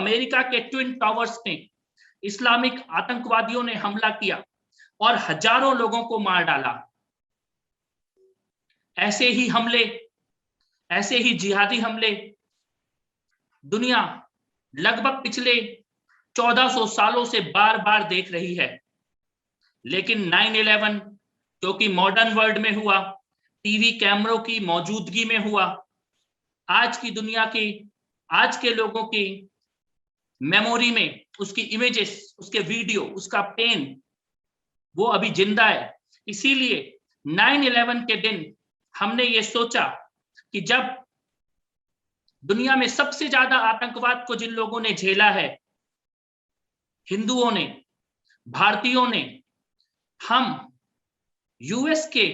America के twin towers में Islamic आतंकवादियों ने हमला किया और हजारों लोगों को मार डाला। ऐसे ही हमले, ऐसे ही जिहादी हमले दुनिया लगभग पिछले 1400 सालों से बार बार देख रही है। लेकिन 9/11 जो कि मॉडर्न वर्ल्ड में हुआ, टीवी कैमरों की मौजूदगी में हुआ, आज की दुनिया की, आज के लोगों की मेमोरी में उसकी इमेजेस, उसके वीडियो, उसका पेन वो अभी जिंदा है। इसीलिए 9/11 के दिन हमने ये सोचा कि जब दुनिया में सबसे ज्यादा आतंकवाद को जिन लोगों ने झेला है, हिंदुओं ने, भारतीयों ने, हम यूएस के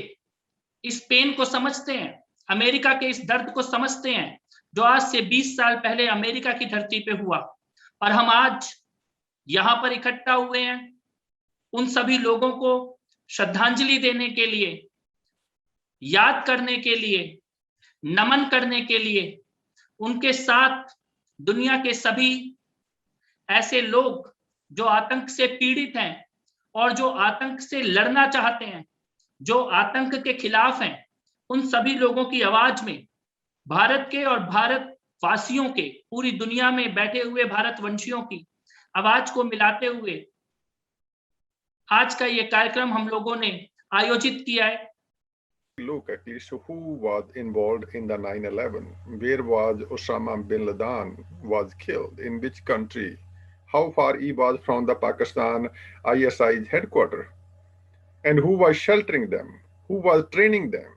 इस पेन को समझते हैं, अमेरिका के इस दर्द को समझते हैं जो आज से 20 साल पहले अमेरिका की धरती पे हुआ। और हम आज यहां पर इकट्ठा हुए हैं उन सभी लोगों को श्रद्धांजलि देने के लिए, याद करने के लिए, नमन करने के लिए। उनके साथ दुनिया के सभी ऐसे लोग जो आतंक से पीड़ित हैं और जो आतंक से लड़ना चाहते हैं, जो आतंक के खिलाफ हैं, उन सभी लोगों की आवाज में भारत के और भारत वासियों के, पूरी दुनिया में बैठे हुए भारतवंशियों की आवाज को मिलाते हुए आज का ये कार्यक्रम हम लोगों ने आयोजित किया है। Look at least who was involved in the 9/11. Where was Osama bin Laden was killed? In which country? How far he was from the Pakistan ISI's headquarters? And who was sheltering them? Who was training them?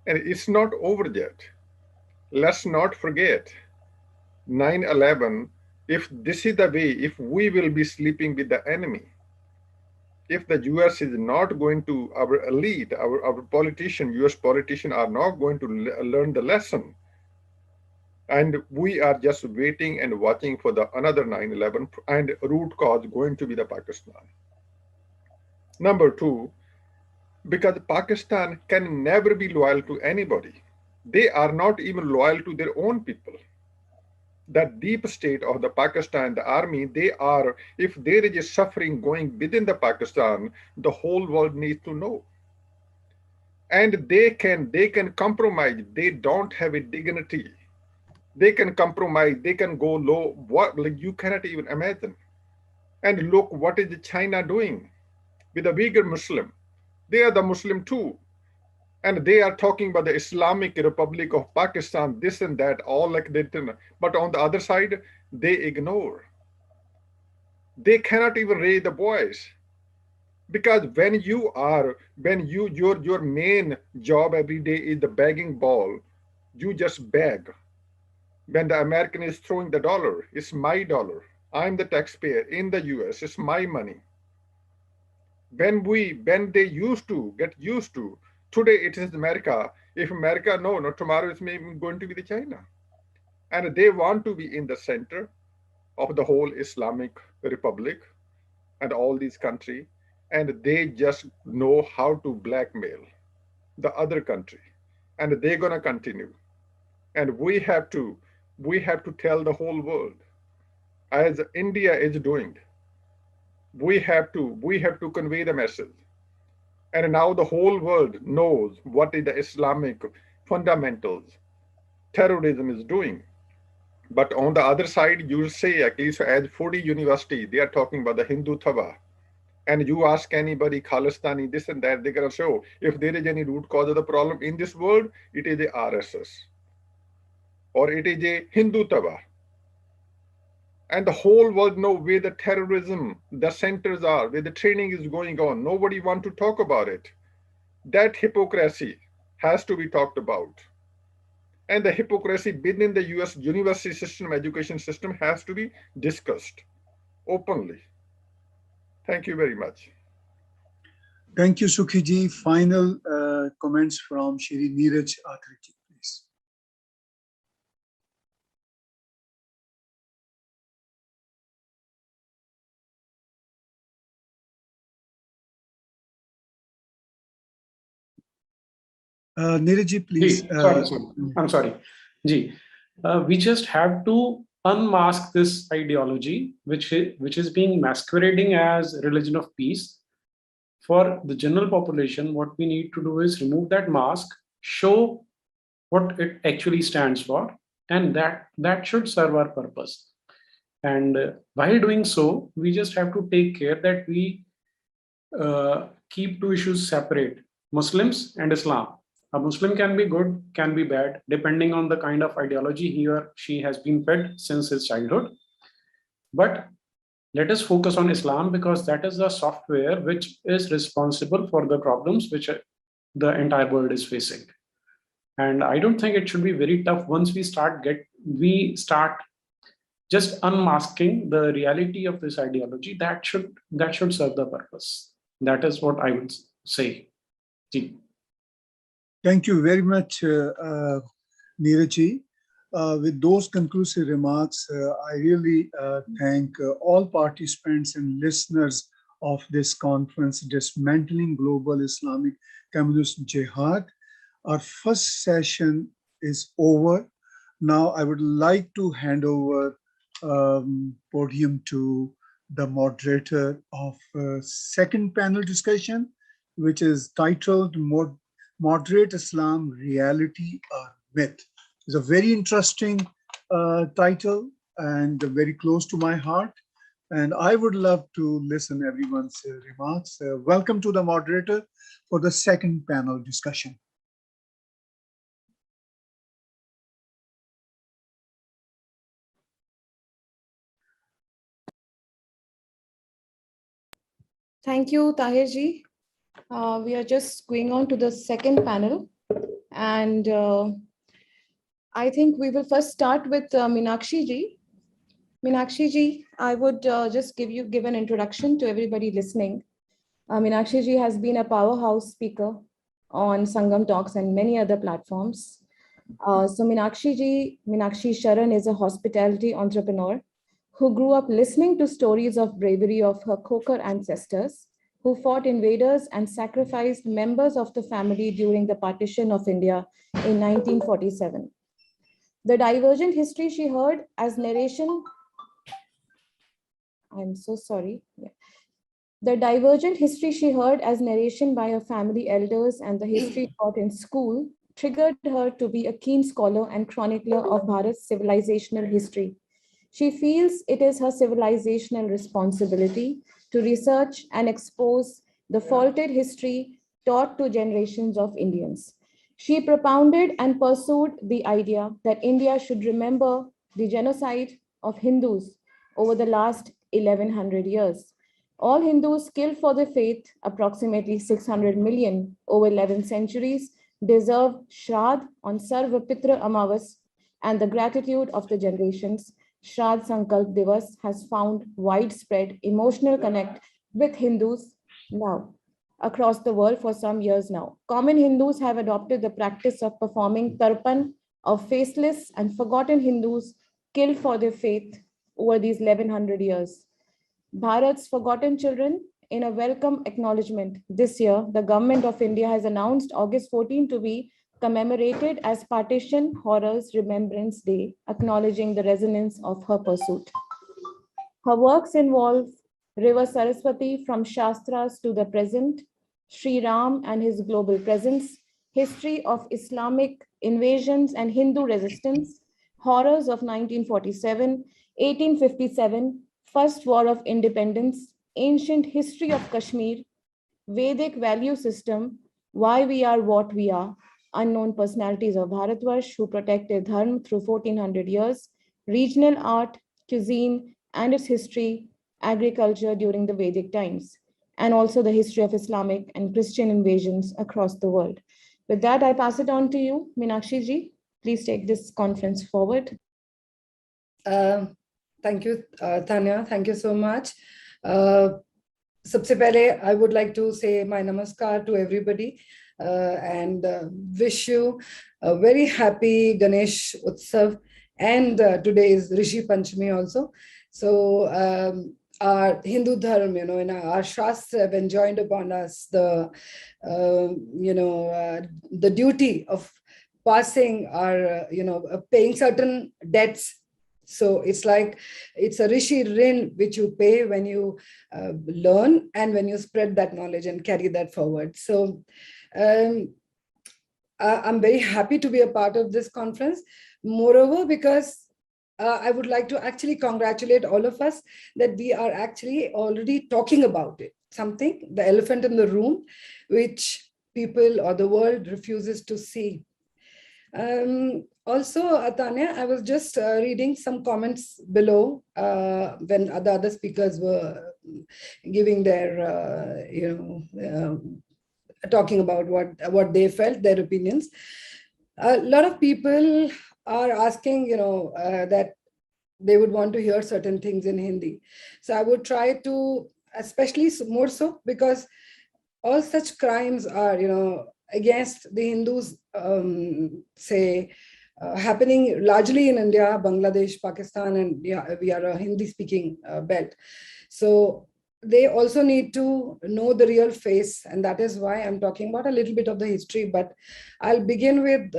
And it's not over yet. Let's not forget 9/11. If this is the way, if we will be sleeping with the enemy, if the US is not going to, our elite, our politicians, US politicians are not going to learn the lesson, and we are just waiting and watching for the another 9/11, and root cause going to be the Pakistan. Number two, because Pakistan can never be loyal to anybody. They are not even loyal to their own people. That deep state of the Pakistan, the army, they are, if there is a suffering going within the Pakistan, the whole world needs to know. And they can compromise. They don't have a dignity. They can compromise. They can go low. What, like, you cannot even imagine. And look, what is China doing with the Uyghur Muslim? They are the Muslim too. And they are talking about the Islamic Republic of Pakistan, this and that, all like that. But on the other side, they ignore. They cannot even raise the voice. Because when your main job every day is the begging ball, you just beg. When the American is throwing the dollar, it's my dollar. I'm the taxpayer in the US, it's my money. When they used to get used to, today it is America. If America, no, tomorrow it's maybe going to be the China. And they want to be in the center of the whole Islamic Republic and all these countries. And they just know how to blackmail the other country. And they're gonna continue. And we have to tell the whole world, as India is doing, we have to convey the message. And now the whole world knows what is the Islamic fundamentals terrorism is doing. But on the other side, you say, at least as 40 university, they are talking about the Hindu Thawa. And you ask anybody, Khalistani, this and that, they're going to show if there is any root cause of the problem in this world, it is a RSS or it is a Hindu Thawa. And the whole world know where the terrorism, the centers are, where the training is going on. Nobody want to talk about it. That hypocrisy has to be talked about. And the hypocrisy within the US university system, education system has to be discussed openly. Thank you very much. Thank you, Sukhiji. Final comments from Shri Neeraj Atriji, please. Neeraj, please. I'm sorry. We just have to unmask this ideology, which is being masquerading as religion of peace. For the general population, what we need to do is remove that mask, show what it actually stands for, and that should serve our purpose. And while doing so, we just have to take care that we keep two issues separate: Muslims and Islam. A Muslim can be good, can be bad, depending on the kind of ideology he or she has been fed since his childhood. But let us focus on Islam, because that is the software which is responsible for the problems which the entire world is facing. And I don't think it should be very tough once we start just unmasking the reality of this ideology. That should serve the purpose. That is what I would say. Thank you very much, Neeraj. With those conclusive remarks, I really thank all participants and listeners of this conference, Dismantling Global Islamic Communist Jihad. Our first session is over. Now I would like to hand over podium to the moderator of second panel discussion, which is titled Moderate Islam, Reality or Myth. It's a very interesting title and very close to my heart. And I would love to listen everyone's remarks. Welcome to the moderator for the second panel discussion. Thank you, Tahir-ji. We are just going on to the second panel. And I think we will first start with Meenakshi-ji. Meenakshi-ji, I would just give an introduction to everybody listening. Meenakshi-ji has been a powerhouse speaker on Sangam Talks and many other platforms. So Meenakshi Sharan is a hospitality entrepreneur who grew up listening to stories of bravery of her Khokar ancestors who fought invaders and sacrificed members of the family during the partition of India in 1947. The divergent history she heard as narration, I'm so sorry. Yeah. The divergent history she heard as narration by her family elders and the history taught in school triggered her to be a keen scholar and chronicler of Bharat's civilizational history. She feels it is her civilizational responsibility to research and expose the faulted history taught to generations of Indians. She propounded and pursued the idea that India should remember the genocide of Hindus over the last 1100 years. All Hindus killed for their faith, approximately 600 million over 11 centuries, deserve Shraddh on Sarva Pitra Amavas and the gratitude of the generations. Shraddh Sankalp Divas has found widespread emotional connect with Hindus now across the world for some years now. Common Hindus have adopted the practice of performing tarpan of faceless and forgotten Hindus killed for their faith over these 1100 years. Bharat's forgotten children, in a welcome acknowledgement, this year, the government of India has announced August 14 to be commemorated as Partition Horrors Remembrance Day, acknowledging the resonance of her pursuit. Her works involve River Saraswati from Shastras to the present, Sri Ram and his global presence, history of Islamic invasions and Hindu resistance, horrors of 1947, 1857, First War of Independence, ancient history of Kashmir, Vedic value system, why we are what we are, unknown personalities of Bharatvarsh who protected Dharma through 1400 years, regional art, cuisine, and its history, agriculture during the Vedic times, and also the history of Islamic and Christian invasions across the world. With that, I pass it on to you, Meenakshi ji. Please take this conference forward. Thank you, Tanya. Thank you so much. Sabse pehle, I would like to say my namaskar to everybody and wish you a very happy Ganesh Utsav. And today is Rishi Panchami also. So our Hindu Dharma, in our Shastra have enjoined upon us the, the duty of passing our, paying certain debts So it's like, it's a rishi rin which you pay when you learn and when you spread that knowledge and carry that forward. So I'm very happy to be a part of this conference. Moreover, because I would like to actually congratulate all of us that we are actually already talking about it, something, the elephant in the room, which people or the world refuses to see. Also, Tanya, I was just reading some comments below when the other speakers were giving their, talking about what they felt, their opinions. A lot of people are asking, that they would want to hear certain things in Hindi. So I would try to, especially more so, because all such crimes are, against the Hindus, happening largely in India, Bangladesh, Pakistan, and we are a Hindi-speaking belt. So they also need to know the real face, and that is why I'm talking about a little bit of the history. But I'll begin with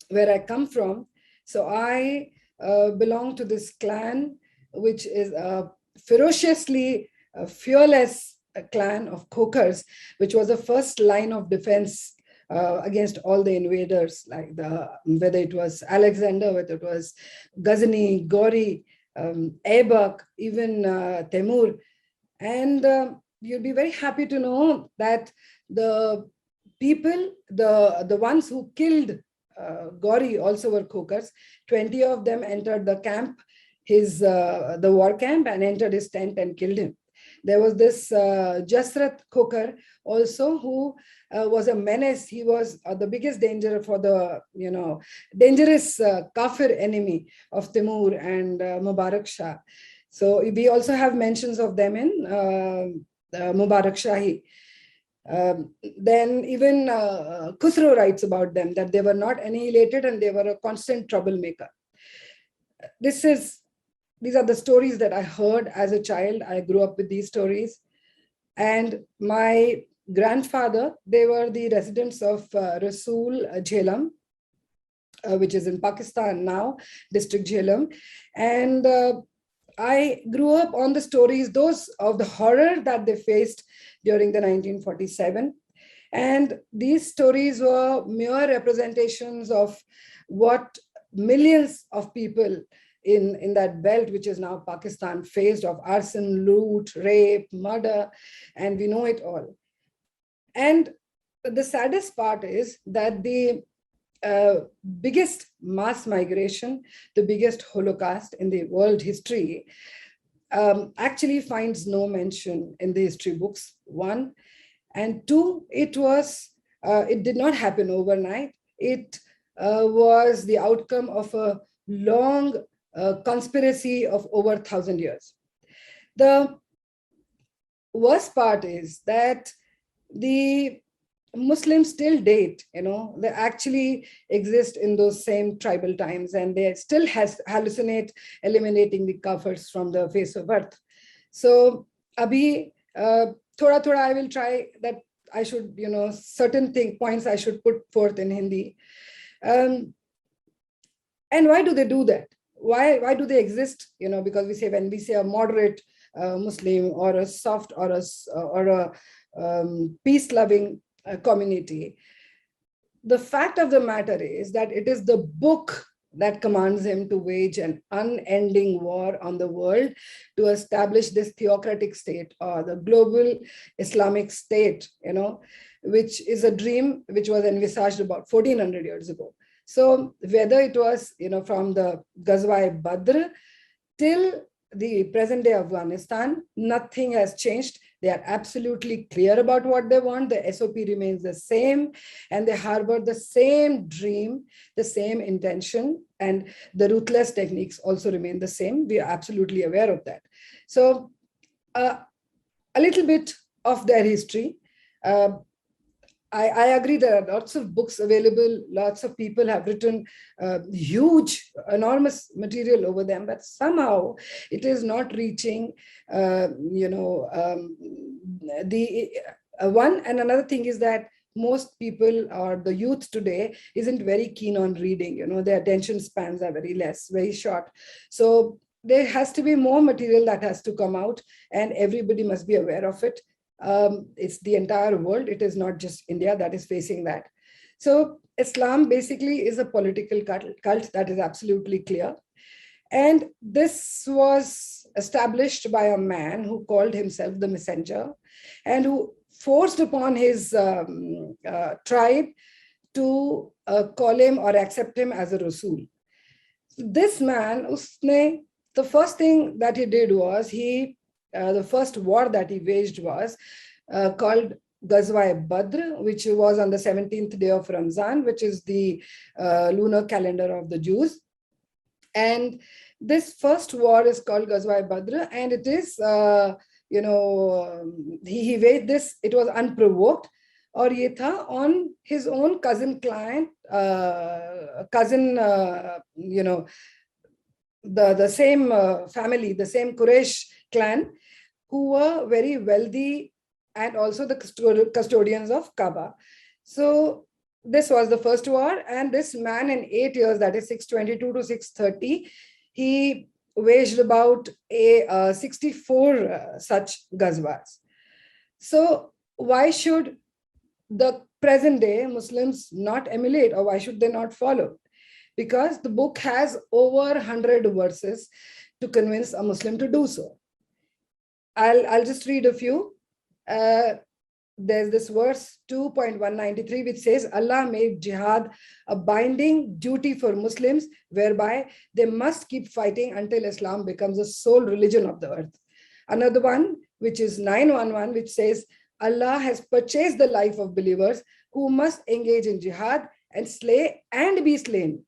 where I come from. So I belong to this clan, which is a ferociously fearless clan of Khokars, which was the first line of defense against all the invaders, like whether it was Alexander, whether it was Ghazni, Gauri, Aibak, even Temur. And you'll be very happy to know that the people, the ones who killed Gauri also were Khokars. 20 of them entered the camp, the war camp, and entered his tent and killed him. There was this Jasrath Khokar also, who was a menace. He was the biggest danger for the, dangerous kafir enemy of Timur and Mubarak Shah. So we also have mentions of them in Mubarak Shahi. Then even Khusro writes about them, that they were not annihilated and they were a constant troublemaker. These are the stories that I heard as a child. I grew up with these stories. And my grandfather, they were the residents of Rasool Jhelum, which is in Pakistan now, district Jhelum. And I grew up on the stories, those of the horror that they faced during the 1947. And these stories were mere representations of what millions of people in that belt, which is now Pakistan, faced, of arson, loot, rape, murder, and we know it all. And the saddest part is that the biggest mass migration, the biggest Holocaust in the world history, actually finds no mention in the history books, one. And two, it did not happen overnight. It was the outcome of a long conspiracy of over 1,000 years. The worst part is that the Muslims till date, they actually exist in those same tribal times, and they still hallucinate eliminating the kafirs from the face of earth. So, abhi, thoda, I will try that. I should, certain points I should put forth in Hindi. And why do they do that? Why do they exist? Because when we say a moderate Muslim or a soft or a peace-loving community, the fact of the matter is that it is the book that commands him to wage an unending war on the world to establish this theocratic state, or the global Islamic state, which is a dream which was envisaged about 1400 years ago. So whether it was, from the Ghazwa-e-Badr till the present day Afghanistan, nothing has changed. They are absolutely clear about what they want. The SOP remains the same, and they harbor the same dream, the same intention, and the ruthless techniques also remain the same. We are absolutely aware of that. So a little bit of their history. I agree there are lots of books available. Lots of people have written huge, enormous material over them, but somehow it is not reaching, one. And another thing is that most people or the youth today isn't very keen on reading. Their attention spans are very less, very short. So there has to be more material that has to come out, and everybody must be aware of it. It's the entire world. It is not just India that is facing that. So Islam basically is a political cult, that is absolutely clear. And this was established by a man who called himself the messenger and who forced upon his tribe to call him or accept him as a Rasul. This man, the first thing that he did was, the first war that he waged was called Ghazwa-e-Badr, which was on the 17th day of Ramzan, which is the lunar calendar of the Jews. And this first war is called Ghazwa-e-Badr, and it is, he waged this, it was unprovoked, और ये था on his own cousin, the same family, the same Quraysh clan, who were very wealthy and also the custodians of Kaaba. So this was the first war, and this man in 8 years, that is 622 to 630, he waged about 64 such ghazwas. So why should the present day Muslims not emulate, or why should they not follow? Because the book has over 100 verses to convince a Muslim to do so. I'll just read a few. There's this verse 2.193, which says, Allah made jihad a binding duty for Muslims, whereby they must keep fighting until Islam becomes the sole religion of the earth. Another one, which is 911, which says, Allah has purchased the life of believers who must engage in jihad and slay and be slain,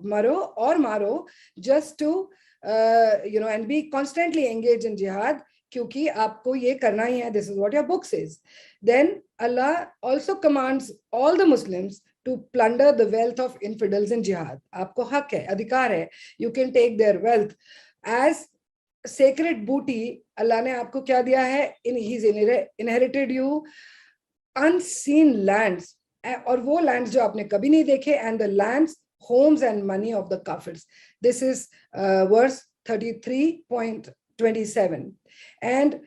maro or maro, just to, and be constantly engaged in jihad, kyunki aapko ye karna hi hai, this is what your book says. Then Allah also commands all the Muslims to plunder the wealth of infidels in jihad. Aapko hak hai, adhikar hai, you can take their wealth. As sacred booty, Allah ne aapko kya diya hai? He's inherited you unseen lands, और वो lands जो आपने कभी नहीं देखे, and the lands, homes and money of the kafirs. This is verse 33.27. And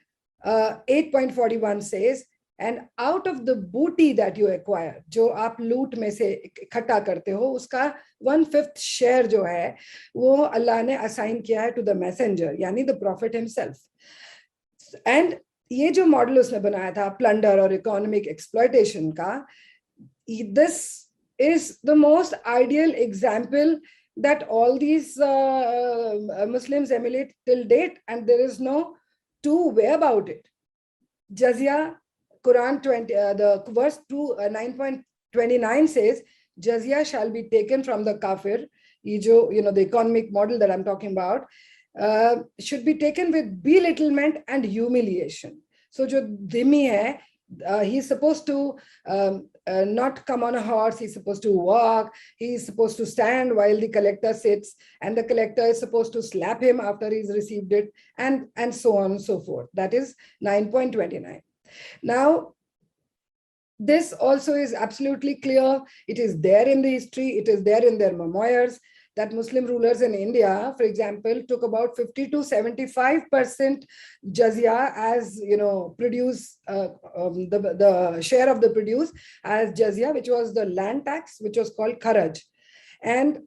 8.41 says, and out of the booty that you acquire, जो आप लूट में से इकट्ठा करते हो, उसका 1/5 share जो है, वो अल्लाह ने assign किया है to the messenger, यानी the prophet himself. And ये जो model उसने बनाया था plunder और economic exploitation का, this is the most ideal example that all these Muslims emulate till date, and there is no two way about it. Jizya, Quran 20, the verse 9.29 says, Jizya shall be taken from the kafir. The economic model that I'm talking about should be taken with belittlement and humiliation. So jo dhimmi hai, he's supposed to not come on a horse, he's supposed to walk, he's supposed to stand while the collector sits, and the collector is supposed to slap him after he's received it, and so on and so forth. That is 9.29. Now, this also is absolutely clear. It is there in the history, it is there in their memoirs, that Muslim rulers in India, for example, took about 50 to 75% jizya as, produce, the share of the produce as jizya, which was the land tax, which was called kharaj. And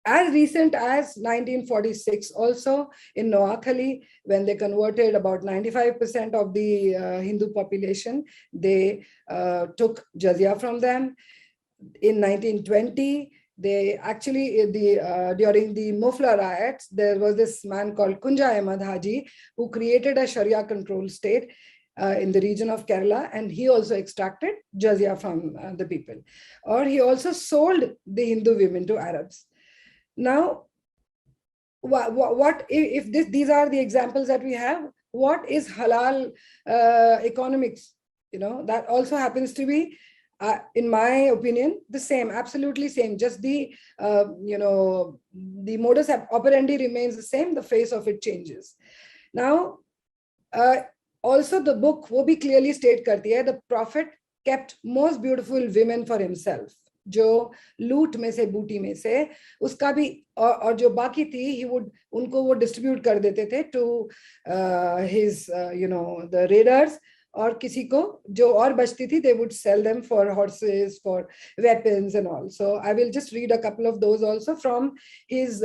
as recent as 1946, also in Noakhali, when they converted about 95% of the Hindu population, they took jizya from them. In 1920, they actually, during the Mufla riots, there was this man called Kunja Ahmad Haji, who created a Sharia control state in the region of Kerala, and he also extracted jizya from the people. Or he also sold the Hindu women to Arabs. Now, what if these are the examples that we have? What is halal economics? That also happens to be, in my opinion, the same, absolutely same. Just the the modus operandi remains the same. The face of it changes. Now, also the book will be clearly state karti hai, the prophet kept most beautiful women for himself. जो लूट में से बूटी में से उसका भी और जो बाकी थी he would उनको वो distribute कर देते थे to his the raiders, और किसी को जो और बचती थी they would sell them for horses, for weapons and all. So I will just read a couple of those also from his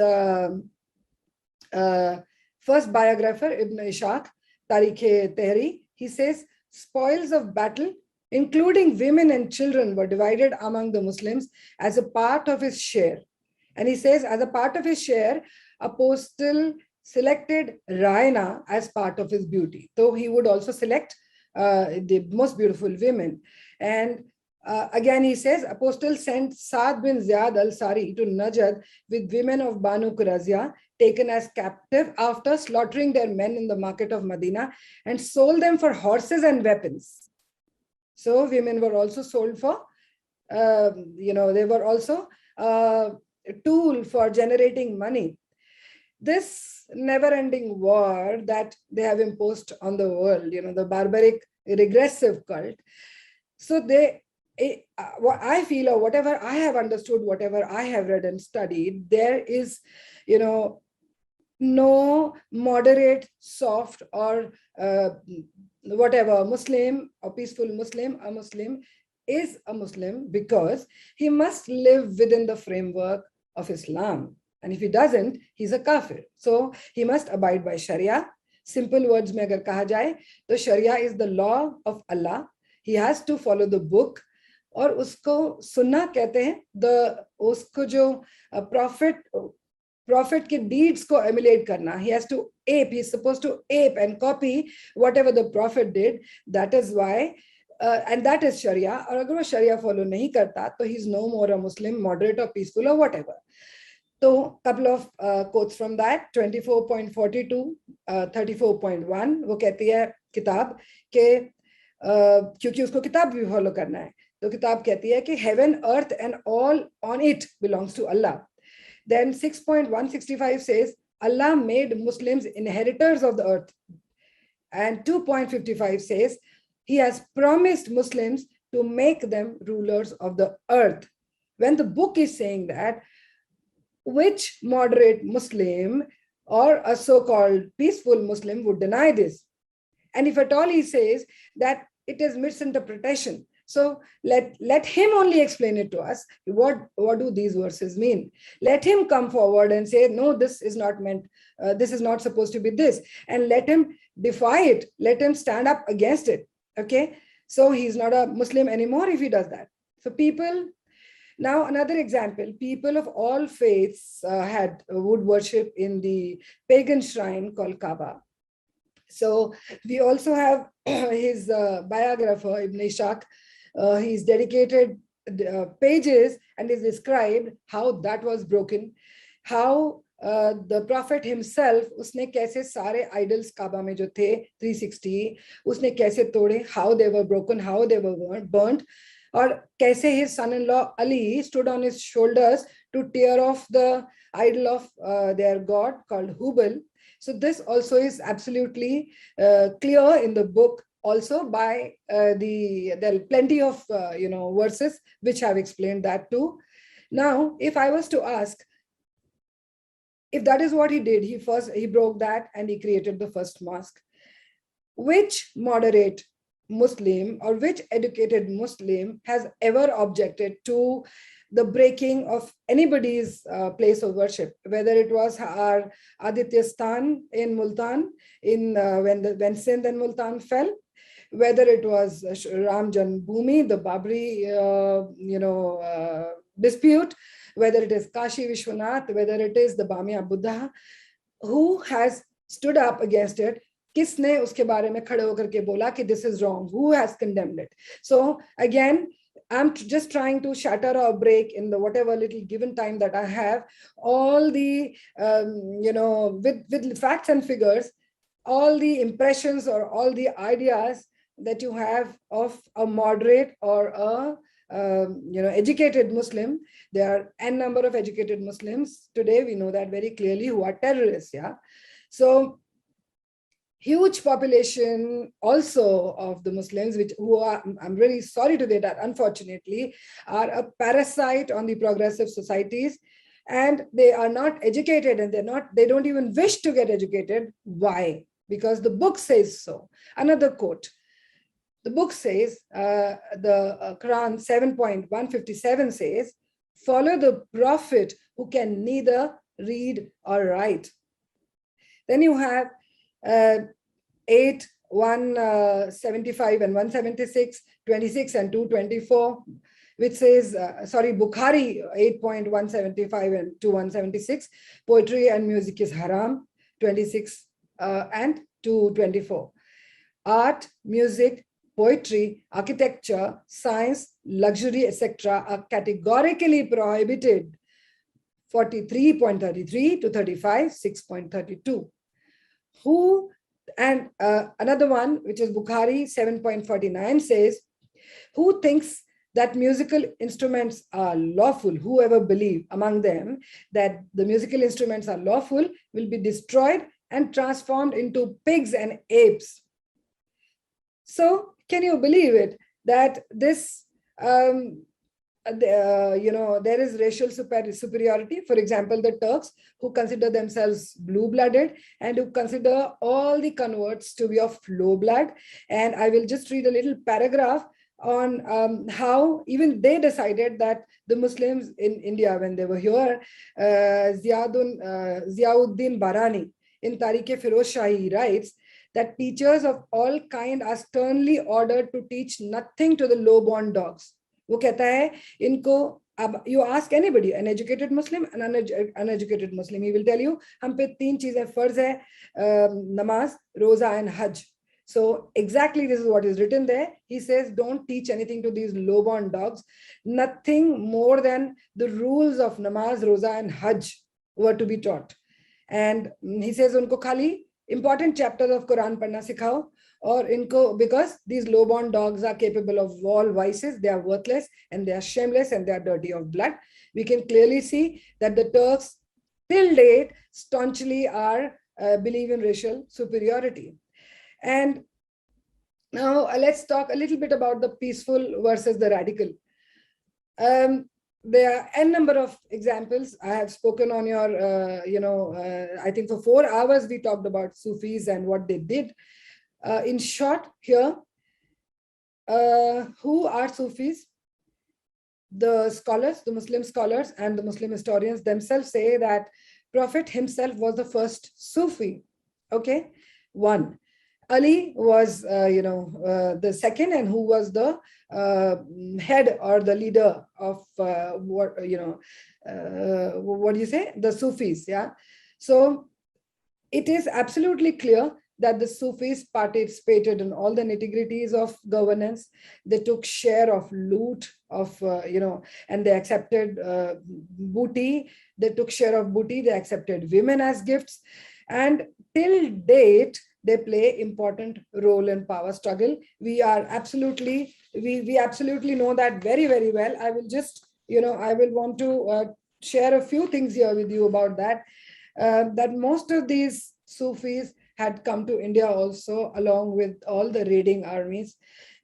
first biographer Ibn Ishaq, Tarikh-e-Tehri. He says, spoils of battle, including women and children, were divided among the Muslims as a part of his share. And he says, as a part of his share, Apostle selected Raina as part of his beauty. So he would also select the most beautiful women. And again, he says, Apostle sent Saad bin Ziyad al-Sari to Najd with women of Banu Qurayza, taken as captive after slaughtering their men in the market of Medina, and sold them for horses and weapons. So women were also sold for, they were also a tool for generating money. This never-ending war that they have imposed on the world, the barbaric, regressive cult. So what I feel, or whatever I have understood, whatever I have read and studied, there is, no moderate, soft, or whatever Muslim or peaceful Muslim. A Muslim is a Muslim because he must live within the framework of Islam. And if he doesn't, he's a kafir. So he must abide by Sharia. Simple words mein agar kaha jaye, so Sharia is the law of Allah. He has to follow the book. और उसको सुन्ना कहते हैं, उसको जो prophet के deeds को emulate करना. He has to ape, he's supposed to ape and copy whatever the prophet did. That is why, and that is Sharia. और अगर वो Sharia follow नहीं करता, तो he's no more a Muslim, moderate or peaceful or whatever. So couple of quotes from that, 24.42, 34.1, वो कहती है किताब के क्योंकि उसको किताब भी follow करना है. तो किताब कहती है कि heaven, earth and all on it belongs to Allah. Then 6.165 says, Allah made Muslims inheritors of the earth. And 2.55 says, He has promised Muslims to make them rulers of the earth. When the book is saying that, which moderate Muslim or a so-called peaceful Muslim would deny this? And if at all he says that it is misinterpretation, so let him only explain it to us. What do these verses mean? Let him come forward and say, no, this is not meant, this is not supposed to be this. And let him defy it. Let him stand up against it. Okay. So he's not a Muslim anymore if he does that. So people, now another example, people of all faiths would worship in the pagan shrine called Kaaba. So we also have his biographer, Ibn Ishaq. He's dedicated pages and is described how that was broken, how the Prophet himself, उसने कैसे सारे idols Kaaba में जो थे 360, उसने कैसे तोड़े, how they were broken, how they were burnt, और कैसे his son-in-law Ali stood on his shoulders to tear off the idol of their god called Hubal. So this also is absolutely clear in the book. Also by there are plenty of verses which have explained that too. Now, if I was to ask, if that is what he did, he broke that and he created the first mosque. Which moderate Muslim or which educated Muslim has ever objected to the breaking of anybody's place of worship, whether it was our Adityastan in Multan, when Sindh and Multan fell, whether it was Ram Janmabhoomi, the Babri dispute, whether it is Kashi Vishwanath, whether it is the Bamia Buddha, who has stood up against it? किसने उसके बारे में खड़े होकर के बोला कि this is wrong? Who has condemned it? So again, I'm just trying to shatter or break in the whatever little given time that I have, all the, with facts and figures, all the impressions or all the ideas that you have of a moderate or a educated Muslim. There are n number of educated Muslims today, we know that very clearly, who are terrorists. Yeah. So huge population also of the Muslims, who are, I'm really sorry to say that, unfortunately, are a parasite on the progressive societies, and they are not educated, and they don't even wish to get educated. Why? Because the book says so. Another quote. The book says, the Quran 7.157 says, follow the prophet who can neither read or write. Then you have 8, 175 and 176, 26 and 224, which says, Bukhari 8.175 and 176, poetry and music is haram, 26 and 224. Art, music, poetry, architecture, science, luxury, etc. are categorically prohibited, 43.33 to 35, 6.32. Who, and another one, which is Bukhari 7.49 says, who thinks that musical instruments are lawful, whoever believe among them that the musical instruments are lawful, will be destroyed and transformed into pigs and apes. So can you believe it, that this, there is racial superiority? For example, the Turks, who consider themselves blue-blooded and who consider all the converts to be of low blood. And I will just read a little paragraph on how even they decided that the Muslims in India, when they were here, Ziauddin Barani in Tariq-e-Firoz Shahi writes that teachers of all kind are sternly ordered to teach nothing to the low-born dogs. वो कहता है इनको, अब you ask anybody, an educated Muslim, an uneducated Muslim, he will tell you, हम पे 3 चीजें फर्ज है, नमाज, रोजा and hajj. So exactly this is what is written there. He says, don't teach anything to these low-born dogs. Nothing more than the rules of namaz, roza and hajj were to be taught. And he says, unko khali important chapters of Quran padna sikhao, or inko, because these low-born dogs are capable of all vices, they are worthless and they are shameless and they are dirty of blood. We can clearly see that the Turks till date staunchly are believe in racial superiority. And now let's talk a little bit about the peaceful versus the radical. There are n number of examples. I have spoken on your, I think for 4 hours we talked about Sufis and what they did. In short here, who are Sufis? The scholars, the Muslim scholars and the Muslim historians themselves say that Prophet himself was the first Sufi. Okay, one. Ali was, the second, and who was the head or the leader of what do you say? The Sufis, yeah. So it is absolutely clear that the Sufis participated in all the nitty-gritties of governance. They took share of loot, of, and they accepted booty. They took share of booty. They accepted women as gifts. And till date, they play important role in power struggle. We are absolutely, we absolutely know that very, very well. I will just, I will want to share a few things here with you about that, that most of these Sufis had come to India also, along with all the raiding armies.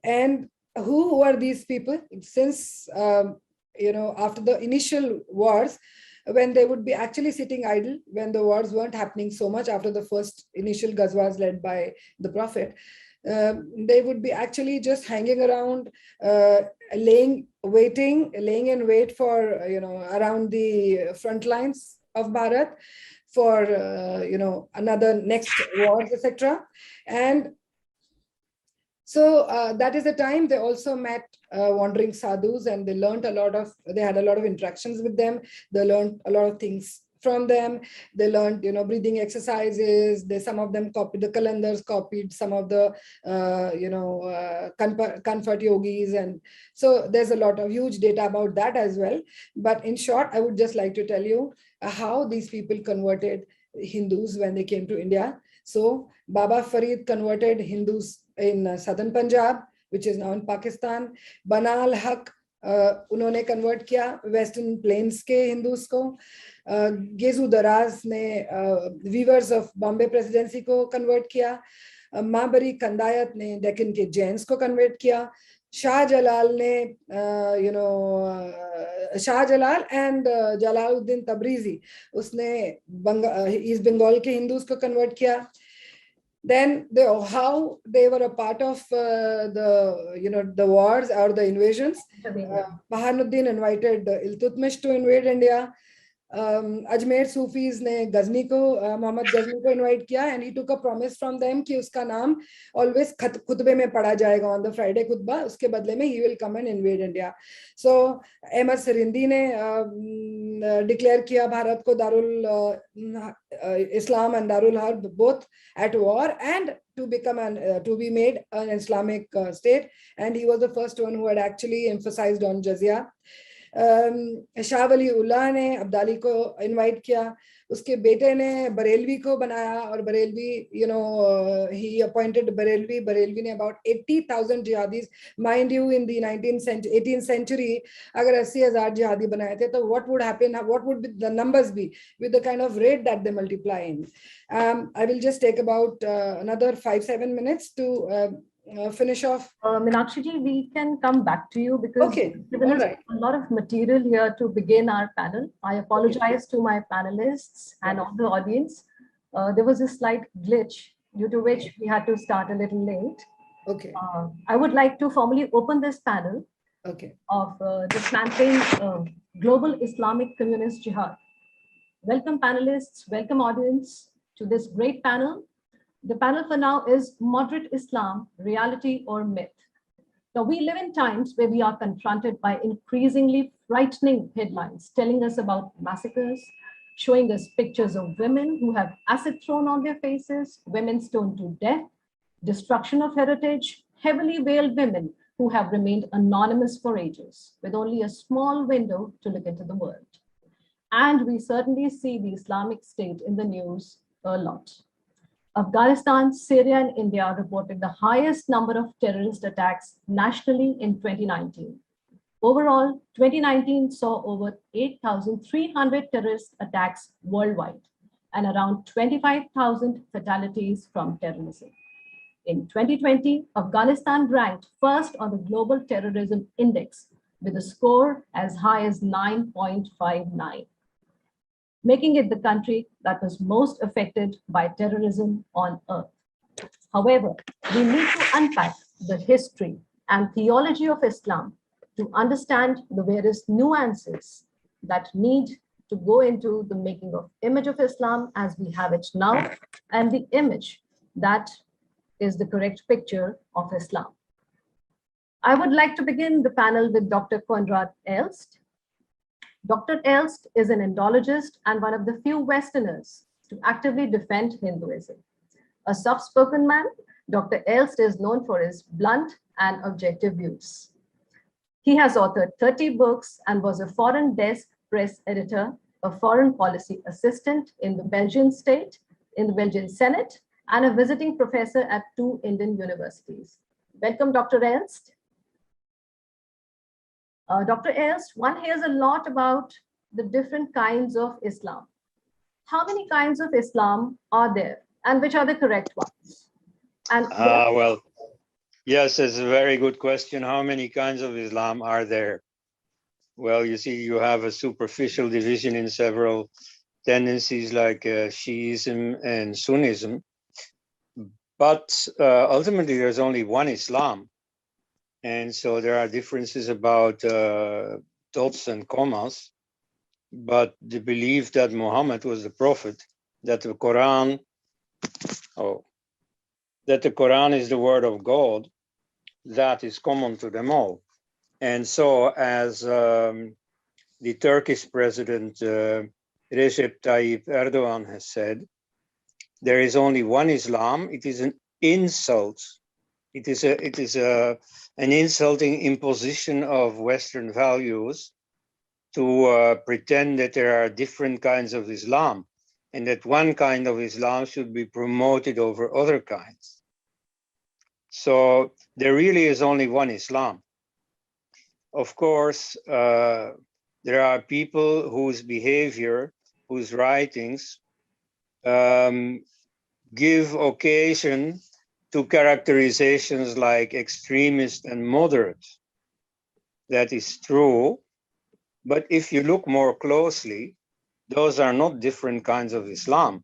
And who were these people? Since, after the initial wars, when they would be actually sitting idle, when the wars weren't happening so much after the first initial ghazwas led by the Prophet, they would be actually just hanging around, laying in wait for, around the front lines of Bharat for, another next wars, etc. And so that is the time they also met wandering sadhus, and they learned they had a lot of interactions with them. They learned a lot of things from them. They learned, breathing exercises. Some of them copied the Kalandars, copied some of the, comfort yogis. And so there's a lot of huge data about that as well. But in short, I would just like to tell you how these people converted Hindus when they came to India. So Baba Farid converted Hindus in southern Punjab, which is now in Pakistan. Bana al-Haq उन्होंने convert किया western planes के Hindus को. गेजू दराज ने viewers of Bombay presidency को convert किया. माबरी कंदायत ने डेक्कन के जैन्स को कन्वर्ट किया. शाहजलाल ने शाहजलाल एंड जलालुद्दीन तबरीजी, उसने ईस्ट बंगाल के हिंदूज को कन्वर्ट किया. Then how they were a part of the wars or the invasions. Bahanuddin invited Iltutmish to invade India. Ajmer Sufis ने गजनी को मोहम्मद गजनी को invite किया, and he took a promise from them कि उसका नाम always खुतबे में पढ़ा जाएगा on the Friday खुतबा, उसके बदले में he will come and invade India. So Ahmad Sirindi ने declare किया भारत को Darul Islam and Darul Harb both at war, and to become to be made an Islamic state, and he was the first one who had actually emphasized on jizya. Shah वली उल्लाह ने अब्दाली को invite किया, उसके बेटे ने बरेलवी को बनाया, और बरेलवी he appointed बरेलवी ने about 80,000 jihadis. Mind you, in the 18th century अगर 80,000 jihadi बनाए थे, तो what would happen, what would be the numbers be with the kind of rate that they multiply in. I will just take about another 5-7 minutes to finish off. Meenakshi ji, we can come back to you because you've given us a lot of material here to begin our panel. I apologize to my panelists and all the audience. There was a slight glitch due to which we had to start a little late. I would like to formally open this panel of dismantling global Islamic communist jihad. Welcome panelists, welcome audience to this great panel. The panel for now is Moderate Islam, Reality or Myth. Now, we live in times where we are confronted by increasingly frightening headlines telling us about massacres, showing us pictures of women who have acid thrown on their faces, women stoned to death, destruction of heritage, heavily veiled women who have remained anonymous for ages, with only a small window to look into the world. And we certainly see the Islamic State in the news a lot. Afghanistan, Syria, and India reported the highest number of terrorist attacks nationally in 2019. Overall, 2019 saw over 8,300 terrorist attacks worldwide and around 25,000 fatalities from terrorism. In 2020, Afghanistan ranked first on the Global Terrorism Index with a score as high as 9.59. Making it the country that was most affected by terrorism on earth. However, we need to unpack the history and theology of Islam to understand the various nuances that need to go into the making of image of Islam as we have it now, and the image that is the correct picture of Islam. I would like to begin the panel with Dr. Konrad Elst. Dr. Elst is an Indologist and one of the few Westerners to actively defend Hinduism. A soft-spoken man, Dr. Elst is known for his blunt and objective views. He has authored 30 books and was a foreign desk press editor, a foreign policy assistant in the Belgian state, in the Belgian Senate, and a visiting professor at 2 Indian universities. Welcome, Dr. Elst. Dr. Elst, one hears a lot about the different kinds of Islam. How many kinds of Islam are there, and which are the correct ones? And well, yes, it's a very good question. How many kinds of Islam are there? Well, you see, you have a superficial division in several tendencies like Shiism and Sunnism. But ultimately, there's only one Islam. And so there are differences about dots and commas, but the belief that Muhammad was the prophet, that the Quran is the word of God, that is common to them all. And so as the Turkish president Recep Tayyip Erdogan has said, there is only one Islam. It is an insult. It is an insulting imposition of Western values to pretend that there are different kinds of Islam and that one kind of Islam should be promoted over other kinds. So there really is only one Islam. of course, there are people whose behavior, whose writings give occasion to characterizations like extremist and moderate. That is true. But if you look more closely, those are not different kinds of Islam.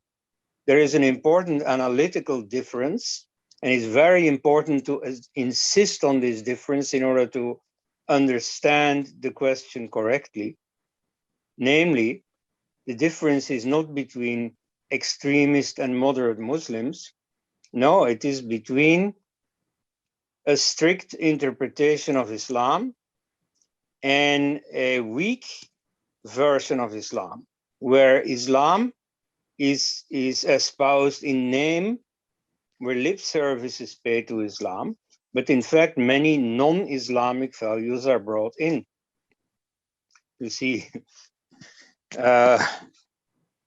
There is an important analytical difference, and it's very important to insist on this difference in order to understand the question correctly. Namely, the difference is not between extremist and moderate Muslims. No, it is between a strict interpretation of Islam and a weak version of Islam, where Islam is espoused in name, where lip service is paid to Islam, but in fact, many non-Islamic values are brought in. You see,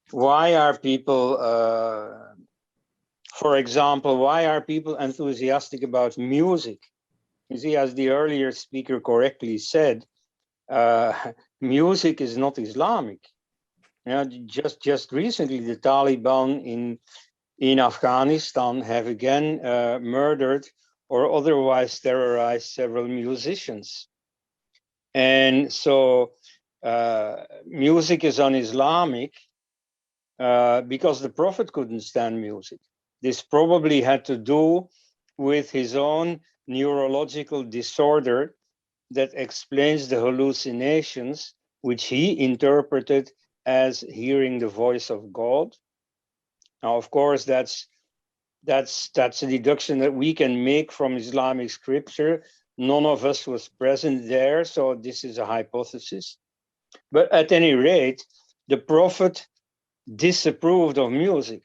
why are people, for example, why are people enthusiastic about music? You see, as the earlier speaker correctly said, music is not Islamic. Just recently, the Taliban in Afghanistan have again murdered or otherwise terrorized several musicians. And so music is un-Islamic because the Prophet couldn't stand music. This probably had to do with his own neurological disorder that explains the hallucinations which he interpreted as hearing the voice of God. Now, of course, that's a deduction that we can make from Islamic scripture. None of us was present there, so this is a hypothesis. But at any rate, the Prophet disapproved of music.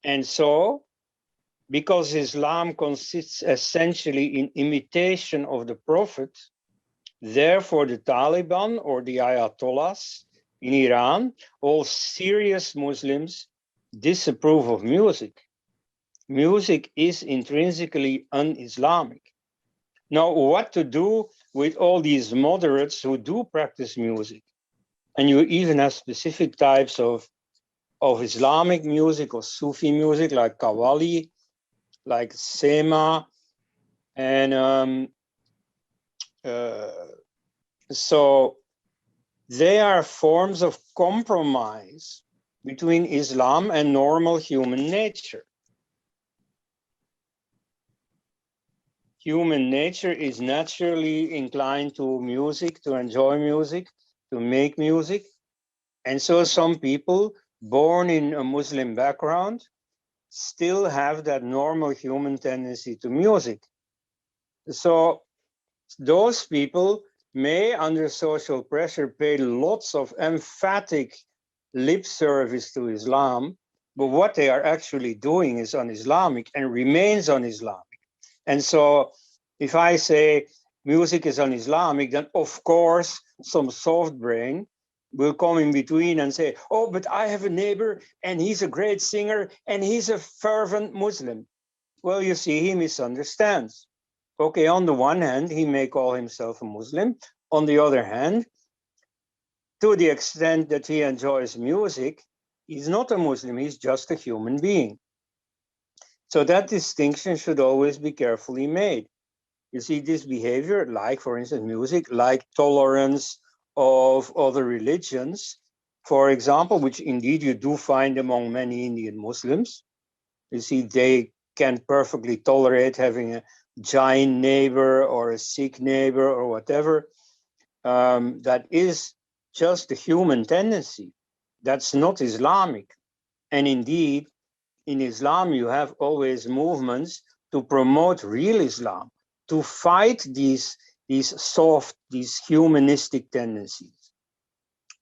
And so, because Islam consists essentially in imitation of the Prophet, therefore the Taliban or the Ayatollahs in Iran, all serious Muslims, disapprove of music. Music is intrinsically un-Islamic. Now, what to do with all these moderates who do practice music? And you even have specific types of Islamic music or Sufi music, like Qawwali, like Sema, and so they are forms of compromise between Islam and normal human nature. Human nature is naturally inclined to music, to enjoy music, to make music. And so some people born in a Muslim background still have that normal human tendency to music. So those people may, under social pressure, pay lots of emphatic lip service to Islam, but what they are actually doing is un-Islamic and remains un-Islamic. And so if I say music is un-Islamic, then of course some soft brain will come in between and say, oh, but I have a neighbor and he's a great singer and he's a fervent Muslim. Well, you see, he misunderstands. Okay, on the one hand, he may call himself a Muslim. On the other hand, to the extent that he enjoys music, he's not a Muslim, he's just a human being. So that distinction should always be carefully made. You see, this behavior, like, for instance, music, like tolerance of other religions, for example, which indeed you do find among many Indian Muslims. You see, they can perfectly tolerate having a Jain neighbor or a Sikh neighbor or whatever. That is just a human tendency. That's not Islamic. And indeed, in Islam, you have always movements to promote real Islam, to fight these soft, these humanistic tendencies.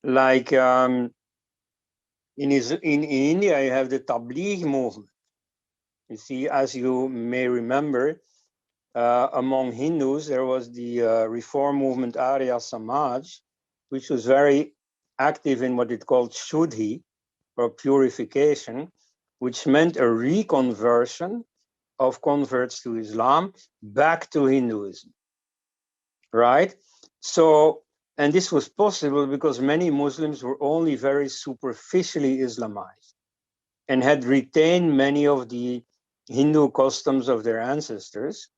Like in India, you have the Tabligh movement. You see, as you may remember, among Hindus, there was the reform movement Arya Samaj, which was very active in what it called Shuddhi, or purification, which meant a reconversion of converts to Islam back to Hinduism, right? So, and this was possible because many Muslims were only very superficially Islamized and had retained many of the Hindu customs of their ancestors.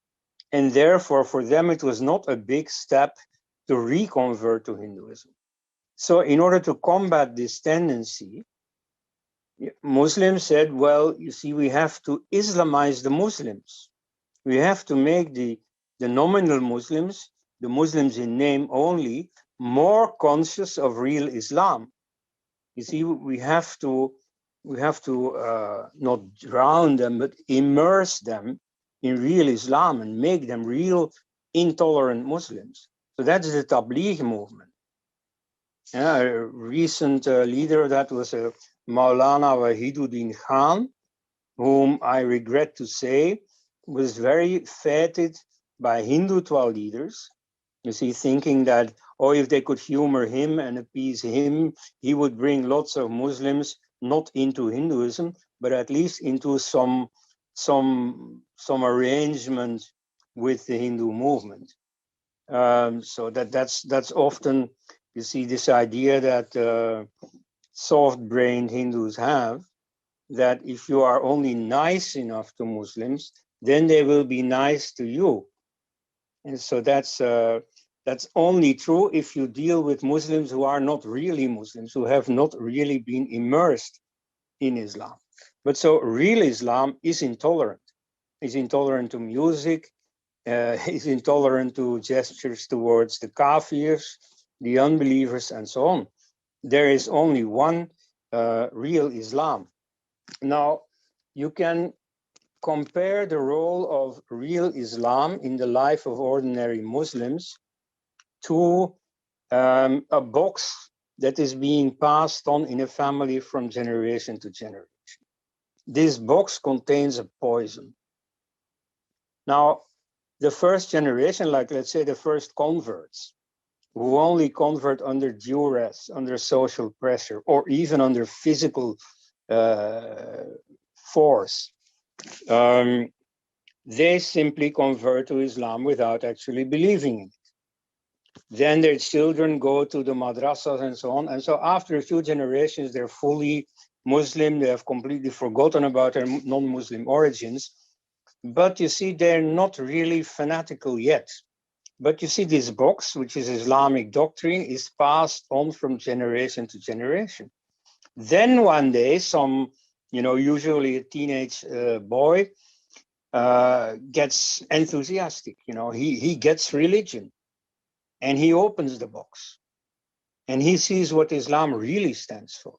And therefore, for them, it was not a big step to reconvert to Hinduism. So in order to combat this tendency, Muslims said, well, you see, we have to Islamize the Muslims. We have to make the nominal Muslims, the Muslims in name only, more conscious of real Islam. You see, we have to not drown them, but immerse them in real Islam and make them real intolerant Muslims. So that's the Tabligh movement. A recent leader of that was Maulana Wahiduddin Khan, whom I regret to say was very feted by Hindutva leaders. You see, thinking that, oh, if they could humor him and appease him, he would bring lots of Muslims not into Hinduism, but at least into some arrangement with the Hindu movement. So that's often, you see, this idea that soft-brained Hindus have, that if you are only nice enough to Muslims, then they will be nice to you. And so that's only true if you deal with Muslims who are not really Muslims, who have not really been immersed in Islam. But so real Islam is intolerant. Is intolerant to music, is intolerant to gestures towards the kafirs, the unbelievers, and so on. There is only one real Islam. Now, you can compare the role of real Islam in the life of ordinary Muslims to a box that is being passed on in a family from generation to generation. This box contains a poison. Now, the first generation, like let's say the first converts, who only convert under duress, under social pressure, or even under physical force, they simply convert to Islam without actually believing in it. Then their children go to the madrasas and so on. And so after a few generations, they're fully Muslim. They have completely forgotten about their non-Muslim origins. But you see, they're not really fanatical yet. But you see, this box, which is Islamic doctrine, is passed on from generation to generation. Then one day, some, usually a teenage boy gets enthusiastic. He gets religion, and he opens the box, and he sees what Islam really stands for,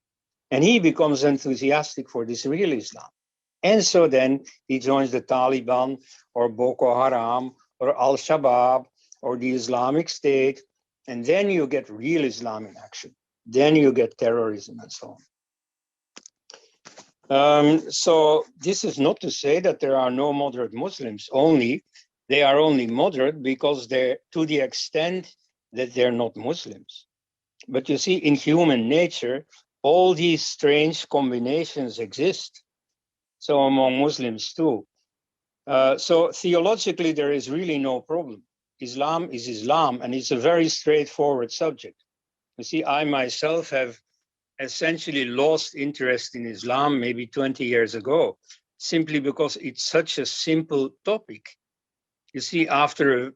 and he becomes enthusiastic for this real Islam. And so then he joins the Taliban or Boko Haram or Al-Shabaab or the Islamic State, and then you get real Islam in action. Then you get terrorism and so on. So this is not to say that there are no moderate Muslims, only they are only moderate because they're to the extent that they're not Muslims. But you see, in human nature, all these strange combinations exist. So among Muslims too. So theologically, there is really no problem. Islam is Islam, and it's a very straightforward subject. You see, I myself have essentially lost interest in Islam maybe 20 years ago, simply because it's such a simple topic. You see, after a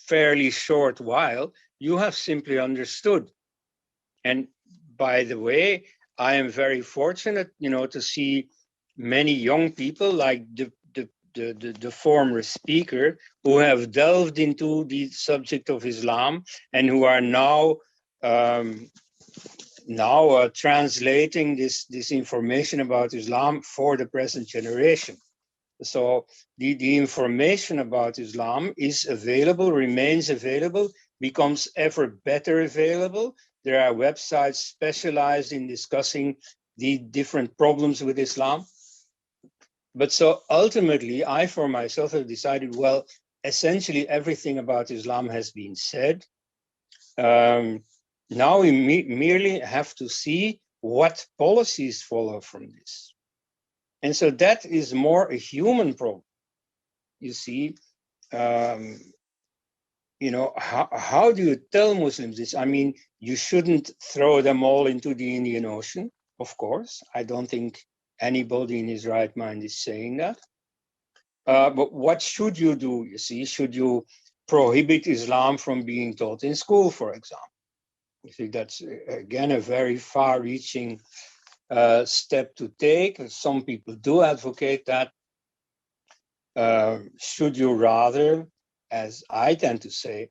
fairly short while, you have simply understood. And by the way, I am very fortunate, to see many young people like the former speaker who have delved into the subject of Islam and who are now translating this information about Islam for the present generation. So the information about Islam is available, remains available, becomes ever better available. There are websites specialized in discussing the different problems with Islam. But so ultimately, I for myself have decided, well, essentially everything about Islam has been said. Now we merely have to see what policies follow from this. And so that is more a human problem. You see, how do you tell Muslims this? I mean, you shouldn't throw them all into the Indian Ocean, of course. I don't think anybody in his right mind is saying that. But what should you do, you see? Should you prohibit Islam from being taught in school, for example? You see, that's, again, a very far-reaching step to take. Some people do advocate that. Should you rather, as I tend to say,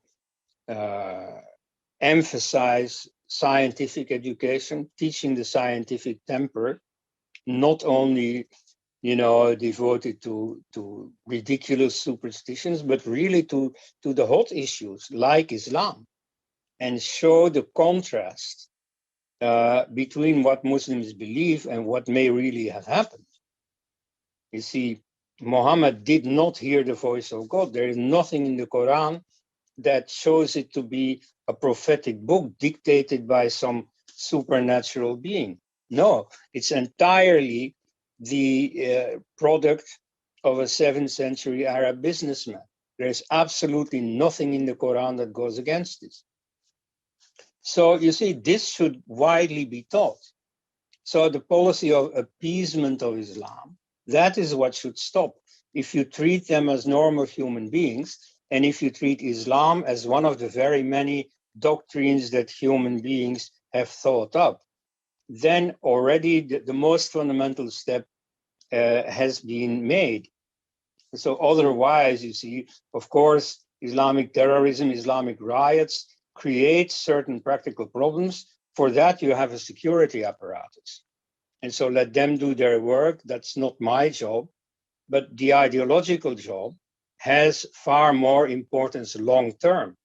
emphasize scientific education, teaching the scientific temper, not only devoted to ridiculous superstitions, but really to the hot issues like Islam, and show the contrast between what Muslims believe and what may really have happened. You see, Muhammad did not hear the voice of God. There is nothing in the Quran that shows it to be a prophetic book dictated by some supernatural being. No, it's entirely the product of a 7th century Arab businessman. There's absolutely nothing in the Quran that goes against this. So you see, this should widely be taught. So the policy of appeasement of Islam, that is what should stop. If you treat them as normal human beings, and if you treat Islam as one of the very many doctrines that human beings have thought up, then already the most fundamental step has been made. So otherwise, you see, of course, Islamic terrorism, Islamic riots create certain practical problems. For that, you have a security apparatus. And so let them do their work. That's not my job. But the ideological job has far more importance long term.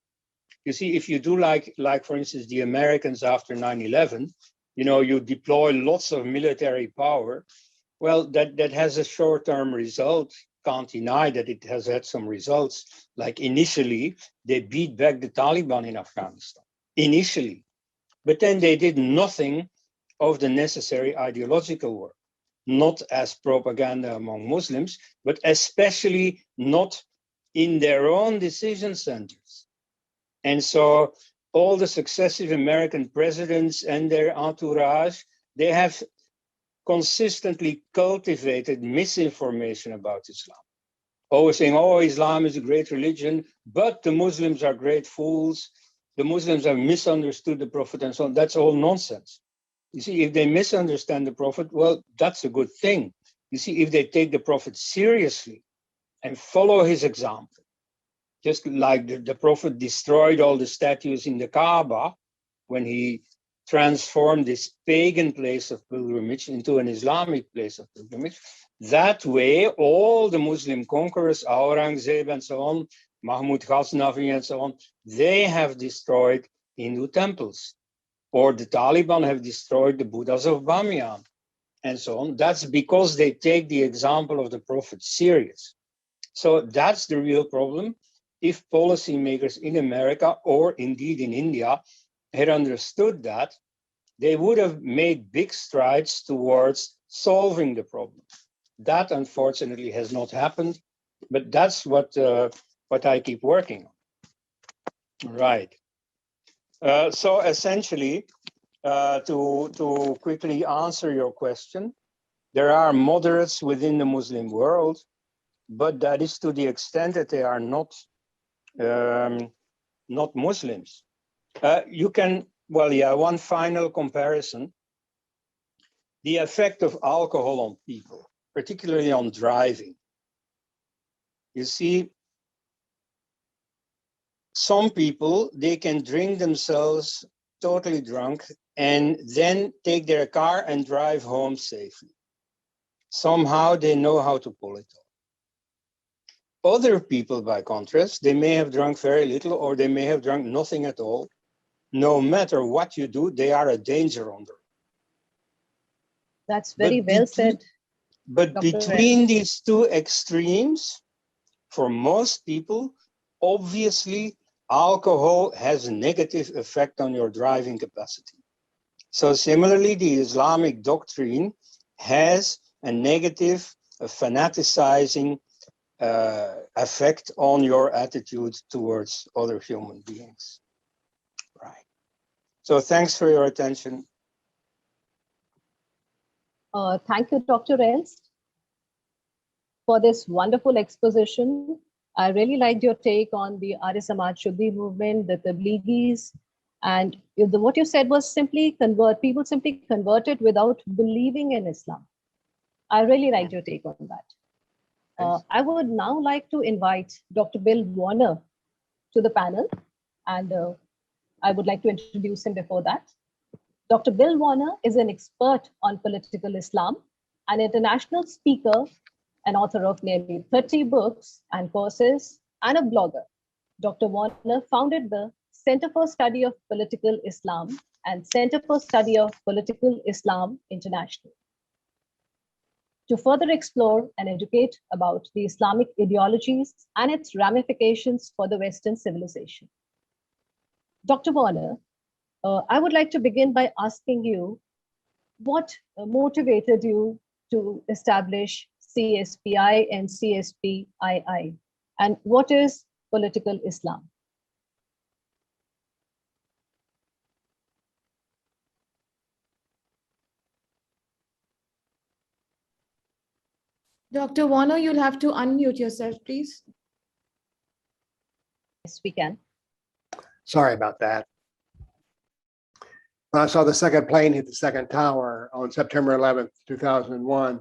You see, if you do like for instance, the Americans after 9/11, you deploy lots of military power. Well, that has a short-term result. Can't deny that it has had some results. Like initially, they beat back the Taliban in Afghanistan, initially. But then they did nothing of the necessary ideological work, not as propaganda among Muslims, but especially not in their own decision centers. And so all the successive American presidents and their entourage, they have consistently cultivated misinformation about Islam. Always saying, oh, Islam is a great religion, but the Muslims are great fools. The Muslims have misunderstood the Prophet and so on. That's all nonsense. You see, if they misunderstand the Prophet, well, that's a good thing. You see, if they take the Prophet seriously and follow his example, just like the Prophet destroyed all the statues in the Kaaba when he transformed this pagan place of pilgrimage into an Islamic place of pilgrimage. That way, all the Muslim conquerors, Aurangzeb and so on, Mahmud Ghaznavi and so on, they have destroyed Hindu temples. Or the Taliban have destroyed the Buddhas of Bamiyan and so on. That's because they take the example of the Prophet serious. So that's the real problem. If policymakers in America or indeed in India had understood that, they would have made big strides towards solving the problem. That unfortunately has not happened, but that's what I keep working on. Right. So essentially, to quickly answer your question, there are moderates within the Muslim world, but that is to the extent that they are not Muslims. You can, well, yeah, one final comparison. The effect of alcohol on people, particularly on driving. You see, some people, they can drink themselves totally drunk and then take their car and drive home safely. Somehow they know how to pull it off. Other people, by contrast, they may have drunk very little or they may have drunk nothing at all. No matter what you do, they are a danger on the road. That's very well said. But between these two extremes, for most people, obviously, alcohol has a negative effect on your driving capacity. So similarly, the Islamic doctrine has a negative, a fanaticizing effect on your attitude towards other human beings. Right. So thanks for your attention. Thank you, Dr. Els, for this wonderful exposition. I really liked your take on the Arya Samaj Shuddhi movement, the Tabligis, and what you said was people simply converted without believing in Islam. I really liked your take on that. I would now like to invite Dr. Bill Warner to the panel, and I would like to introduce him before that. Dr. Bill Warner is an expert on political Islam, an international speaker, an author of nearly 30 books and courses, and a blogger. Dr. Warner founded the Center for Study of Political Islam and Center for Study of Political Islam International to further explore and educate about the Islamic ideologies and its ramifications for the Western civilization. Dr. Warner, I would like to begin by asking you what motivated you to establish CSPI and CSPII, and what is political Islam? Dr. Warner, you'll have to unmute yourself, please. Yes, we can. Sorry about that. When I saw the second plane hit the second tower on September 11th, 2001,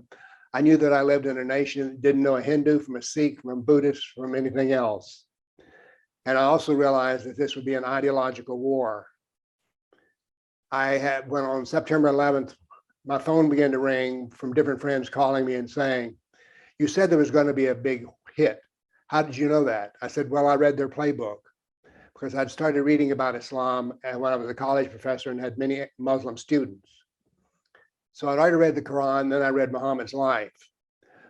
I knew that I lived in a nation that didn't know a Hindu from a Sikh, from a Buddhist, from anything else. And I also realized that this would be an ideological war. When on September 11th, my phone began to ring from different friends calling me and saying, "You said there was going to be a big hit. How did you know that?" I said, "Well, I read their playbook," because I'd started reading about Islam and when I was a college professor and had many Muslim students. So I'd already read the Quran, then I read Muhammad's life.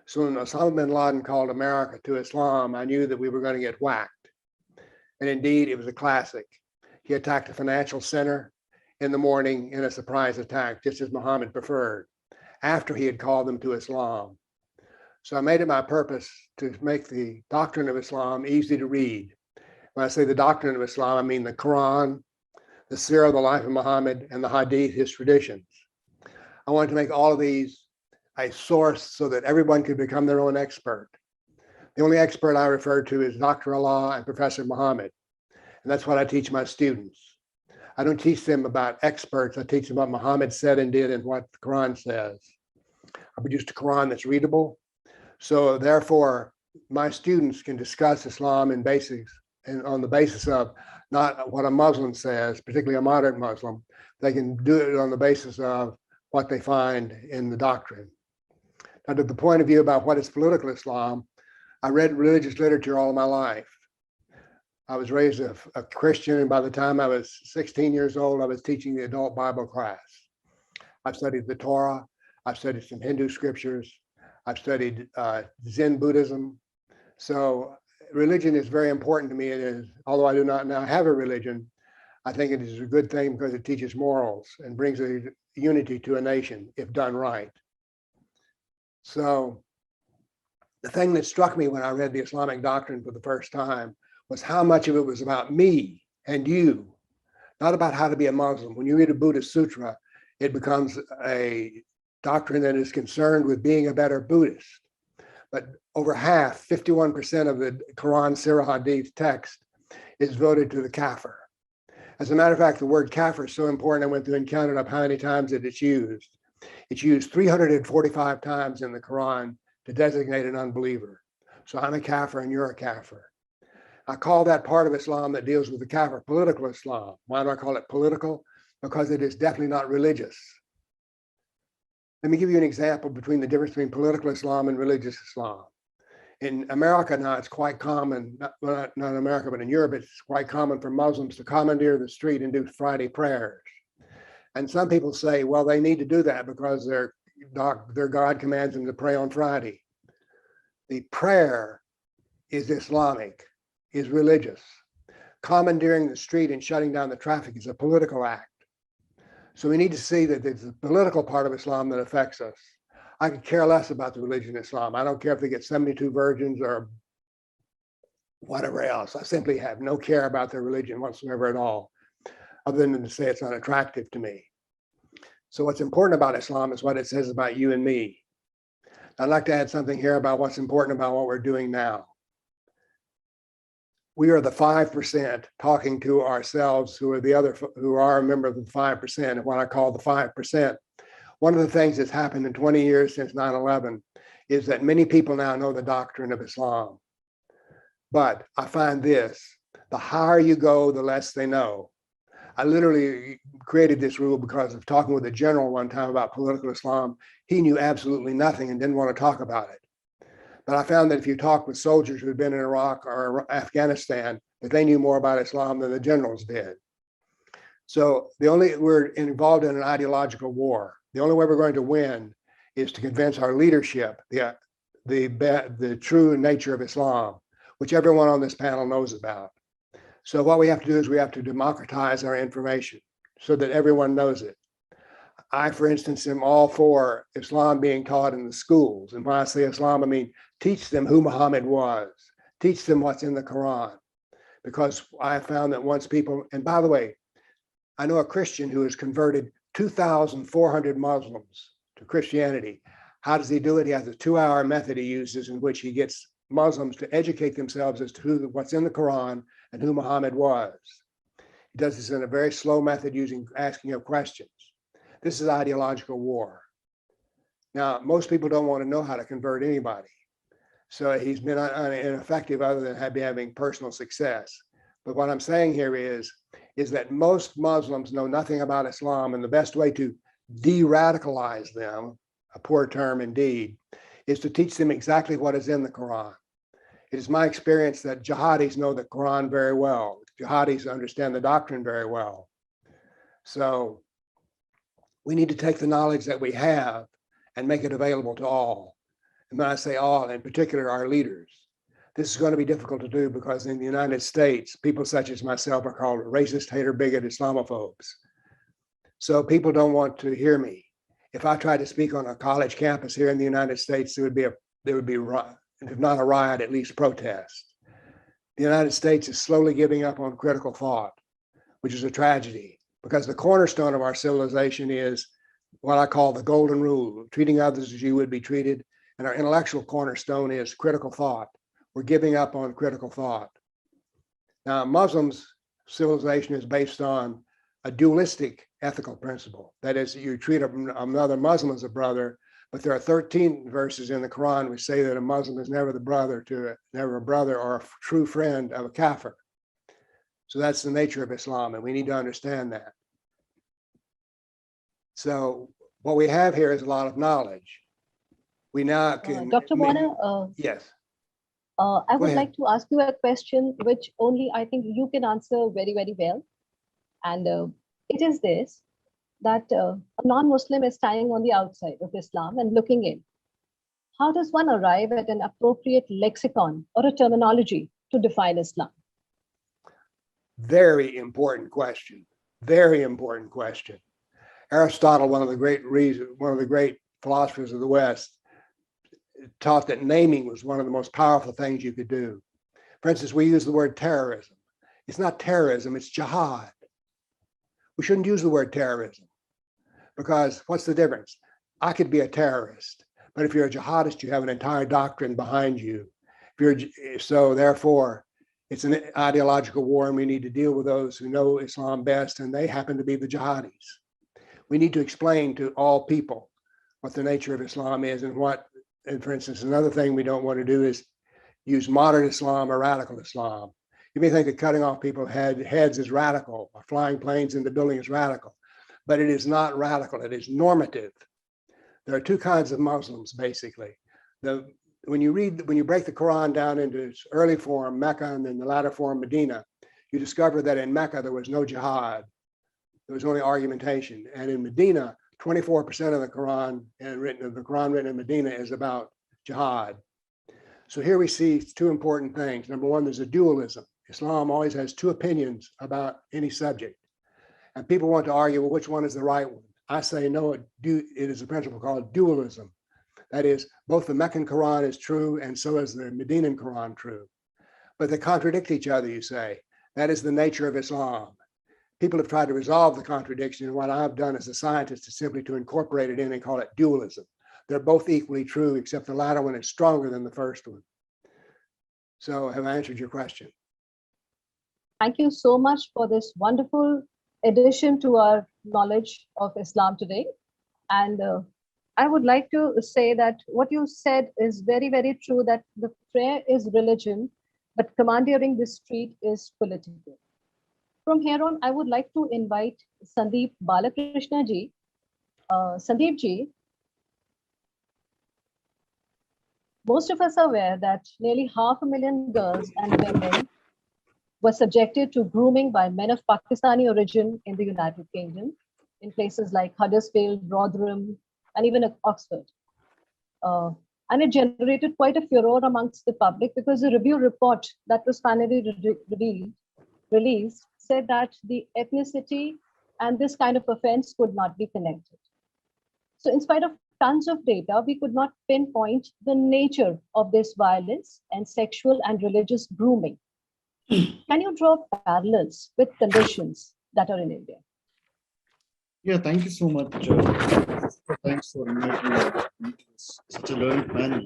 So when Osama bin Laden called America to Islam, I knew that we were going to get whacked. And indeed, it was a classic. He attacked a financial center in the morning in a surprise attack, just as Muhammad preferred, after he had called them to Islam. So I made it my purpose to make the doctrine of Islam easy to read. When I say the doctrine of Islam, I mean the Quran, the Sirah, the life of Muhammad, and the Hadith, his traditions. I wanted to make all of these a source so that everyone could become their own expert. The only expert I refer to is Dr. Allah and Professor Muhammad. And that's what I teach my students. I don't teach them about experts. I teach them what Muhammad said and did and what the Quran says. I produced a Quran that's readable. So therefore, my students can discuss Islam in basics and on the basis of not what a Muslim says, particularly a moderate Muslim. They can do it on the basis of what they find in the doctrine. Now, to the point of view about what is political Islam, I read religious literature all of my life. I was raised a Christian, and by the time I was 16 years old, I was teaching the adult Bible class. I've studied the Torah. I've studied some Hindu scriptures. I've studied Zen Buddhism. So religion is very important to me. It is, although I do not now have a religion, I think it is a good thing because it teaches morals and brings a unity to a nation if done right. So the thing that struck me when I read the Islamic doctrine for the first time was how much of it was about me and you, not about how to be a Muslim. When you read a Buddhist sutra, it becomes a doctrine that is concerned with being a better Buddhist. But over half, 51% of the Quran, Sirah, Hadith text is devoted to the kafir. As a matter of fact, the word kafir is so important, I went through and counted up how many times that it's used. It's used 345 times in the Quran to designate an unbeliever. So I'm a kafir and you're a kafir. I call that part of Islam that deals with the kafir political Islam. Why do I call it political? Because it is definitely not religious. Let me give you an example between the difference between political Islam and religious Islam. In America now, it's quite common, not in America, but in Europe, it's quite common for Muslims to commandeer the street and do Friday prayers. And some people say, well, they need to do that because their God commands them to pray on Friday. The prayer is Islamic, is religious. Commandeering the street and shutting down the traffic is a political act. So we need to see that it's the political part of Islam that affects us. I could care less about the religion of Islam. I don't care if they get 72 virgins or whatever else. I simply have no care about their religion whatsoever at all, other than to say it's unattractive to me. So what's important about Islam is what it says about you and me. I'd like to add something here about what's important about what we're doing now. We are the 5% talking to ourselves who are a member of the 5%, and what I call the 5%. One of the things that's happened in 20 years since 9/11 is that many people now know the doctrine of Islam. But I find this, the higher you go, the less they know. I literally created this rule because of talking with a general one time about political Islam. He knew absolutely nothing and didn't want to talk about it. But I found that if you talk with soldiers who had been in Iraq or Afghanistan, that they knew more about Islam than the generals did. So we're involved in an ideological war. The only way we're going to win is to convince our leadership the true nature of Islam, which everyone on this panel knows about. So what we have to do is we have to democratize our information so that everyone knows it. I, for instance, am all for Islam being taught in the schools. And when I say Islam, I mean teach them who Muhammad was, teach them what's in the Quran. Because I found that once people, and by the way, I know a Christian who has converted 2,400 Muslims to Christianity. How does he do it? He has a 2-hour method he uses in which he gets Muslims to educate themselves as to what's in the Quran and who Muhammad was. He does this in a very slow method asking of questions. This is ideological war. Now, most people don't want to know how to convert anybody. So he's been ineffective other than having personal success. But what I'm saying here is that most Muslims know nothing about Islam, and the best way to de-radicalize them, a poor term indeed, is to teach them exactly what is in the Quran. It is my experience that jihadis know the Quran very well. Jihadis understand the doctrine very well. So we need to take the knowledge that we have and make it available to all. And when I say all, in particular, our leaders. This is going to be difficult to do because in the United States, people such as myself are called racist, hater, bigot, Islamophobes. So people don't want to hear me. If I tried to speak on a college campus here in the United States, there would be, if not a riot, at least protest. The United States is slowly giving up on critical thought, which is a tragedy, because the cornerstone of our civilization is what I call the golden rule, treating others as you would be treated. And our intellectual cornerstone is critical thought. We're giving up on critical thought. Now, Muslims' civilization is based on a dualistic ethical principle. That is, you treat another Muslim as a brother, but there are 13 verses in the Quran which say that a Muslim is never a brother or a true friend of a kafir. So that's the nature of Islam, and we need to understand that. So what we have here is a lot of knowledge. We now can— Dr. Warner, yes. I would like to ask you a question which only I think you can answer very, very well. And it is this, that a non-Muslim is standing on the outside of Islam and looking in. How does one arrive at an appropriate lexicon or a terminology to define Islam? Very important question. Very important question. Aristotle, one of the great philosophers of the West, taught that naming was one of the most powerful things you could do. For instance, we use the word terrorism. It's not terrorism, it's jihad. We shouldn't use the word terrorism because what's the difference? I could be a terrorist, but if you're a jihadist, you have an entire doctrine behind you. So therefore, it's an ideological war, and we need to deal with those who know Islam best, and they happen to be the jihadis. We need to explain to all people what the nature of Islam is and for instance, another thing we don't want to do is use modern Islam or radical Islam. You may think that cutting off people's heads is radical, or flying planes into buildings is radical, but it is not radical, it is normative. There are two kinds of Muslims, basically. When you break the Quran down into its early form, Mecca, and then the latter form, Medina, you discover that in Mecca there was no jihad, there was only argumentation. And in Medina, 24% of the Quran written in Medina is about jihad. So here we see two important things. Number one, there's a dualism. Islam always has two opinions about any subject. And people want to argue, well, which one is the right one? I say, no, it is a principle called dualism. That is, both the Meccan Quran is true and so is the Medinan Quran true. But they contradict each other, you say. That is the nature of Islam. People have tried to resolve the contradiction, and what I've done as a scientist is simply to incorporate it in and call it dualism. They're both equally true, except the latter one is stronger than the first one. So have I answered your question? Thank you so much for this wonderful addition to our knowledge of Islam today. And I would like to say that what you said is very, very true, that the prayer is religion, but commandeering the street is political. From here on, I would like to invite Sandeep Balakrishna ji. Sandeep ji, most of us are aware that nearly 500,000 girls and women were subjected to grooming by men of Pakistani origin in the United Kingdom, in places like Huddersfield, Rotherham, and even Oxford. And it generated quite a furor amongst the public because the review report that was finally released said that the ethnicity and this kind of offense could not be connected. So in spite of tons of data, we could not pinpoint the nature of this violence and sexual and religious grooming. Can you draw parallels with conditions that are in India? Yeah, thank you so much. Thanks for inviting me to such a learned panel.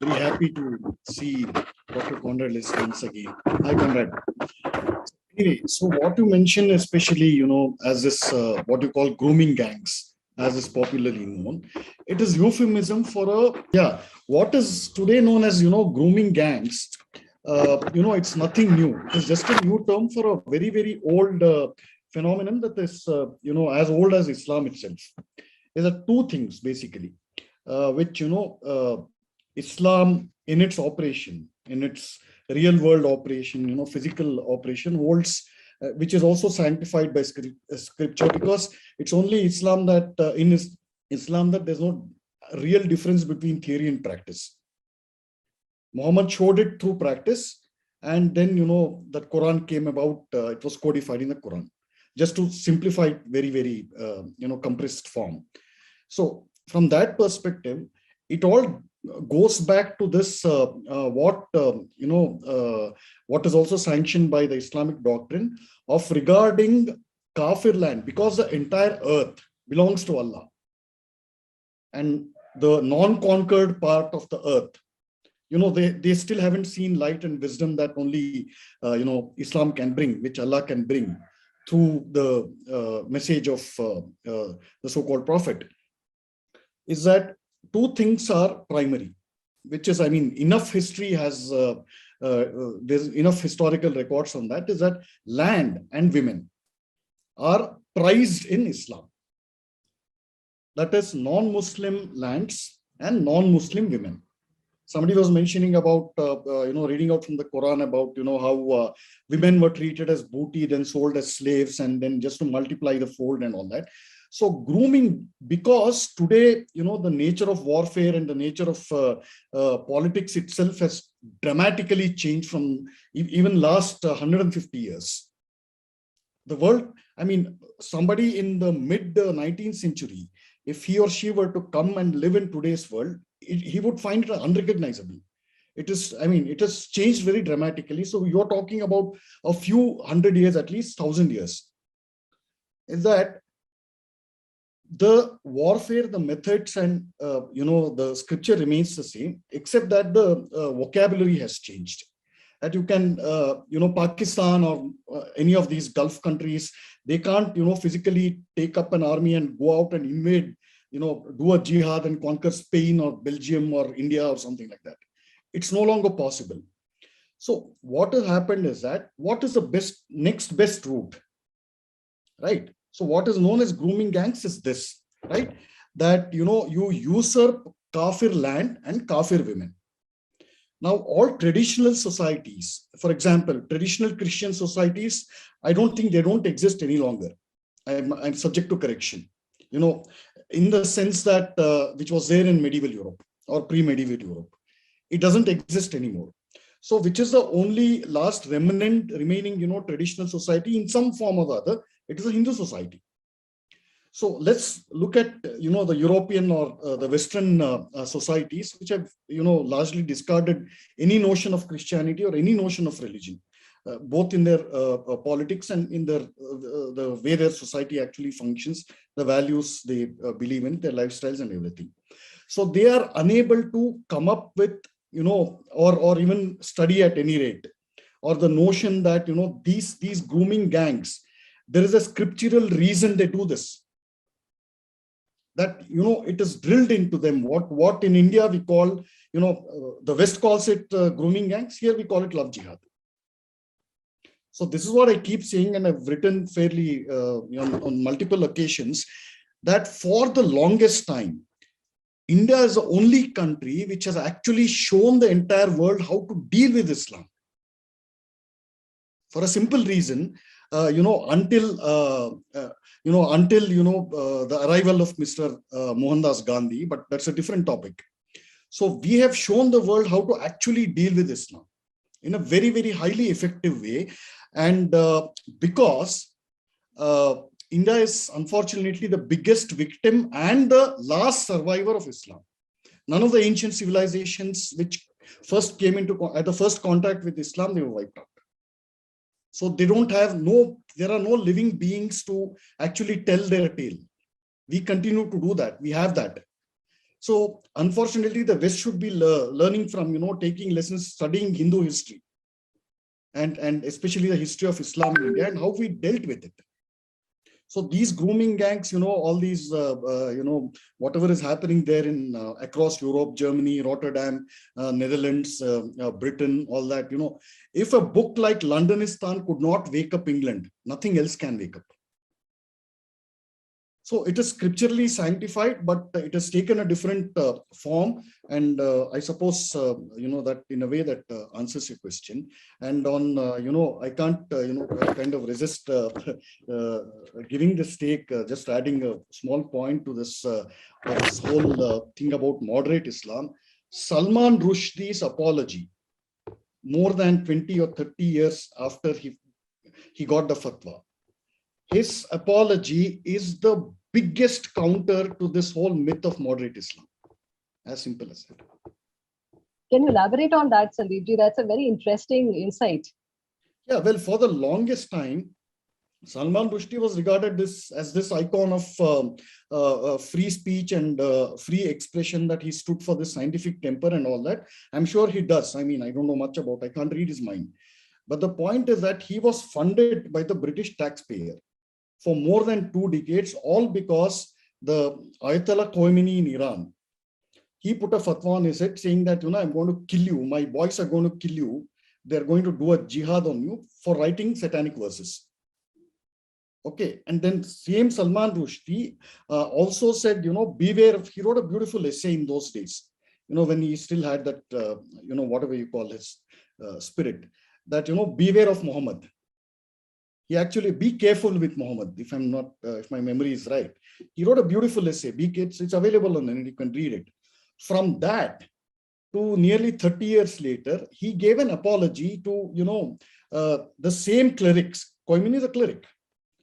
Very happy to see Dr. Conrad List once again. Hi, Conrad. Anyway, so what you mentioned, especially, as this, what you call grooming gangs, as is popularly known, it is euphemism for what is today known as, grooming gangs. It's nothing new. It is just a new term for a very, very old phenomenon that is, as old as Islam itself. There are two things basically, which, Islam in its operation, in its real world operation, physical operation holds, which is also sanctified by scripture, because it's only Islam that in Islam that there's no real difference between theory and practice. Muhammad showed it through practice, and then, that Quran came about, it was codified in the Quran, just to simplify it very, very, compressed form. So from that perspective, it all goes back to this, what is also sanctioned by the Islamic doctrine of regarding Kafir land, because the entire earth belongs to Allah. And the non-conquered part of the earth, they still haven't seen light and wisdom that only, Islam can bring, which Allah can bring through the message of the so-called prophet, is that two things are primary, which is, enough history has, there's enough historical records on that, is that land and women are prized in Islam. That is non-Muslim lands and non-Muslim women. Somebody was mentioning about, reading out from the Quran about, how women were treated as booty, then sold as slaves, and then just to multiply the fold and all that. So grooming, because today, the nature of warfare and the nature of politics itself has dramatically changed from even last 150 years. The world, somebody in the mid 19th century, if he or she were to come and live in today's world, he would find it unrecognizable. It is, it has changed very dramatically. So you're talking about a few hundred years, at least 1,000 years. Is that the warfare, the methods, and the scripture remains the same, except that the vocabulary has changed. That you can, Pakistan or any of these Gulf countries, they can't, physically take up an army and go out and invade, do a jihad and conquer Spain or Belgium or India or something like that. It's no longer possible. So what has happened is that, what is the next best route, right? So what is known as grooming gangs is this, right? That, you usurp Kafir land and Kafir women. Now, all traditional societies, for example, traditional Christian societies, I don't think they don't exist any longer. I'm subject to correction, in the sense that which was there in medieval Europe or pre-medieval Europe. It doesn't exist anymore. So which is the only last remaining, traditional society in some form or the other? It is a Hindu society. So let's look at, the European or the Western societies, which have, largely discarded any notion of Christianity or any notion of religion, both in their politics and in their the way their society actually functions, the values they believe in, their lifestyles and everything. So they are unable to come up with, or even study at any rate, or the notion that, these grooming gangs, there is a scriptural reason they do this. That, it is drilled into them. What in India we call, the West calls it grooming gangs. Here we call it love jihad. So this is what I keep saying, and I've written fairly on multiple occasions, that for the longest time, India is the only country which has actually shown the entire world how to deal with Islam. For a simple reason, until the arrival of Mr. Mohandas Gandhi, but that's a different topic. So we have shown the world how to actually deal with Islam in a very, very highly effective way. And because India is unfortunately the biggest victim and the last survivor of Islam. None of the ancient civilizations which first came into at the first contact with Islam, they were wiped out. So they don't have there are no living beings to actually tell their tale. We continue to do that. We have that. So unfortunately, the West should be learning from, taking lessons, studying Hindu history, and especially the history of Islam in India and how we dealt with it. So these grooming gangs, all these, whatever is happening there in across Europe, Germany, Rotterdam, Netherlands, Britain, all that, if a book like Londonistan could not wake up England, nothing else can wake up. So it is scripturally sanctified, but it has taken a different form. And I suppose, that in a way that answers your question. And on, I can't, kind of resist giving this take, just adding a small point to this, this whole thing about moderate Islam. Salman Rushdie's apology, more than 20 or 30 years after he got the fatwa, his apology is the biggest counter to this whole myth of moderate Islam. As simple as that. Can you elaborate on that, Sandeepji? That's a very interesting insight. Yeah, well, for the longest time, Salman Rushdie was regarded as this icon of free speech and free expression, that he stood for this scientific temper and all that. I'm sure he does. I mean, I don't know much about, I can't read his mind. But the point is that he was funded by the British taxpayer for more than 2 decades, all because the Ayatollah Khomeini in Iran, he put a fatwa on his head saying that, I'm going to kill you, my boys are going to kill you, they're going to do a jihad on you for writing satanic verses. Okay, and then same Salman Rushdie also said, beware of, he wrote a beautiful essay in those days, when he still had that, whatever you call his spirit, that, beware of Muhammad. He actually, be careful with Muhammad, if I'm not, if my memory is right. He wrote a beautiful essay, it's available on the internet, you can read it. From that to nearly 30 years later, he gave an apology to, the same clerics. Khomeini is a cleric,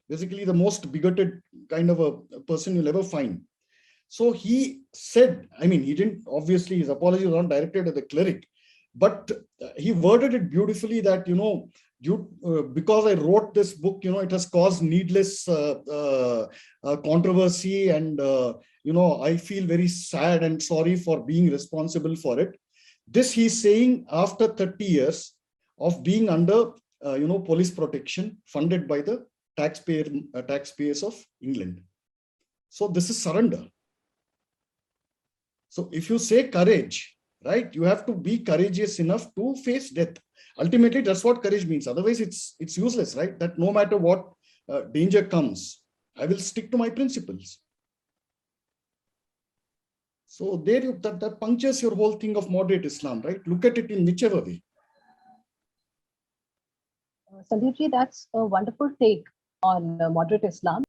basically the most bigoted kind of a person you'll ever find. So he said, I mean, he didn't, obviously his apology was not directed at the cleric, but he worded it beautifully that, because I wrote this book, it has caused needless controversy, and I feel very sad and sorry for being responsible for it. This he's saying after 30 years of being under police protection funded by the taxpayers of England. So this is surrender. So if you say courage, right, you have to be courageous enough to face death. Ultimately, that's what courage means. Otherwise, it's useless, right? That no matter what danger comes, I will stick to my principles. So there, that punctures your whole thing of moderate Islam, right? Look at it in whichever way. Sandeepji, that's a wonderful take on moderate Islam.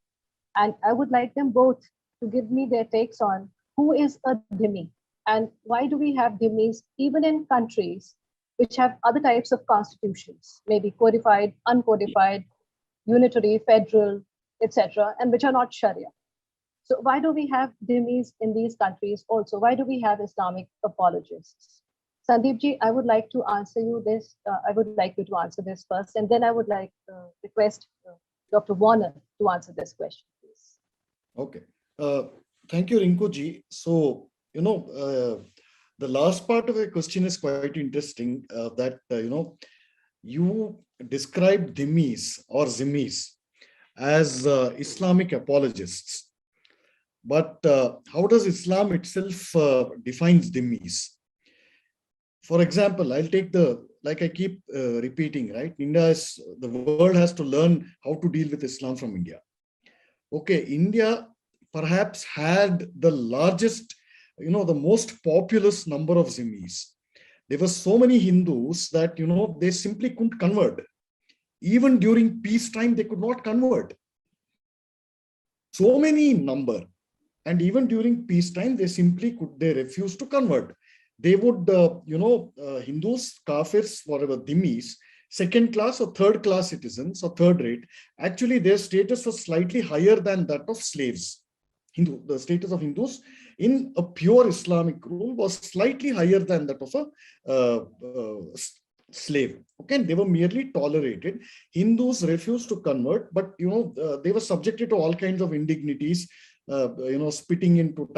And I would like them both to give me their takes on who is a dhimmi and why do we have dhimmis even in countries which have other types of constitutions, maybe codified, uncodified, unitary, federal, etc., and which are not Sharia. So why do we have dhimmis in these countries also? Why do we have Islamic apologists? Sandeep ji, I would like to answer you this. I would like you to answer this first, and then I would like to request Dr. Warner to answer this question, please. Okay. Thank you, Rinku ji. So, the last part of the question is quite interesting, that, you described dhimmis or zimmis as Islamic apologists. But how does Islam itself defines dhimmis? For example, I'll take like I keep repeating, right? The world has to learn how to deal with Islam from India. Okay, India perhaps had the largest, the most populous number of zimmis. There were so many Hindus that, they simply couldn't convert. Even during peacetime, they could not convert. So many in number. And even during peacetime, they refused to convert. They would, Hindus, Kafirs, whatever, dhimmis, second class or third class citizens or third rate, actually their status was slightly higher than that of slaves. The status of Hindus in a pure Islamic rule was slightly higher than that of a slave. Okay, they were merely tolerated. Hindus refused to convert, but they were subjected to all kinds of indignities. Spitting into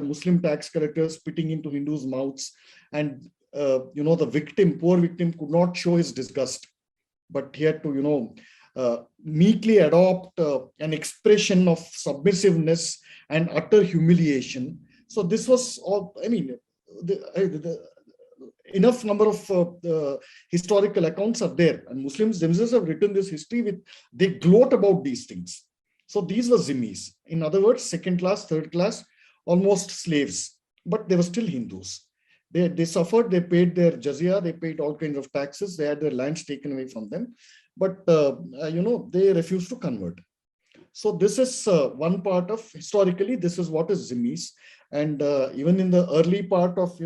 Muslim tax collectors, spitting into Hindus' mouths, and the poor victim could not show his disgust, but he had to meekly adopt an expression of submissiveness and utter humiliation. So this was all, enough number of historical accounts are there, and Muslims themselves have written this history they gloat about these things. So these were zimmis. In other words, second class, third class, almost slaves, but they were still Hindus. They suffered, they paid their jizya, they paid all kinds of taxes, they had their lands taken away from them, but they refused to convert. So this is one part of, historically, this is what is zimmis. And even in the early part of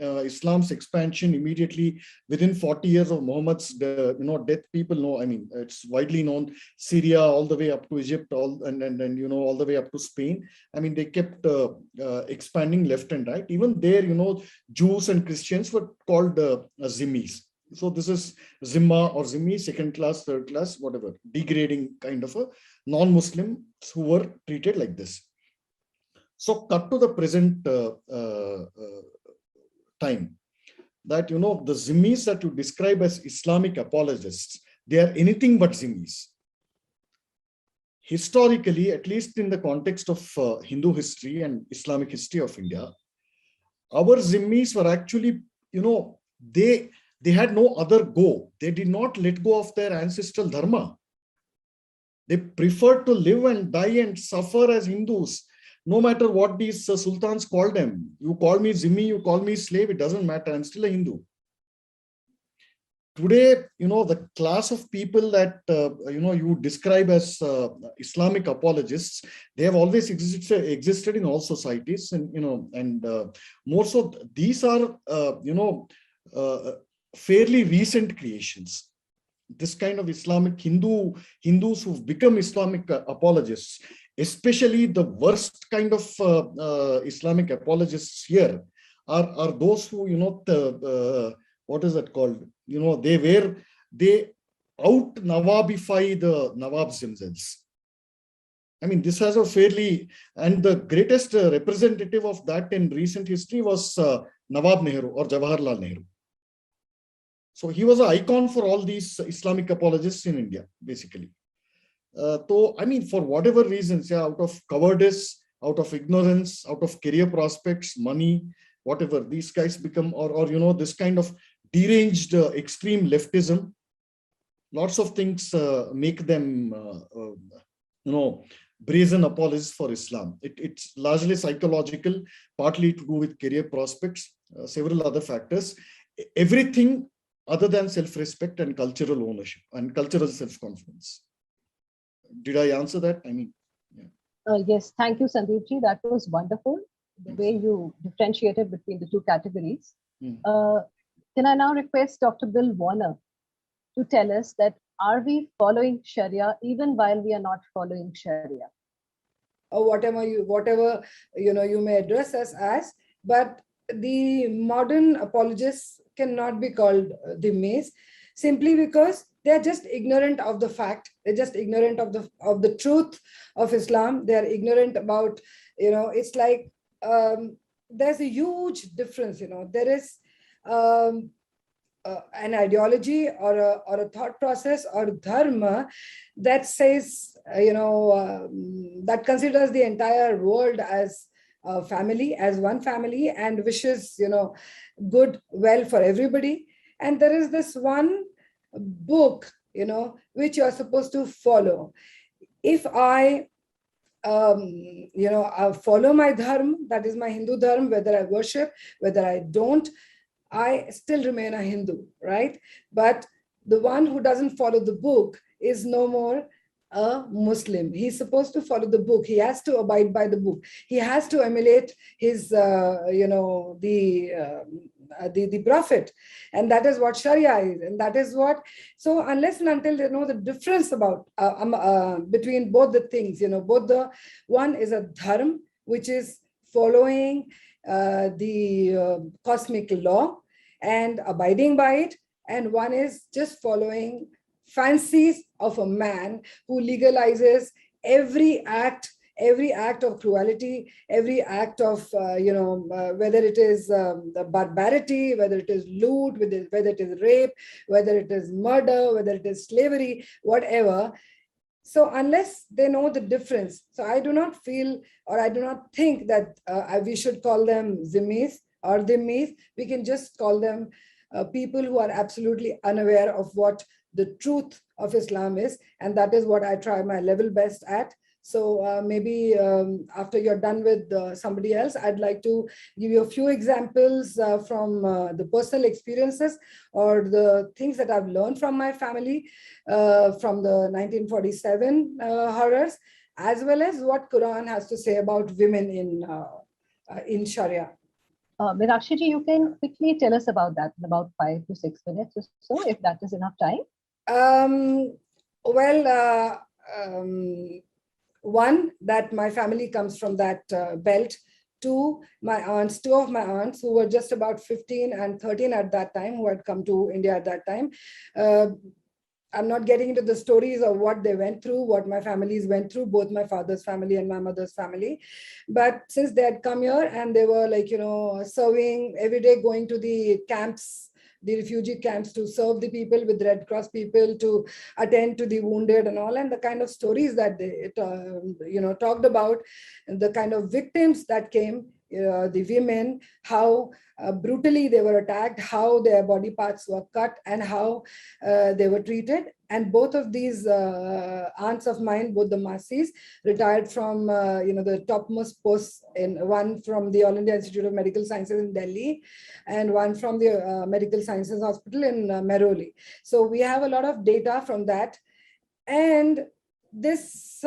Islam's expansion, immediately within 40 years of Muhammad's death, people know, it's widely known, Syria all the way up to Egypt, all the way up to Spain. They kept expanding left and right. Even there, Jews and Christians were called zimmis. So this is zimma or zimmi, second class, third class, whatever, degrading kind of a non-Muslims who were treated like this. So cut to the present time, that, the zimmis that you describe as Islamic apologists, they are anything but zimmis. Historically, at least in the context of Hindu history and Islamic history of India, our zimmis were actually, they had no other go. They did not let go of their ancestral dharma. They preferred to live and die and suffer as Hindus, no matter what these sultans called them. You call me zimmi, you call me slave, it doesn't matter. I'm still a Hindu. Today, the class of people that, you describe as Islamic apologists, they have always existed in all societies. And, more so, these are, fairly recent creations. This kind of Islamic Hindus who've become Islamic apologists, especially the worst kind of Islamic apologists here are those who, what is that called? They out-Nawabify the Nawabs themselves. This has a fairly, and the greatest representative of that in recent history was Nawab Nehru or Jawaharlal Nehru. So he was an icon for all these Islamic apologists in India, basically. So, for whatever reasons, out of cowardice, out of ignorance, out of career prospects, money, whatever, these guys become, or this kind of deranged extreme leftism, lots of things make them, brazen apologists for Islam. It's largely psychological, partly to do with career prospects, several other factors. Everything other than self-respect and cultural ownership and cultural self-confidence. Did I answer that? Yes, thank you, Sandeep ji. That was wonderful, the way you differentiated between the two categories. Can I now request Dr. Bill Warner to tell us that are we following Sharia even while we are not following Sharia? or whatever you may address us as. But the modern apologists cannot be called dhimmis, simply because they're just ignorant of the fact. They're just ignorant of the truth of Islam. They're ignorant about, it's like there's a huge difference. There is an ideology or a thought process or dharma that says, that considers the entire world as a family, as one family, and wishes, good, well for everybody. And there is this one book, which you're supposed to follow. If I follow my dharma, that is my Hindu dharma, whether I worship, whether I don't, I still remain a Hindu, right? But the one who doesn't follow the book is no more a Muslim. He's supposed to follow the book. He has to abide by the book. He has to emulate his, the prophet. And that is what Sharia is. And that is what, so unless and until they know the difference about between both the things, both the one is a dharma, which is following the cosmic law and abiding by it, and one is just following fancies of a man who legalizes every act of cruelty, every act of whether it is the barbarity, whether it is loot, whether it is rape, whether it is murder, whether it is slavery, whatever. So unless they know the difference, so I do not feel, or I do not think that we should call them zimmis or dhimmis. We can just call them people who are absolutely unaware of what the truth of Islam is. And that is what I try my level best at. So maybe after you're done with somebody else, I'd like to give you a few examples from the personal experiences or the things that I've learned from my family from the 1947 horrors, as well as what Quran has to say about women in Sharia. Meenakshi ji, you can quickly tell us about that in about 5 to 6 minutes or so, if that is enough time. One, that my family comes from that belt. Two of my aunts who were just about 15 and 13 at that time, who had come to India at that time. I'm not getting into the stories of what they went through, what my families went through, both my father's family and my mother's family. But since they had come here and they were like, serving every day, going to the camps, the refugee camps, to serve the people with Red Cross people, to attend to the wounded and all, and the kind of stories that they talked about, the kind of victims that came, the women, how brutally they were attacked, how their body parts were cut, and how they were treated. And both of these aunts of mine, both the Masis, retired from the topmost posts, one from the All India Institute of Medical Sciences in Delhi, and one from the Medical Sciences Hospital in Mehrauli. So we have a lot of data from that. And this,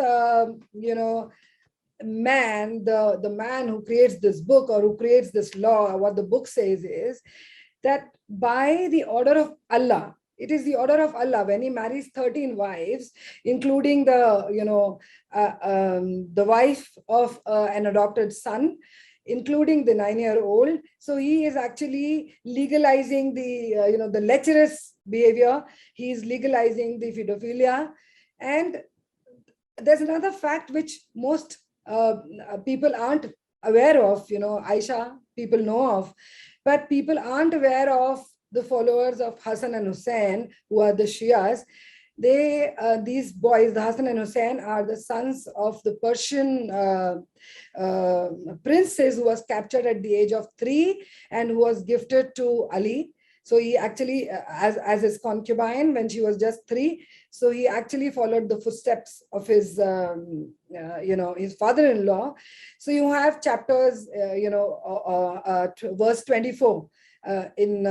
man, the man who creates this book or who creates this law, what the book says is that by the order of Allah, it is the order of Allah, when he marries 13 wives, including the wife of an adopted son, including the 9-year-old. So he is actually legalizing the lecherous behavior. He is legalizing the pedophilia. And there's another fact which most people aren't aware of, Aisha, people know of, but people aren't aware of the followers of Hassan and Hussein, who are the Shias. These boys, the Hassan and Hussein, are the sons of the Persian princes who was captured at the age of 3 and who was gifted to Ali. So he actually, as his concubine when she was just 3, so he actually followed the footsteps of his, his father-in-law. So you have chapters, verse 24 in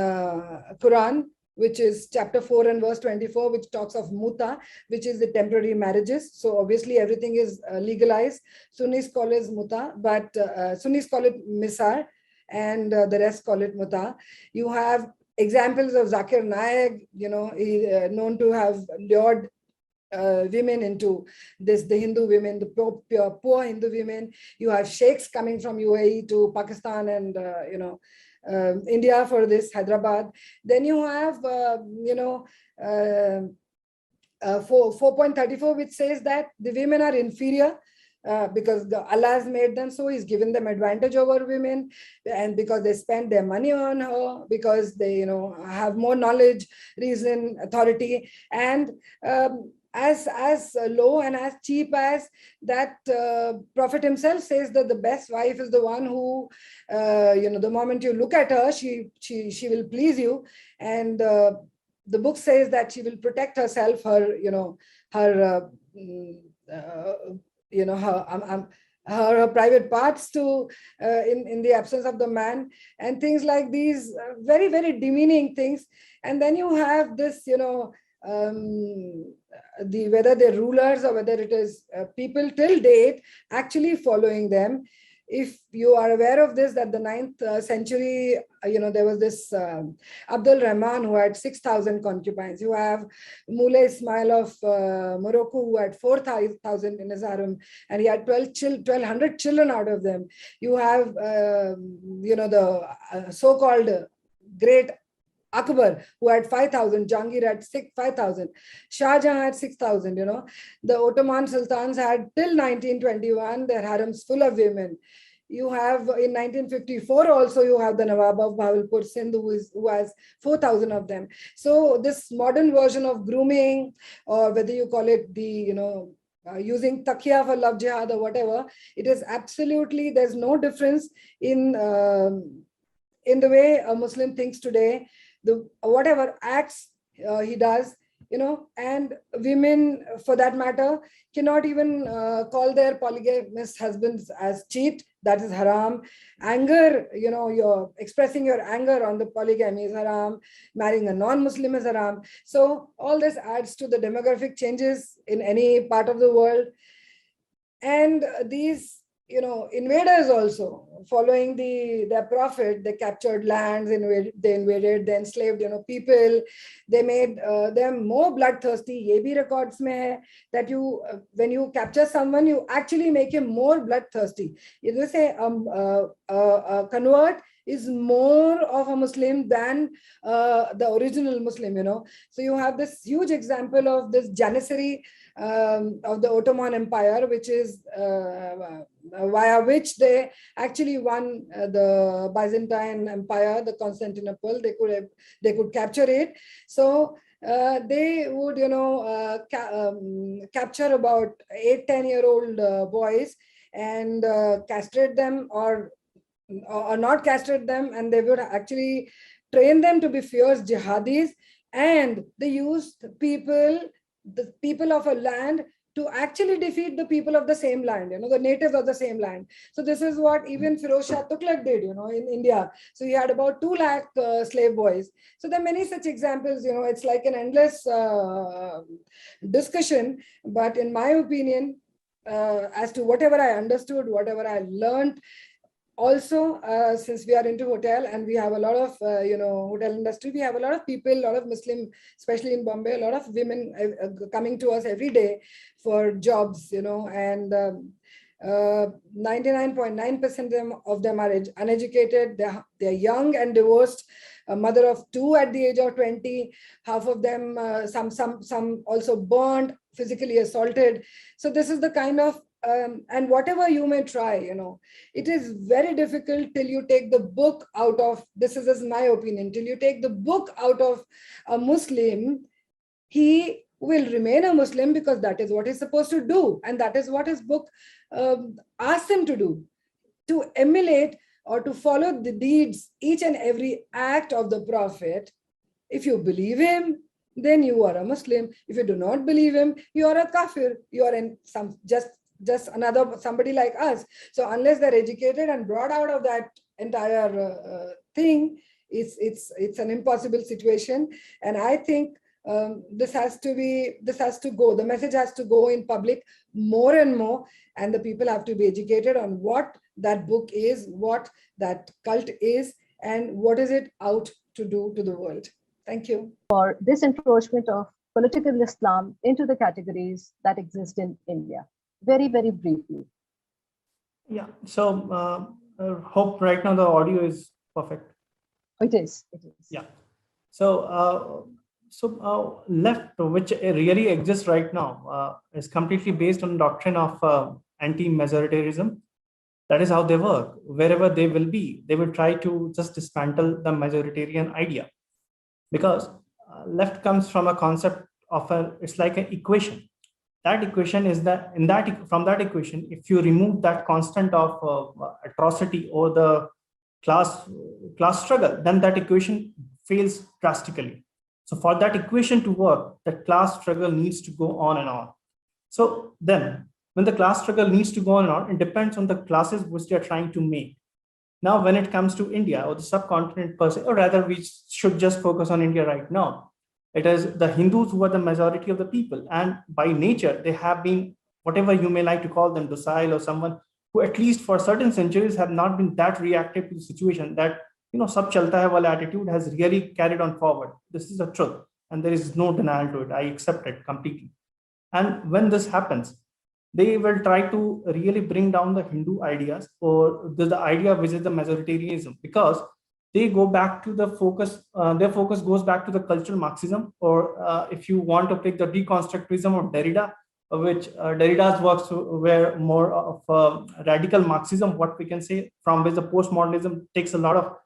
Quran, which is chapter 4 and verse 24, which talks of muta, which is the temporary marriages. So obviously everything is legalized. Sunnis call it muta, but Sunnis call it misar, and the rest call it muta. You have examples of Zakir Naik, known to have lured women into this, the Hindu women, the poor Hindu women. You have sheikhs coming from UAE to Pakistan and, India for this, Hyderabad. Then you have, 4.34, which says that the women are inferior because Allah has made them so. He's given them advantage over women, and because they spend their money on her, because they, have more knowledge, reason, authority, and as low and as cheap as that Prophet himself says that the best wife is the one who, the moment you look at her, she will please you, and the book says that she will protect herself, her private parts to in the absence of the man, and things like these, very, very demeaning things. And then you have this, whether they're rulers or whether it is people till date actually following them. If you are aware of this, that the 9th century, there was this Abdul Rahman who had 6,000 concubines. You have Mullah Ismail of Morocco who had 4,000 in his harem, and he had 1,200 children out of them. You have, the so-called great Akbar, who had 5,000, Jahangir had 5,000, Shah Jahan had 6,000, The Ottoman sultans had till 1921 their harems full of women. You have in 1954 also, you have the Nawab of Bahawalpur, Sindh, who has 4,000 of them. So this modern version of grooming, or whether you call it the, using taqiyya for love jihad or whatever, it is absolutely, there's no difference in the way a Muslim thinks today. Whatever acts he does, and women, for that matter, cannot even call their polygamous husbands as cheat. That is haram. Anger, you're expressing your anger on the polygamy is haram. Marrying a non-Muslim is haram. So all this adds to the demographic changes in any part of the world. And these, invaders also, following their prophet, they captured lands, they invaded, they enslaved, people. They made them more bloodthirsty. Ye bhi records mein hai that when you capture someone, you actually make him more bloodthirsty. You say a convert is more of a Muslim than the original Muslim, So you have this huge example of this janissary of the Ottoman Empire, which is via which they actually won the Byzantine Empire, the Constantinople. They could capture it. So they would, capture about 8-10-year-old boys and castrate them or not castrate them, and they would actually train them to be fierce jihadis, and they used the people of a land to actually defeat the people of the same land, the natives of the same land. So this is what even Firoz Shah Tughlaq did, in India. So he had about 2 lakh slave boys. So there are many such examples, it's like an endless discussion. But in my opinion, as to whatever I understood, whatever I learned, also, since we are into hotel and we have a lot of, hotel industry, we have a lot of people, a lot of Muslim, especially in Bombay, a lot of women coming to us every day for jobs, and 99.9% of them are uneducated. They're young and divorced, a mother of 2 at the age of 20. Half of them, some also burned, physically assaulted. So this is the kind of and whatever you may try, it is very difficult till you take the book out of, this is my opinion, till you take the book out of a Muslim, he will remain a Muslim because that is what he's supposed to do. And that is what his book asks him to do, to emulate or to follow the deeds, each and every act of the Prophet. If you believe him, then you are a Muslim. If you do not believe him, you are a kafir. You are in just another somebody like us. So unless they're educated and brought out of that entire thing, it's an impossible situation. And I think this has to go. The message has to go in public more and more, and the people have to be educated on what that book is, what that cult is, and what is it out to do to the world. Thank you for this encroachment of political Islam into the categories that exist in India? Very, very briefly. Yeah, so hope right now the audio is perfect. It is. Yeah. So, left, which really exists right now, is completely based on doctrine of anti-majoritarianism. That is how they work. Wherever they will be, they will try to just dismantle the majoritarian idea, because left comes from a concept of it's like an equation. That equation is that from that equation, if you remove that constant of atrocity or the class struggle, then that equation fails drastically. So for that equation to work, the class struggle needs to go on and on. So then when the class struggle needs to go on and on, it depends on the classes which they are trying to make. Now, when it comes to India or the subcontinent per se, or rather we should just focus on India right now, it is the Hindus who are the majority of the people. And by nature, they have been, whatever you may like to call them, docile, or someone who at least for certain centuries have not been that reactive to the situation, that, sab chalta hai wala attitude has really carried on forward. This is a truth, and there is no denial to it. I accept it completely. And when this happens, they will try to really bring down the Hindu ideas, or the idea which is the majoritarianism, because they go back to the focus, their focus goes back to the cultural Marxism, or if you want to pick the deconstructivism of Derrida, which Derrida's works were more of radical Marxism, what we can say, from which the postmodernism takes a lot of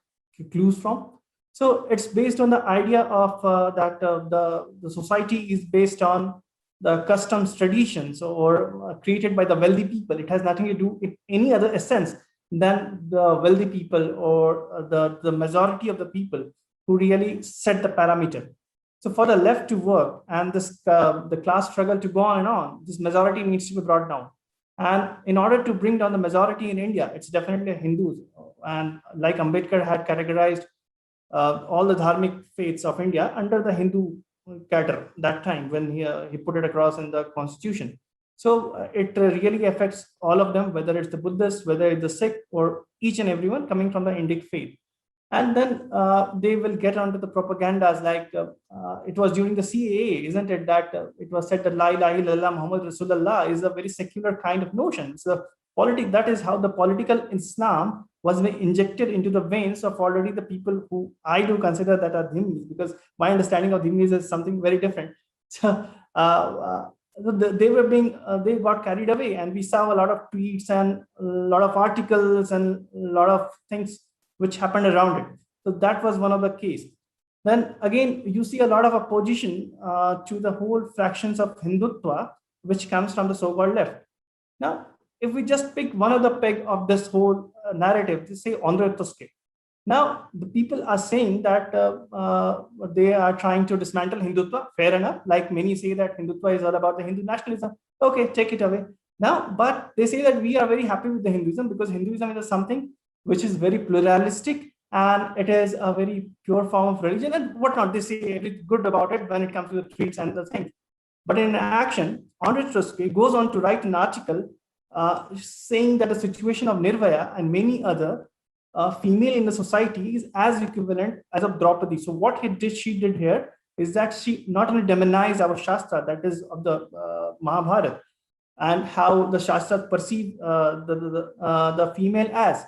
clues from. So it's based on the idea of that the society is based on the customs, traditions, or created by the wealthy people. It has nothing to do with any other essence than the wealthy people or the majority of the people who really set the parameter. So for the left to work and this the class struggle to go on and on, this majority needs to be brought down. And in order to bring down the majority in India, it's definitely Hindus. And like Ambedkar had categorized all the dharmic faiths of India under the Hindu category that time when he put it across in the constitution. So it really affects all of them, whether it's the Buddhists, whether it's the Sikh, or each and everyone coming from the Indic faith. And then they will get onto the propagandas like it was during the CAA, isn't it, that it was said that La ilaha illallah Muhammad Rasulullah is a very secular kind of notion. So that is how the political Islam was injected into the veins of already the people who I do consider that are Dhimmis, because my understanding of Dhimmis is something very different. So they got carried away, and we saw a lot of tweets and a lot of articles and a lot of things which happened around it. So that was one of the case. Then again, you see a lot of opposition to the whole fractions of Hindutva, which comes from the so-called left. Now, if we just pick one of the peg of this whole narrative, they say Andhra Tuske. Now, the people are saying that they are trying to dismantle Hindutva. Fair enough. Like many say that Hindutva is all about the Hindu nationalism. Okay, take it away. Now, but they say that we are very happy with the Hinduism because Hinduism is something which is very pluralistic and it is a very pure form of religion and whatnot. They say good about it when it comes to the tweets and the things. But in action, Andhra Tuske goes on to write an article saying that the situation of Nirvaya and many other female in the society is as equivalent as of Draupadi. So what she did here is that she not only demonized our Shastra, that is of the Mahabharata, and how the Shastras perceive the female as,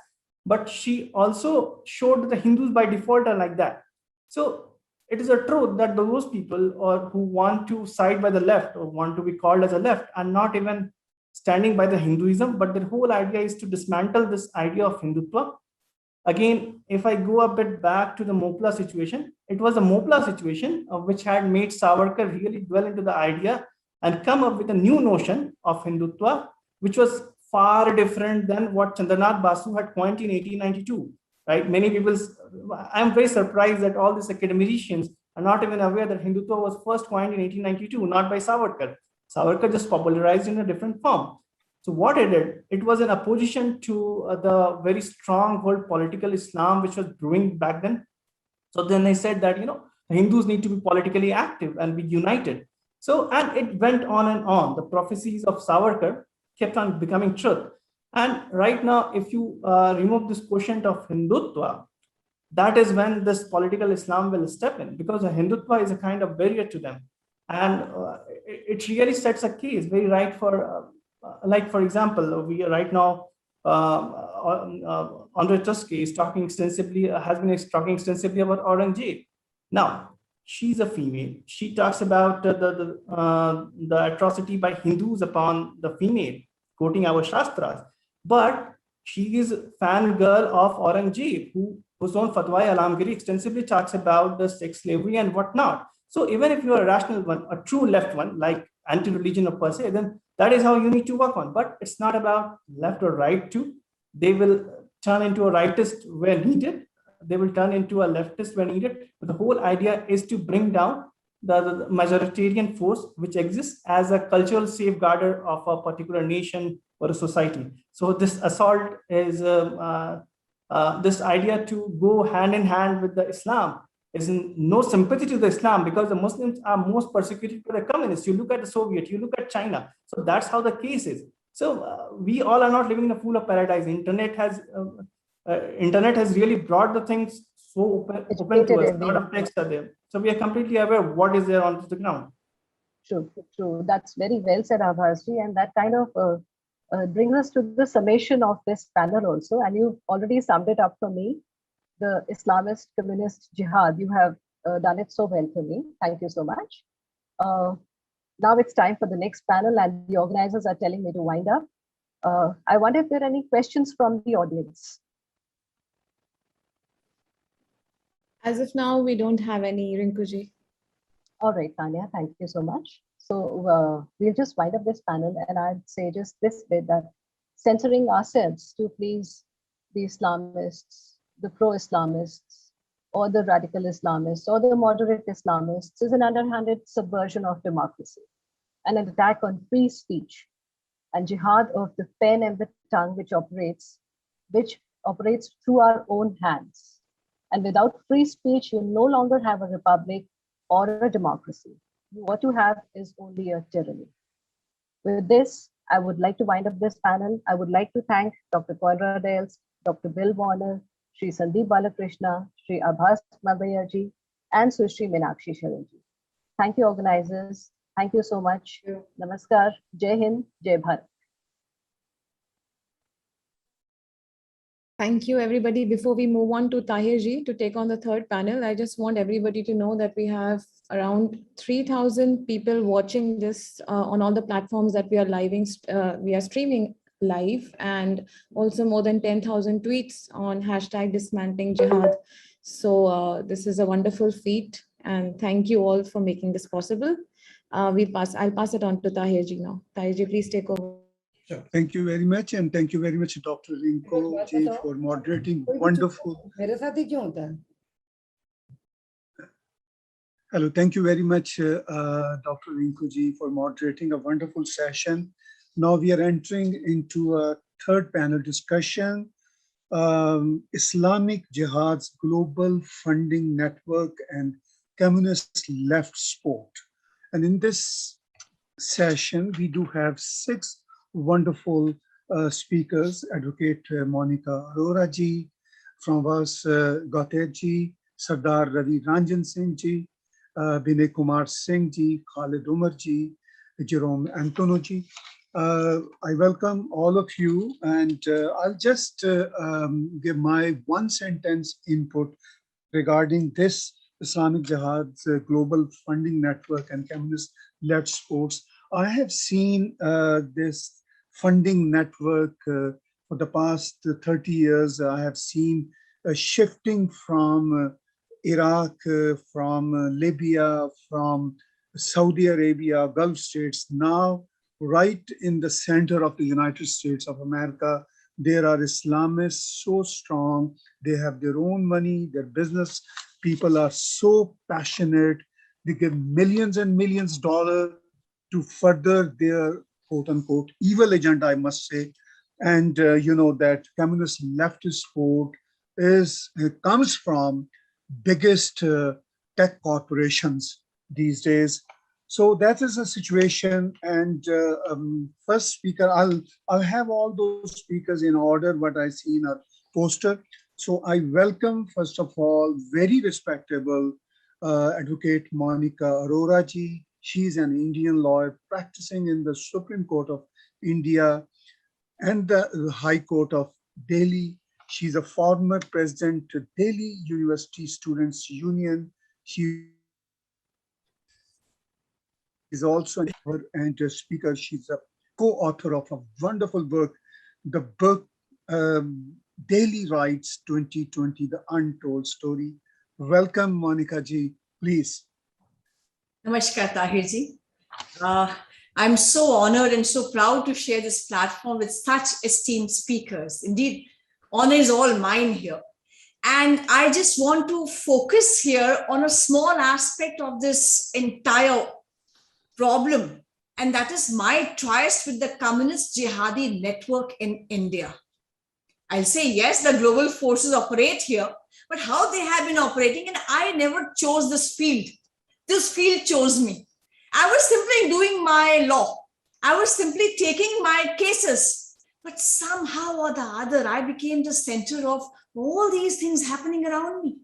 but she also showed that the Hindus by default are like that. So it is a truth that those people who want to side by the left or want to be called as a left are not even standing by the Hinduism, but their whole idea is to dismantle this idea of Hindutva. Again, if I go a bit back to the Mopla situation, it was the Mopla situation which had made Savarkar really dwell into the idea and come up with a new notion of Hindutva, which was far different than what Chandranath Basu had coined in 1892. Right? Many people, I'm very surprised that all these academicians are not even aware that Hindutva was first coined in 1892, not by Savarkar. Savarkar just popularized in a different form. So what it did, it was an opposition to the very strong world political Islam, which was brewing back then. So then they said that, the Hindus need to be politically active and be united. So, and it went on and on. The prophecies of Savarkar kept on becoming truth. And right now, if you remove this quotient of Hindutva, that is when this political Islam will step in, because a Hindutva is a kind of barrier to them. And it really sets a case very right for, like, for example, we are right now, Andre Tuskey is talking extensively, has been talking extensively about Aurangzeb. Now, she's a female. She talks about the atrocity by Hindus upon the female, quoting our Shastras. But she is fangirl of Aurangzeb, whose own Fatwa Alamgiri extensively talks about the sex slavery and whatnot. So even if you're a rational one, a true left one, like anti-religion or per se, then that is how you need to work on. But it's not about left or right too. They will turn into a rightist where needed. They will turn into a leftist when needed. But the whole idea is to bring down the majoritarian force which exists as a cultural safeguarder of a particular nation or a society. So this assault is this idea to go hand in hand with the Islam is no sympathy to the Islam, because the Muslims are most persecuted by the communists. You look at the Soviet, you look at China. So that's how the case is. So we all are not living in a fool of paradise. Internet has really brought the things so open to us. A lot of texts are there. So we are completely aware of what is there on the ground. True, true. That's very well said, Abhasji. And that kind of brings us to the summation of this panel also. And you've already summed it up for me. The Islamist communist jihad, you have done it so well for me. Thank you so much. Now it's time for the next panel, and the organizers are telling me to wind up. I wonder if there are any questions from the audience. As of now, we don't have any, Rinkuji. All right, Tanya, thank you so much. So we'll just wind up this panel, and I'd say just this bit, that censoring ourselves to please the Islamists, the pro-Islamists, or the radical Islamists, or the moderate Islamists is an underhanded subversion of democracy and an attack on free speech and jihad of the pen and the tongue, which operates through our own hands. And without free speech, you no longer have a republic or a democracy. What you have is only a tyranny. With this, I would like to wind up this panel. I would like to thank Dr. Conrad Ailes, Dr. Bill Warner, Sri Sandeep Balakrishna, Sri Abhas Mabayarji, and Sushri Meenakshi Sharanji. Thank you, organizers. Thank you so much. Namaskar. Jai Hind, Jai Bharat. Thank you, everybody. Before we move on to Tahirji to take on the third panel, I just want everybody to know that we have around 3,000 people watching this on all the platforms that we are streaming live, and also more than 10,000 tweets on #dismantling jihad. So this is a wonderful feat, and thank you all for making this possible. I'll pass it on to Tahirji now. Tahirji, please take over. Thank you very much, and thank you very much, Dr. Rinko ji, for moderating. Wonderful. Hello, thank you very much, Dr. Rinko ji, for moderating a wonderful session. Now we are entering into a third panel discussion, Islamic Jihad's Global Funding Network and Communist Left Support. And in this session, we do have 6 wonderful speakers: Advocate Monica Arora ji, Framwas Gater ji, Sardar Ravi Ranjan Singh ji, Binay Kumar Singh ji, Khalid Umar ji, Jerome Antono ji. I welcome all of you, and I'll just give my one-sentence input regarding this Islamic Jihad's Global Funding Network and Communist-led sports. I have seen this funding network for the past 30 years. I have seen shifting from Iraq, from Libya, from Saudi Arabia, Gulf states. Now, right in the center of the United States of America, there are Islamists so strong. They have their own money, their business people are so passionate. They give millions and millions of dollars to further their quote unquote evil agenda, I must say. And you know that communist leftist support comes from biggest tech corporations these days. So that is a situation. And first speaker, I'll have all those speakers in order what I see in our poster. So I welcome, first of all, very respectable Advocate Monica Arora ji. She's an Indian lawyer practicing in the Supreme Court of India and the High Court of Delhi. She's a former president of Delhi University Students Union. She is also an author and a speaker. She's a co-author of a wonderful book, the book Daily Rights 2020, The Untold Story. Welcome, Monica ji, please. Namaskar, Tahir ji. I'm so honored and so proud to share this platform with such esteemed speakers. Indeed, honor is all mine here. And I just want to focus here on a small aspect of this entire problem, and that is my tryst with the communist jihadi network in India. I'll say, yes, the global forces operate here, but how they have been operating, and I never chose this field. This field chose me. I was simply doing my law. I was simply taking my cases, but somehow or the other, I became the center of all these things happening around me.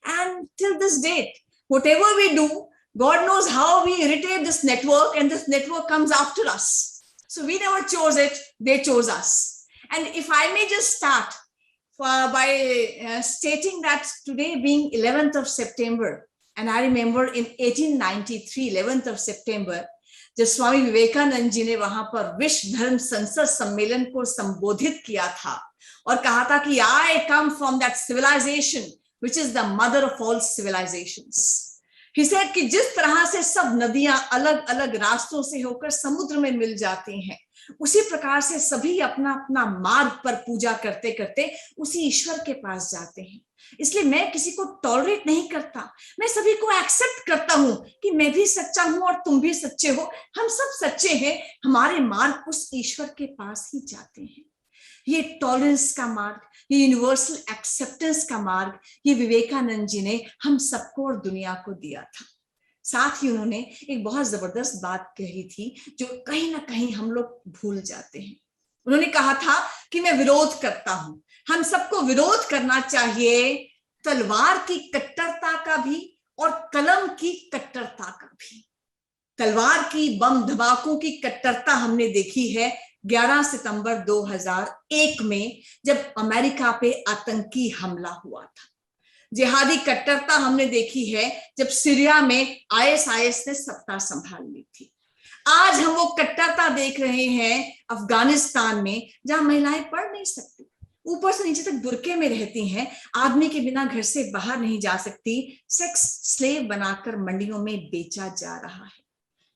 And till this date, whatever we do, God knows how we irritate this network, and this network comes after us. So we never chose it, they chose us. And if I may just start by stating that today being 11th of September, and I remember in 1893, 11th of September, जब स्वामी विवेकानंद जी ने वहां पर विश्व धर्म संसद सम्मेलन को संबोधित किया था और कहा था कि I come from that civilization which is the mother of all civilizations. He said कि जिस तरह से सब नदियां अलग अलग रास्तों से होकर समुद्र में मिल जाती हैं, उसी प्रकार से सभी अपना अपना मार्ग पर पूजा करते करते उसी ईश्वर के पास जाते हैं. इसलिए मैं किसी को टॉलरेट नहीं करता, मैं सभी को एक्सेप्ट करता हूं कि मैं भी सच्चा हूं और तुम भी सच्चे हो, हम सब सच्चे हैं, हमारे मार्ग उस ईश्वर के पास ही जाते हैं. ये टॉलरेंस का मार्ग, ये यूनिवर्सल एक्सेप्टेंस का मार्ग, ये विवेकानंद जी ने हम सबको और दुनिया को दिया था. साथ ही उन्होंने एक बहुत जबरदस्त बात कही थी जो कहीं ना कहीं हम लोग भूल जाते हैं. उन्होंने कहा था कि मैं विरोध करता हूं, हम सबको विरोध करना चाहिए तलवार की कट्टरता का भी और कलम की कट्टरता का भी. तलवार की बम धमाकों की कट्टरता हमने देखी है 11 सितंबर 2001 में जब अमेरिका पे आतंकी हमला हुआ था. जिहादी कट्टरता हमने देखी है जब सीरिया में ISIS ने सत्ता संभाल ली थी. आज हम वो कट्टरता देख रहे हैं अफगानिस्तान में, जहां महिलाएं पढ़ नहीं सकती, ऊपर से नीचे तक बुरके में रहती हैं, आदमी के बिना घर से बाहर नहीं जा सकती, सेक्स स्लेव बनाकर मंडियों में बेचा जा रहा है.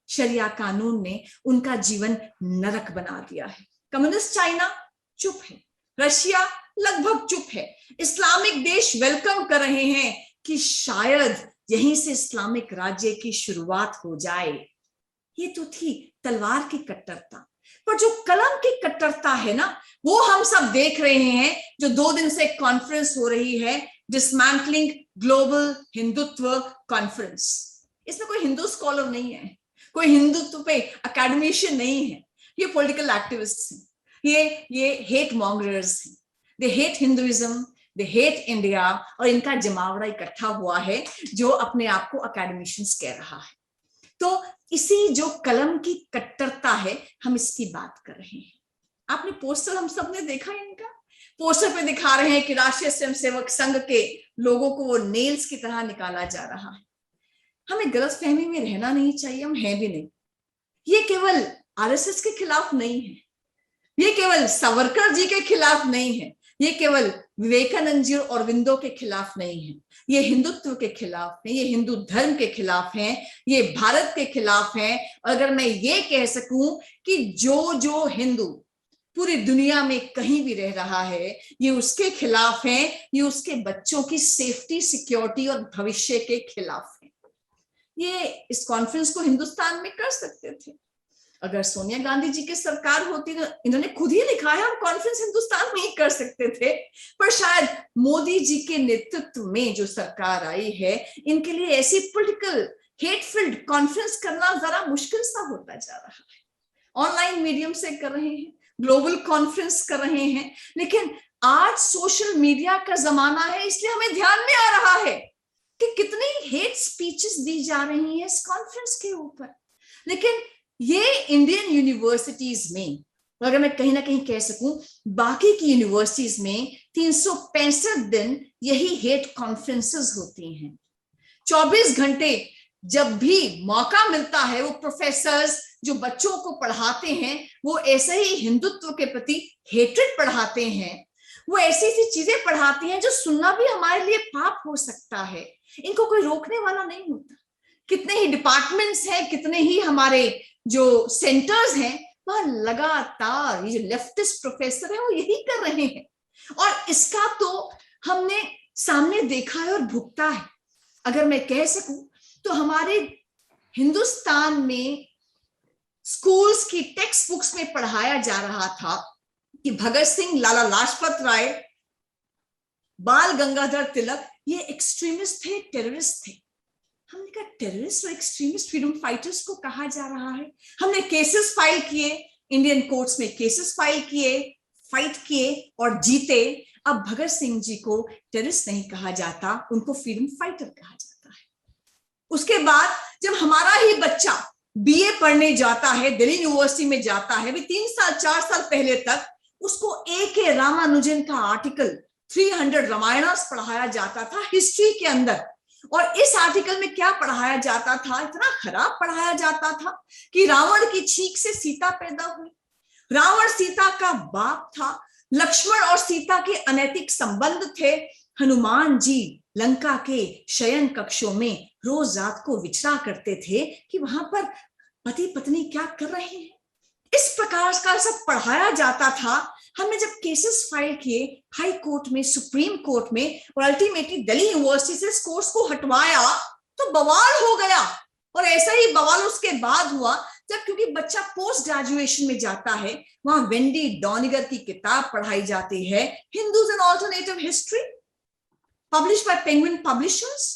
शरिया कानून ने उनका जीवन नरक बना दिया है. कम्युनिस्ट चाइना चुप है, रशिया लगभग चुप है, इस्लामिक देश वेलकम कर रहे हैं कि शायद यहीं से इस्लामिक राज्य की शुरुआत हो जाए. ये तो थी तलवार की कट्टरता, पर जो कलम की कट्टरता है ना, वो हम सब देख रहे हैं. जो 2 दिन से कॉन्फ्रेंस हो रही है, डिसमैंटलिंग ग्लोबल हिंदुत्व कॉन्फ्रेंस. इसमें कोई हिंदू स्कॉलर नहीं है, कोई हिंदुत्व पे अकेडमिशियन नहीं है, ये पॉलिटिकल एक्टिविस्ट्स हैं, ये हेट मॉन्गरर्स हैं. They hate Hinduism, they hate India, और इनका जमावड़ा इकट्ठा हुआ है जो अपने आप को अकेडमिशियंस कह रहा है. तो इसी जो कलम की कट्टरता है, हम इसकी बात कर रहे हैं. आपने पोस्टर हम सबने देखा है, इनका पोस्टर पे दिखा रहे हैं कि राष्ट्रीय स्वयंसेवक संघ के लोगों को वो नेल्स की तरह निकाला जा रहा है. हमें गलतफहमी में रहना नहीं चाहिए, हम हैं भी नहीं. ये केवल RSS के खिलाफ नहीं है, ये केवल सावरकर जी के खिलाफ नहीं है, ये केवल विवेकानंद जी और अरविंदो के खिलाफ नहीं है, ये हिंदुत्व के खिलाफ है, ये हिंदू धर्म के खिलाफ है, ये भारत के खिलाफ है. और अगर मैं ये कह सकूं कि जो हिंदू पूरी दुनिया में कहीं भी रह रहा है, ये उसके खिलाफ है, ये उसके बच्चों की सेफ्टी, सिक्योरिटी और भविष्य के खिलाफ है. ये इस कॉन्फ्रेंस को हिंदुस्तान में कर सकते थे. अगर सोनिया गांधी जी की सरकार होती तो इन्होंने खुद ही लिखा है, हम कॉन्फ्रेंस हिंदुस्तान में ही कर सकते थे. पर शायद मोदी जी के नेतृत्व में जो सरकार आई है, इनके लिए ऐसी पॉलिटिकल हेट फिल्ड कॉन्फ्रेंस करना जरा मुश्किल सा होता जा रहा है. ऑनलाइन मीडियम से कर रहे हैं, ग्लोबल कॉन्फ्रेंस कर रहे हैं, लेकिन आज सोशल मीडिया का जमाना है, इसलिए हमें ध्यान में आ रहा है कि कितनी हेट स्पीचेस दी जा रही हैं इस कॉन्फ्रेंस के ऊपर. लेकिन ये इंडियन यूनिवर्सिटीज में, अगर मैं कहीं ना कहीं कह सकूं, बाकी की यूनिवर्सिटीज में 365 दिन यही हेट कॉन्फ्रेंसेस होती हैं। 24 घंटे जब भी मौका मिलता है, वो प्रोफेसर्स जो बच्चों को पढ़ाते हैं वो ऐसे ही हिंदुत्व के प्रति हेट्रेड पढ़ाते हैं, वो ऐसी ऐसी चीजें पढ़ाती हैं जो सुनना भी हमारे लिए पाप हो सकता है। इनको कोई रोकने वाला नहीं होता। कितने ही डिपार्टमेंट्स हैं, कितने ही हमारे जो सेंटर्स हैं, वहां लगातार ये जो लेफ्टिस्ट प्रोफेसर है वो यही कर रहे हैं, और इसका तो हमने सामने देखा है और भुगता है। अगर मैं कह सकूं तो हमारे हिंदुस्तान में स्कूल्स की टेक्स्ट बुक्स में पढ़ाया जा रहा था कि भगत सिंह, लाला लाजपत राय, बाल गंगाधर तिलक ये एक्सट्रीमिस्ट थे, टेररिस्ट थे। हमने कहा टेररिस्ट और एक्सट्रीमिस्ट फ्रीडम फाइटर्स को कहा जा रहा है। हमने केसेस फाइल किए, इंडियन कोर्ट्स में केसेस फाइल किए, फाइट किए और जीते। अब भगत सिंह जी को टेररिस्ट नहीं कहा जाता, उनको फ्रीडम फाइटर कहा जाता है। उसके बाद जब हमारा ही बच्चा बीए पढ़ने जाता है, दिल्ली यूनिवर्सिटी में जाता है, भी 3 साल 4 साल पहले तक उसको A.K. रामानुजन का आर्टिकल 300 रामायणास पढ़ाया जाता था हिस्ट्री के अंदर। और इस आर्टिकल में क्या पढ़ाया जाता था, इतना खराब पढ़ाया जाता था कि रावण की छींक से सीता पैदा हुई, रावण सीता का बाप था, लक्ष्मण और सीता के अनैतिक संबंध थे, हनुमान जी लंका के शयन कक्षों में रोज रात को विचरा करते थे कि वहां पर पति पत्नी क्या कर रहे हैं। इस प्रकार का सब पढ़ाया जाता था। हमने जब केसेस फाइल किए हाई कोर्ट में, सुप्रीम कोर्ट में, और अल्टीमेटली दिल्ली यूनिवर्सिटी से इस कोर्स को हटवाया तो बवाल हो गया। और ऐसा ही बवाल उसके बाद हुआ जब, क्योंकि बच्चा पोस्ट ग्रेजुएशन में जाता है, वहां वेंडी डॉनिगर की किताब पढ़ाई जाती है, Hindus and alternative history, publish by penguin publishers.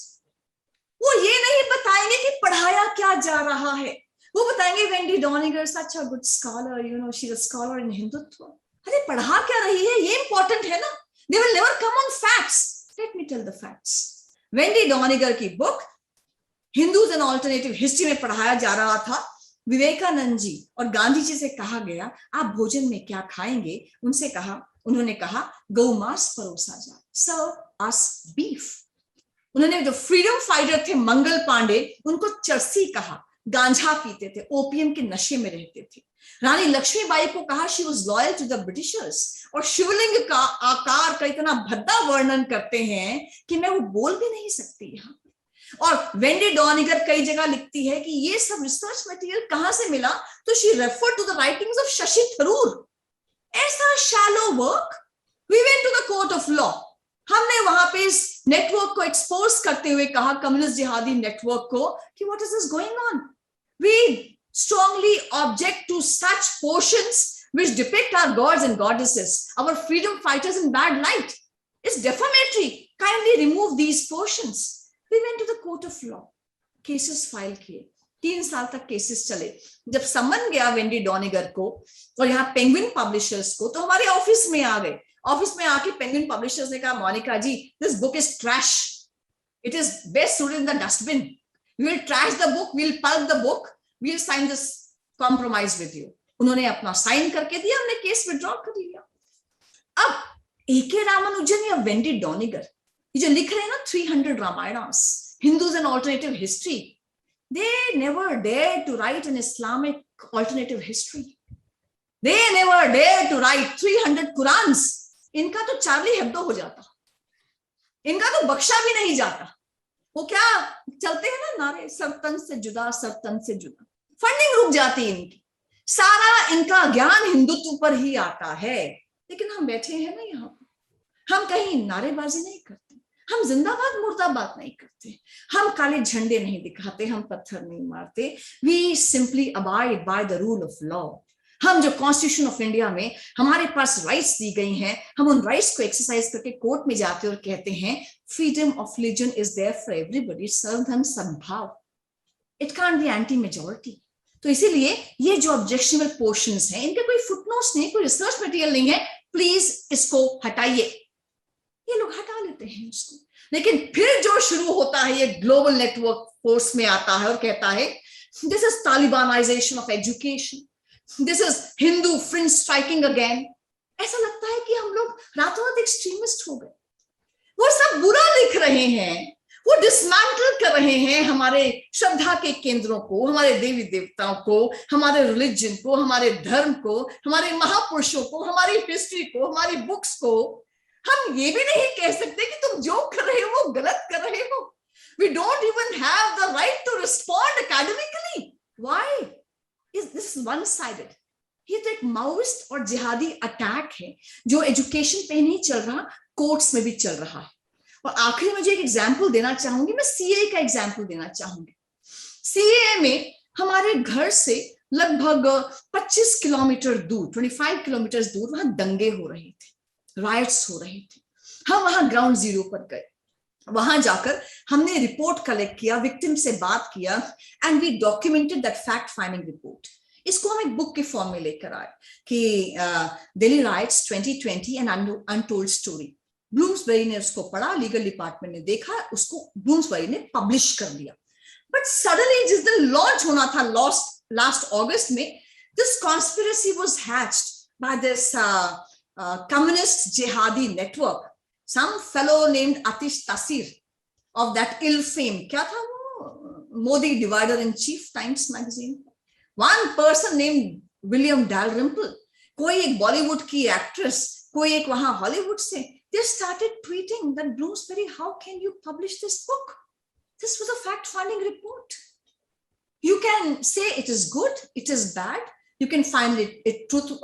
वो ये नहीं बताएंगे कि पढ़ाया क्या जा रहा है, वो बताएंगे Wendy Doniger such a good scholar, you know she is a scholar in Hindutva. अरे पढ़ा क्या रही है, ये इंपॉर्टेंट है ना। They will never come on facts. Let me tell the facts. Wendy Doniger की book Hindus and alternative history में पढ़ाया जा रहा था। विवेकानंद जी और गांधी जी से कहा गया आप भोजन में क्या खाएंगे, उन्होंने कहा गौ मांस परोसा जाए, सर्व अस बीफ। उन्होंने जो फ्रीडम फाइटर थे मंगल पांडे, उनको चरसी कहा, गांजा पीते थे, ओपियम के नशे में रहते थे। रानी लक्ष्मीबाई को कहा she was loyal to the Britishers, और शिवलिंग का आकार का इतना भद्दा वर्णन करते हैं कि मैं वो बोल भी नहीं सकती यहाँ। और वेंडी डॉनिगर कई जगह लिखती है कि ये सब रिसर्च मटेरियल कहां से मिला, तो she referred to the writings of Shashi Tharoor. ऐसा shallow work. We went to the court of law. हमने वहां पे इस नेटवर्क को एक्सपोज करते हुए कहा, कम्युनिस्ट जिहादी नेटवर्क को, कि what is this going on. We strongly object to such portions which depict our gods and goddesses, our freedom fighters in bad light. It's defamatory. Kindly remove these portions. We went to the court of law. Cases file किए, 3 साल तक cases चले। जब समन गया Wendy डॉनिगर को और यहाँ penguin publishers को, तो हमारे ऑफिस में आ गए। ऑफिस में आके पेंगुइन पब्लिशर्स ने कहा Monika ji, this book is trash, it is best suited in the dustbin, we will trash the book, we will pulp the book, we'll sign this compromise with you. उन्होंने अपना sign करके दिया, हमने case withdraw कर लिया। अब A.K. रामानुजन या Wendy डॉनिगर ये जो लिख रहे हैं ना 300 Ramayanas, Hindus and alternative history, they never dared to write an Islamic alternative history. They never dared to write 300 Qurans. इनका तो चार्ली हेब्डो हो जाता, इनका तो बख्शा भी नहीं जाता। वो क्या चलते हैं ना नारे, सरतन से जुदा, सरतन से जुदा। फंडिंग रुक जाती है इनकी, सारा इनका ज्ञान हिंदुत्व पर ही आता है। लेकिन हम बैठे हैं ना यहाँ पर, हम कहीं नारेबाजी नहीं करते, हम जिंदाबाद मुर्दाबाद नहीं करते, हम काले झंडे नहीं दिखाते, हम पत्थर नहीं मारते। We simply abide by the rule of law. हम जो कॉन्स्टिट्यूशन ऑफ इंडिया में हमारे पास राइट्स दी गई हैं, हम उन राइट्स को एक्सरसाइज करके कोर्ट में जाते और कहते हैं freedom of religion is there for everybody, सर्वधर्म समभाव, it can't be anti majority. तो इसीलिए ये जो ऑब्जेक्शनेबल पोर्शंस हैं, इनके कोई फुटनोट्स नहीं, कोई रिसर्च मटेरियल नहीं है, प्लीज इसको हटाइए। ये लोग हटा लेते हैं उसको। लेकिन फिर जो शुरू होता है, ये ग्लोबल नेटवर्क फोर्स में आता है और कहता है This is Talibanization of education. This is Hindu fringe striking again. ऐसा लगता है कि हम लोग रातों रात एक्सट्रीमिस्ट हो गए। वो सब बुरा लिख रहे हैं, वो डिसमैंटल कर रहे हैं हमारे श्रद्धा के केंद्रों को, हमारे देवी देवताओं को, हमारे रिलीजन को, हमारे धर्म को, हमारे महापुरुषों को, हमारी हिस्ट्री को, हमारी बुक्स को। हम ये भी नहीं कह सकते कि तुम जो कर रहे हो वो गलत कर रहे हो। We don't even have the right to respond academically. Why? Is this one-sided? ये तो एक माओइस्ट और जिहादी अटैक है जो एजुकेशन पे नहीं चल रहा, कोर्ट्स में भी चल रहा है। और आखिरी में जो एक एग्जाम्पल देना चाहूंगी, मैं सीए का एग्जाम्पल देना चाहूंगी। सीए में हमारे घर से लगभग 25 किलोमीटर दूर, 25 किलोमीटर दूर वहां दंगे हो रहे थे, राइट्स हो रहे थे। हम वहां ग्राउंड जीरो पर गए, वहां जाकर हमने रिपोर्ट कलेक्ट किया, विक्टिम से बात किया, and we documented that fact finding report. इसको हम एक बुक के फॉर्म में लेकर आए कि Delhi rights 2020 and untold story. Bloomsbury ने उसको पढ़ा, लीगल डिपार्टमेंट ने देखा, उसको ब्लूम्सबेरी ने पब्लिश कर दिया। बट सडनली जिस दिन लॉन्च होना था लास्ट अगस्त में, this conspiracy was hatched by this communist जिहादी network, some fellow named Atish Tasir of that ill fame. क्या था वो? Modi divider in chief, Times magazine. One person named William Dalrymple, कोई एक बॉलीवुड की एक्ट्रेस, कोई एक वहां हॉलीवुड से, they started tweeting that Bloomsbury, how can you publish this book? This was a fact-finding report. You can say it is good, it is bad, you can find it truth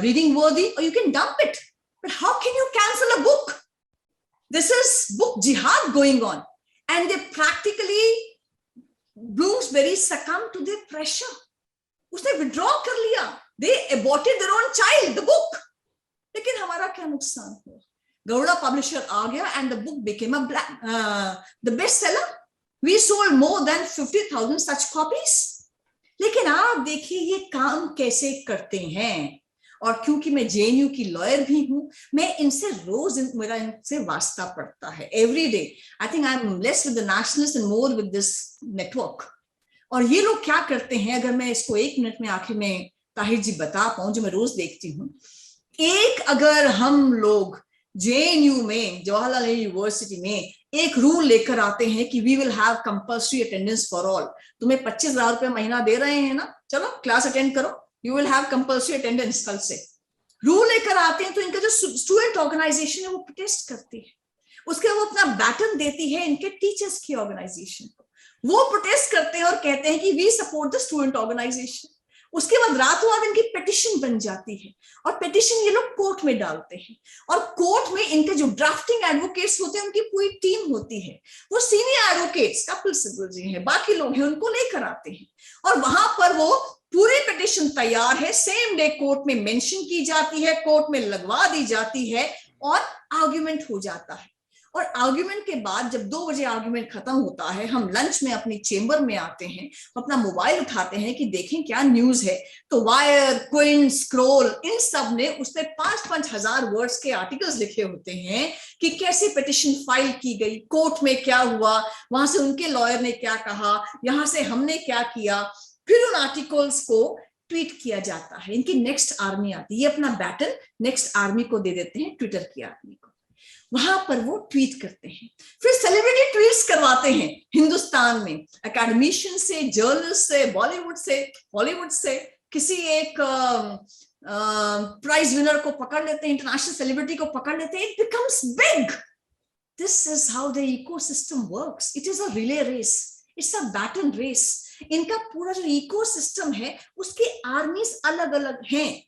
reading worthy, or you can dump it. But how can you cancel a book? This is book jihad going on, and they practically, Bloomsbury succumbed to their pressure. उसने withdraw कर लिया. They aborted their own child, the book. लेकिन हमारा क्या नुकसान हुआ? Gowda publisher आ गया, and the book became the bestseller. We sold more than 50,000 such copies. लेकिन आप देखिए ये काम कैसे करते हैं। और क्योंकि मैं जेएनयू की लॉयर भी हूं, मैं इनसे रोज मेरा इनसे वास्ता पड़ता है, every day. I think I am less with the nationalist and more with this network. और ये लोग क्या करते हैं, अगर मैं इसको 1 मिनट में आखिर में ताहिर जी बता पाऊं, जो मैं रोज देखती हूँ। एक अगर हम लोग जेएनयू में, जवाहरलाल यूनिवर्सिटी में एक रूल लेकर आते हैं कि we will have compulsory attendance for all, तुम्हें 25,000 रुपये महीना दे रहे हैं ना, चलो क्लास अटेंड करो, you will have compulsory attendance. कल से रूल लेकर आते हैं तो इनका जो स्टूडेंट ऑर्गेनाइजेशन है वो प्रोटेस्ट करती है, उसके वो अपना बैटन देती है इनके टीचर्स की ऑर्गेनाइजेशन को, वो प्रोटेस्ट करते हैं और कहते हैं कि we support the student organisation. उसके बाद रातों रात इनकी पिटिशन बन जाती है, और पिटिशन ये लोग कोर्ट में डालते हैं, और कोर्ट में इनके जो ड्राफ्टिंग एडवोकेट्स होते हैं उनकी पूरी टीम होती है, वो सीनियर एडवोकेट्स, कपिल सिब्बल जी हैं, बाकी लोग हैं, उनको लेकर आते हैं, और वहां पर वो पूरी पिटिशन तैयार है, सेम डे कोर्ट में मेंशन की जाती है, कोर्ट में लगवा दी जाती है, और आर्ग्यूमेंट हो जाता है। और आर्ग्यूमेंट के बाद जब 2 बजे आर्ग्यूमेंट खत्म होता है, हम लंच में अपनी चेंबर में आते हैं, अपना मोबाइल उठाते हैं कि देखें क्या न्यूज है, तो वायर, क्विंट, स्क्रोल, इन सब ने उसमें 5-5 हजार वर्ड्स के आर्टिकल्स लिखे होते हैं कि कैसे पिटिशन फाइल की गई, कोर्ट में क्या हुआ, वहां से उनके लॉयर ने क्या कहा, यहाँ से हमने क्या किया। फिर उन आर्टिकल्स को ट्वीट किया जाता है, इनकी नेक्स्ट आर्मी आती है, ये अपना बैटन नेक्स्ट आर्मी को दे देते हैं, ट्विटर की आर्मी को, वहां पर वो ट्वीट करते हैं। फिर सेलिब्रिटी ट्वीट्स करवाते हैं हिंदुस्तान में, एकेडमिशियन से, जर्नलिस्ट से, बॉलीवुड से, हॉलीवुड से, किसी एक प्राइज विनर को पकड़ लेते हैं, इंटरनेशनल सेलिब्रिटी को पकड़ लेते हैं, it becomes big. This is how the ecosystem works. It is a relay race, it's a baton race. इनका पूरा जो इकोसिस्टम है उसकी आर्मीज अलग अलग हैं।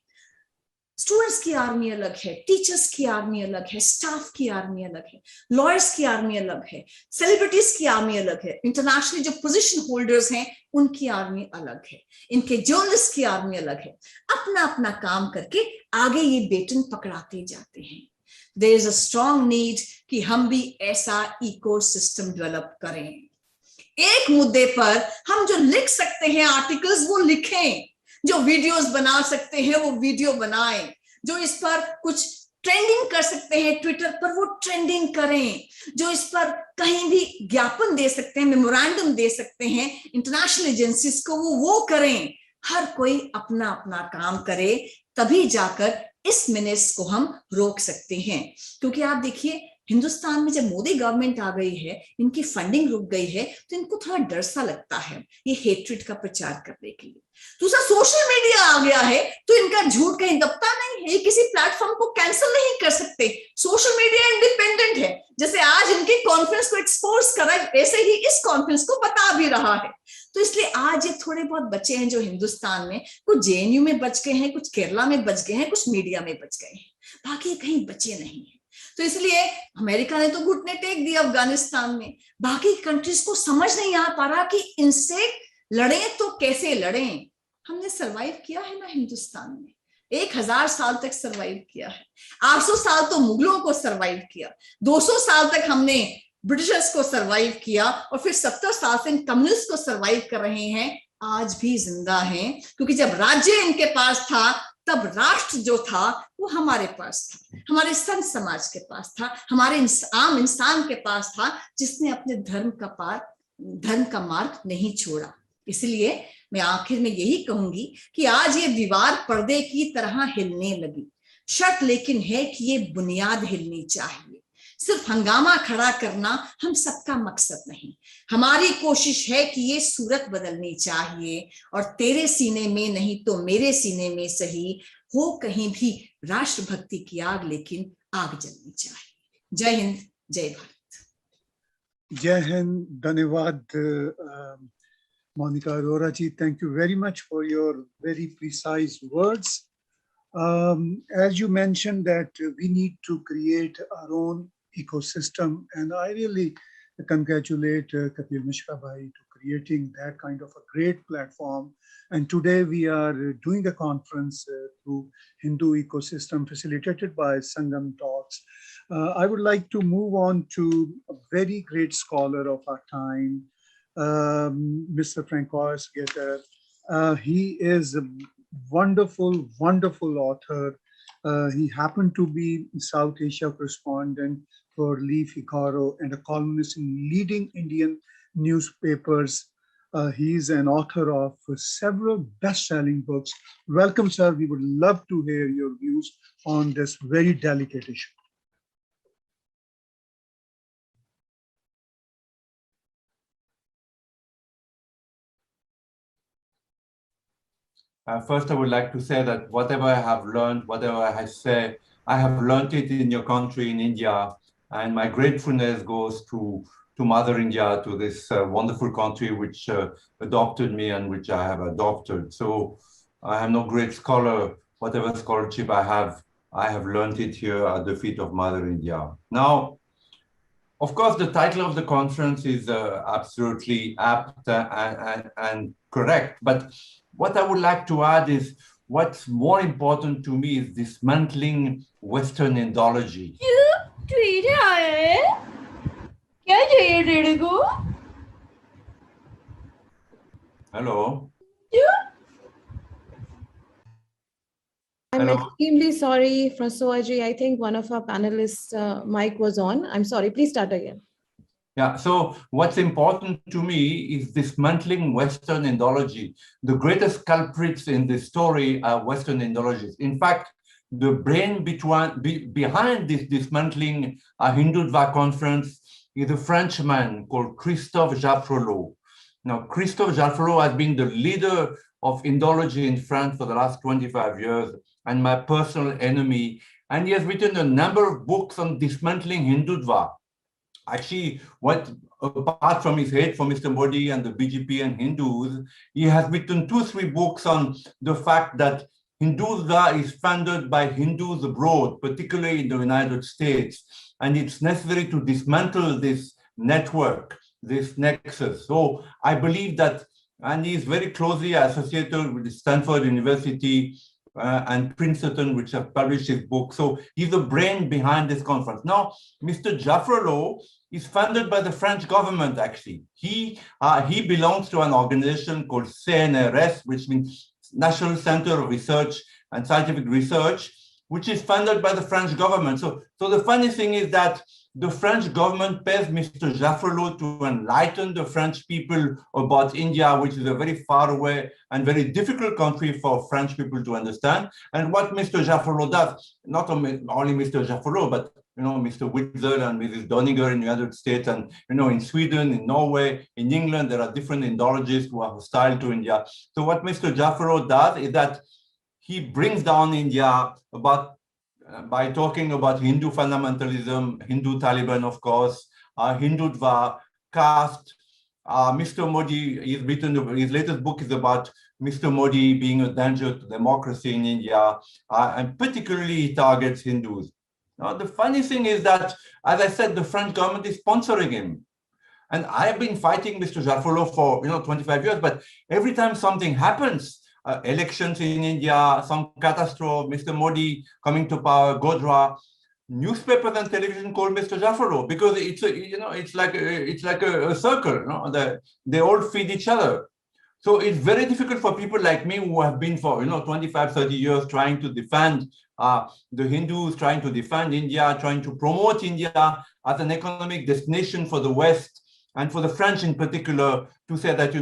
स्टूडेंट्स की आर्मी अलग है, टीचर्स की आर्मी अलग है, स्टाफ की आर्मी अलग है, लॉयर्स की आर्मी अलग है, सेलिब्रिटीज की आर्मी अलग है, इंटरनेशनली जो पोजीशन होल्डर्स हैं उनकी आर्मी अलग है, इनके जर्नलिस्ट की आर्मी अलग है। अपना अपना काम करके आगे ये बेटन पकड़ाते जाते हैं। There is a strong need कि हम भी ऐसा इकोसिस्टम डेवलप करें। एक मुद्दे पर हम जो लिख सकते हैं आर्टिकल्स वो लिखें, जो वीडियोस बना सकते हैं वो वीडियो बनाएं, जो इस पर कुछ ट्रेंडिंग कर सकते हैं ट्विटर पर, वो ट्रेंडिंग करें। जो इस पर कहीं भी ज्ञापन दे सकते हैं, मेमोरेंडम दे सकते हैं इंटरनेशनल एजेंसीज को, वो करें। हर कोई अपना अपना काम करे, तभी जाकर इस मीनेस को हम रोक सकते हैं। क्योंकि आप देखिए हिंदुस्तान में जब मोदी गवर्नमेंट आ गई है, इनकी फंडिंग रुक गई है, तो इनको थोड़ा डर सा लगता है ये हेट्रेड का प्रचार करने के लिए। दूसरा, सोशल मीडिया आ गया है तो इनका झूठ कहीं दबता नहीं है, ये किसी प्लेटफॉर्म को कैंसिल नहीं कर सकते। सोशल मीडिया इंडिपेंडेंट है, जैसे आज इनकी कॉन्फ्रेंस को एक्सपोज करा, ऐसे ही इस कॉन्फ्रेंस को बता भी रहा है। तो इसलिए आज ये थोड़े बहुत बचे हैं जो हिंदुस्तान में, कुछ जेएनयू में बच गए हैं, कुछ केरला में बच गए हैं, कुछ मीडिया में बच गए हैं, बाकी कहीं बचे नहीं है। तो इसलिए अमेरिका ने तो घुटने टेक दिए अफगानिस्तान में, बाकी कंट्रीज को समझ नहीं आ पा रहा कि इनसे लड़े तो कैसे लड़े। हमने सरवाइव किया है ना हिंदुस्तान में, 1000 साल तक सरवाइव किया है, 800 साल तो मुगलों को सरवाइव किया, 200 साल तक हमने ब्रिटिशर्स को सरवाइव किया, और फिर 70 साल से कम्युनिस्ट को सरवाइव कर रहे हैं, आज भी जिंदा हैं। क्योंकि जब राज्य इनके पास था, तब राष्ट्र जो था वो हमारे पास था, हमारे संत समाज के पास था, हमारे आम इंसान के पास था, जिसने अपने धर्म का मार्ग नहीं छोड़ा। इसलिए मैं आखिर में यही कहूंगी कि आज ये दीवार पर्दे की तरह हिलने लगी, शर्त लेकिन है कि ये बुनियाद हिलनी चाहिए। सिर्फ हंगामा खड़ा करना हम सबका मकसद नहीं, हमारी कोशिश है कि ये सूरत बदलनी चाहिए, और तेरे सीने में नहीं तो मेरे सीने में सही हो कहीं भी राष्ट्रभक्ति की आग, लेकिन आग जलनी चाहिए। जय हिंद, जय भारत। जय हिंद, धन्यवाद Monica Arora ji, thank you very much for your very precise words. As you mentioned that we need to create our own ecosystem, and I really congratulate Kapil Mishra bhai to creating that kind of a great platform. And today we are doing a conference through Hindu ecosystem facilitated by Sangam Talks. I would like to move on to a very great scholar of our time, Mr. Francois Getter. He is a wonderful, wonderful author. He happened to be South Asia correspondent for Le Figaro and a columnist in leading Indian newspapers. He is an author of several best-selling books. Welcome, sir. We would love to hear your views on this very delicate issue. First, I would like to say that whatever I have learned, whatever I say, I have learned it in your country, in India, and my gratefulness goes to Mother India, to this wonderful country which adopted me and which I have adopted. So I am no great scholar. Whatever scholarship I have learned it here at the feet of Mother India. Now, of course, the title of the conference is absolutely apt and correct, but what I would like to add is what's more important to me is dismantling Western Indology. Hello? I'm Hello? extremely sorry, Francois ji. I think one of our panelists' mic was on. I'm sorry. Please start again. Yeah, so what's important to me is dismantling Western Indology. The greatest culprits in this story are Western Indologies. In fact, the brain behind this dismantling a Hindutva conference is a Frenchman called Christophe Jaffrelot. Now, Christophe Jaffrelot has been the leader of Indology in France for the last 25 years and my personal enemy. And he has written a number of books on dismantling Hindutva. Actually, apart from his hate for Mr. Modi and the BJP and Hindus, he has written 2-3 books on the fact that Hindutva is funded by Hindus abroad, particularly in the United States, and it's necessary to dismantle this network, this nexus. So I believe that, and he is very closely associated with Stanford University and Princeton, which have published his book. So he's the brain behind this conference. Now, Mr. Jaffrelot is funded by the French government, actually. He belongs to an organization called CNRS, which means National Center of Research and Scientific Research. which is funded by the French government. So the funny thing is that the French government pays Mr. Jaffrelot to enlighten the French people about India, which is a very far away and very difficult country for French people to understand. And what Mr. Jaffrelot does, not only Mr. Jaffrelot, but Mr. Witzel and Mrs. Doniger in the United States, and in Sweden, in Norway, in England, there are different Indologists who are hostile to India. So what Mr. Jaffrelot does is that he brings down India by talking about Hindu fundamentalism, Hindu Taliban, of course, Hindutva, caste. Mr. Modi, his latest book is about Mr. Modi being a danger to democracy in India, and particularly he targets Hindus. Now, the funny thing is that, as I said, the French government is sponsoring him. And I've been fighting Mr. Jaffrelot for 25 years, but every time something happens, elections in India, some catastrophe, Mr. Modi coming to power, Godhra, newspapers and television call Mr. Jaffrelot because it's like a circle. They all feed each other. So it's very difficult for people like me who have been for 25, 30 years trying to defend the Hindus, trying to defend India, trying to promote India as an economic destination for the West and for the French in particular, to say that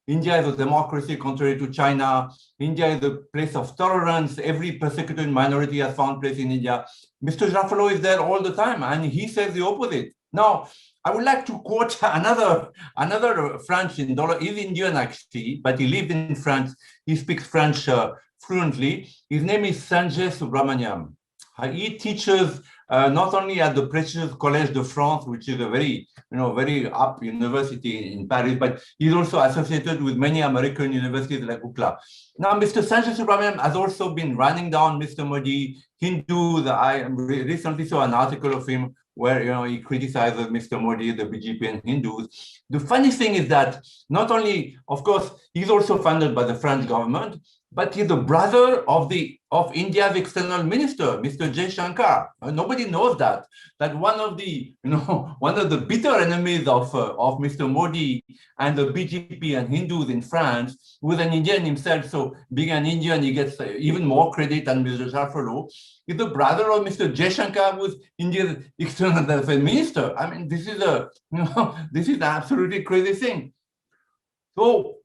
India is a democracy contrary to China. India is a place of tolerance. Every persecuted minority has found place in India. Mr. Jaffrelot is there all the time, and he says the opposite. Now, I would like to quote another French Indologist. He's Indian actually, but he lived in France. He speaks French fluently. His name is Sanjay Subramaniam. He teaches not only at the prestigious Collège de France, which is a very up university in Paris, but he's also associated with many American universities like UCLA. Now, Mr. Sanjay Subramaniam has also been running down Mr. Modi, Hindus. I recently saw an article of him where he criticizes Mr. Modi, the BJP, and Hindus. The funny thing is that not only, of course, he's also funded by the French government, but he's the brother of India's external minister, Mr. Jay Shankar. Nobody knows that one of the bitter enemies of Mr. Modi and the BJP and Hindus in France, who is an Indian himself, so being an Indian, he gets even more credit than Mr. Jaffrelot, is the brother of Mr. Jay Shankar, who is India's external affairs minister. I mean, this is an absolutely crazy thing. So,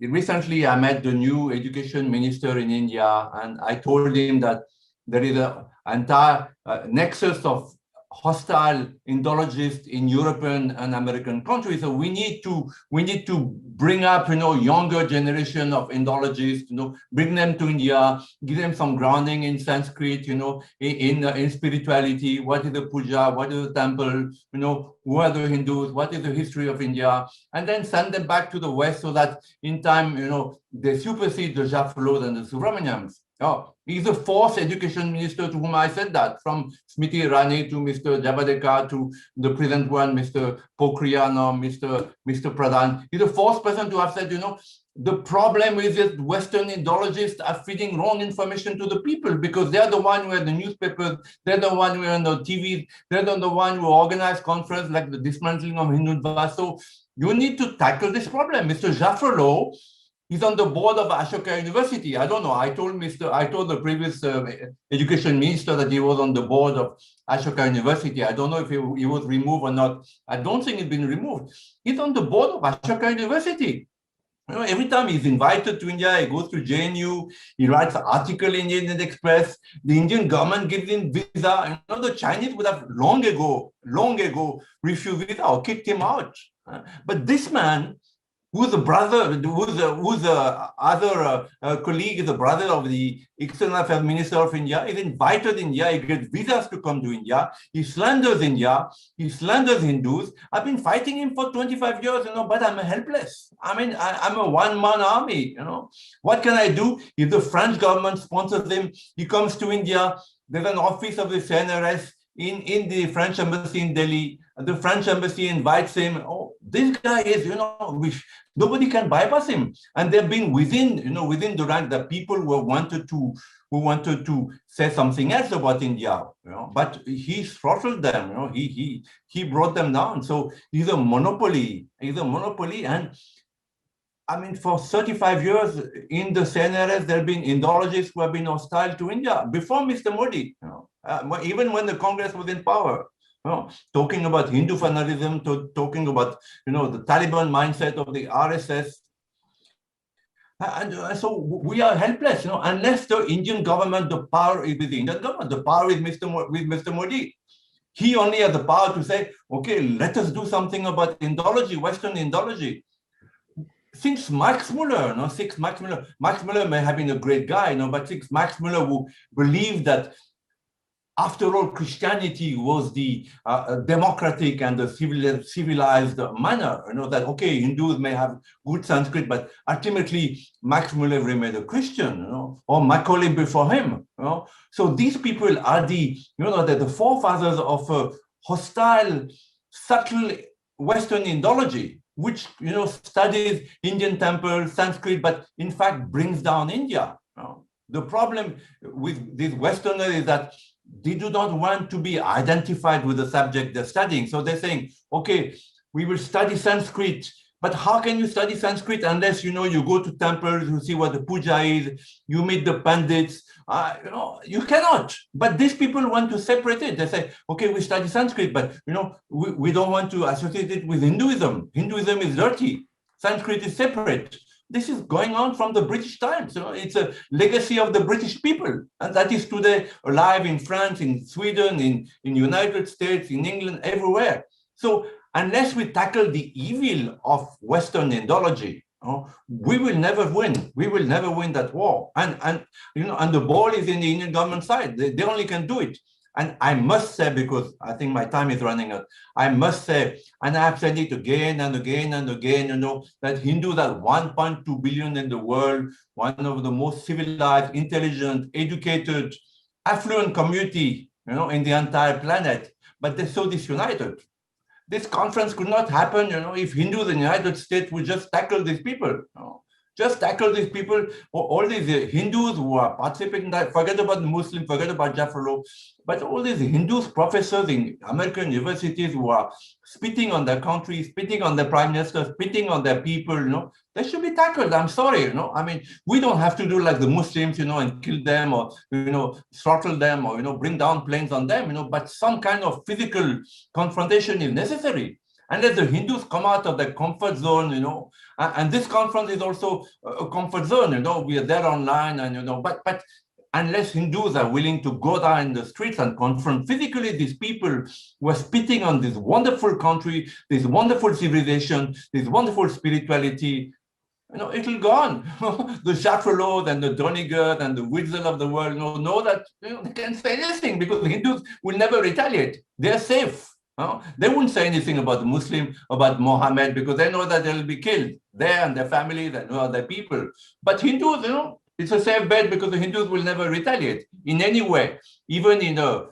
recently, I met the new education minister in India, and I told him that there is an entire nexus of hostile Indologists in European and American countries. So we need to bring up, younger generation of Indologists, bring them to India, give them some grounding in Sanskrit, in spirituality. What is the puja? What is the temple? Who are the Hindus? What is the history of India? And then send them back to the West so that in time, they supersede the Jaffrelot and the Subramaniams. Oh, he's the fourth education minister to whom I said that, from Smriti Irani to Mr. Javadekar to the present one, Mr. Pokhriyal, Mr. Pradhan. He's the fourth person to have said, the problem is that Western Indologists are feeding wrong information to the people because they're the one who are the newspapers, they're the one who are on the TV, they're the one who organize conferences like the dismantling of Hindutva. So you need to tackle this problem. Mr. Jaffrelot, he's on the board of Ashoka University. I don't know. I told the previous education minister that he was on the board of Ashoka University. I don't know if he was removed or not. I don't think he's been removed. He's on the board of Ashoka University. Every time he's invited to India, he goes to JNU, he writes an article in Indian Express, the Indian government gives him visa. The Chinese would have long ago refused visa or kicked him out. But this man, who's the brother, who's the other colleague, is the brother of the External Affairs Minister of India, is invited India, he gets visas to come to India, he slanders India, he slanders Hindus. I've been fighting him for 25 years, but I'm helpless. I mean, I'm a one-man army, What can I do? If the French government sponsors him, he comes to India, there's an office of the CNRS in the French embassy in Delhi. The French embassy invites him. Oh, this guy is, nobody can bypass him. And they've been within the rank, the people who wanted to say something else about India, but he throttled them, he brought them down. So he's a monopoly. And I mean, for 35 years in the CNRS, there have been Indologists who have been hostile to India before Mr. Modi, even when the Congress was in power. Talking about Hindu fanatism, talking about the Taliban mindset of the RSS, and so we are helpless. Unless the Indian government, the power is with the Indian government, the power is with Mr. Modi. He only has the power to say, okay, let us do something about Indology, Western Indology. Since Max Muller, Max Muller may have been a great guy, but since Max Muller who believed that after all, Christianity was the democratic and the civilized manner, that, okay, Hindus may have good Sanskrit, but ultimately Max Muller remained a Christian, or Macaulay before him. So these people are the forefathers of a hostile, subtle Western Indology, which, studies Indian temples, Sanskrit, but in fact brings down India. The problem with these Westerners is that they do not want to be identified with the subject they're studying. So they're saying, okay, we will study Sanskrit, but how can you study Sanskrit unless, you go to temples, you see what the puja is, you meet the pandits, you cannot. But these people want to separate it. They say, okay, we study Sanskrit, but, we don't want to associate it with Hinduism. Hinduism is dirty. Sanskrit is separate. This is going on from the British times. It's a legacy of the British people. And that is today alive in France, in Sweden, in United States, in England, everywhere. So unless we tackle the evil of Western Indology, we will never win. We will never win that war. And the ball is in the Indian government side. They only can do it. And I must say, because I think my time is running out, I must say, and I have said it again and again and again, that Hindus are 1.2 billion in the world, one of the most civilized, intelligent, educated, affluent community, in the entire planet, but they're so disunited. This conference could not happen, if Hindus in the United States would just tackle these people. Just tackle these people, all these Hindus who are participating in that, forget about the Muslims, forget about Jaffarlo, but all these Hindus, professors in American universities who are spitting on their country, spitting on their prime minister, spitting on their people, they should be tackled. I'm sorry, I mean, we don't have to do like the Muslims, and kill them or, throttle them or, bring down planes on them, but some kind of physical confrontation is necessary. Unless the Hindus come out of their comfort zone, and this conference is also a comfort zone, we are there online and, but unless Hindus are willing to go down in the streets and confront physically these people who are spitting on this wonderful country, this wonderful civilization, this wonderful spirituality, it'll go on. The Jaffarlos and the Donigard and the Witzel of the world know that they can say anything because the Hindus will never retaliate. They're safe. They wouldn't say anything about the Muslim, about Mohammed, because they know that they'll be killed. They and their families and their people. But Hindus, it's a safe bet because the Hindus will never retaliate in any way, even in a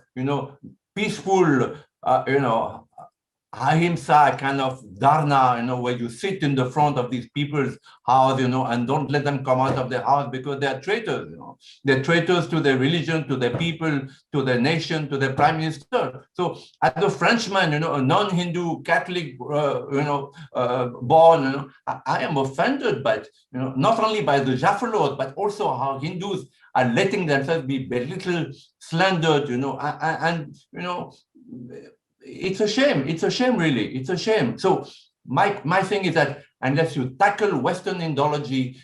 peaceful, ahimsa kind of dharna, where you sit in the front of these people's house, and don't let them come out of their house because they are traitors, They're traitors to their religion, to their people, to their nation, to their prime minister. So as a Frenchman, a non-Hindu Catholic, born, I am offended by, not only by the Jaffarlos, but also how Hindus are letting themselves be belittled, slandered, and it's a shame. It's a shame, really. It's a shame. So my thing is that unless you tackle Western Indology,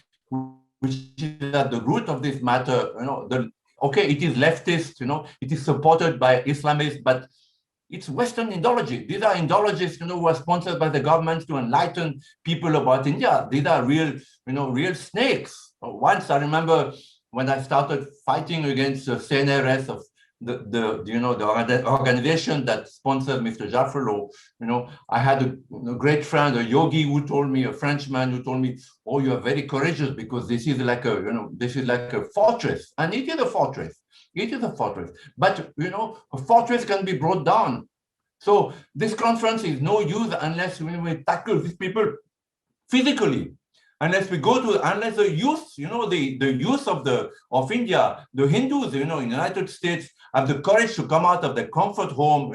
which is at the root of this matter, okay, it is leftist, it is supported by Islamists, but it's Western Indology. These are Indologists, who are sponsored by the governments to enlighten people about India. These are real, real snakes. Once I remember when I started fighting against the CNRS of the organization that sponsored Mr. Jaffarlo, I had a great friend, a yogi, who told me, a Frenchman, who told me, "Oh, you are very courageous because this is like a, this is like a fortress," and it is a fortress. It is a fortress, but a fortress can be brought down. So this conference is no use unless we tackle these people physically. Unless we go to, unless the youth, the youth of India, the Hindus, in the United States have the courage to come out of their comfort home,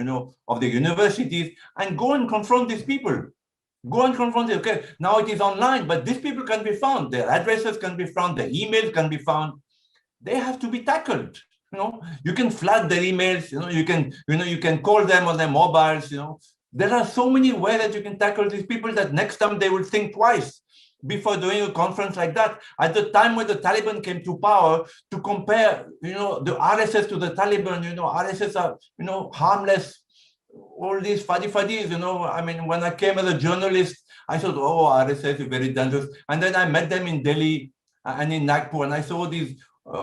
of the universities and go and confront these people. Go and confront it. Okay, now it is online, but these people can be found. Their addresses can be found. Their emails can be found. They have to be tackled. You can flag their emails. You can call them on their mobiles. There are so many ways that you can tackle these people that next time they will think twice before doing a conference like that. At the time when the Taliban came to power, to compare, the RSS to the Taliban, RSS are, harmless. All these fadis, I mean, when I came as a journalist, I thought, oh, RSS is very dangerous. And then I met them in Delhi and in Nagpur, and I saw these,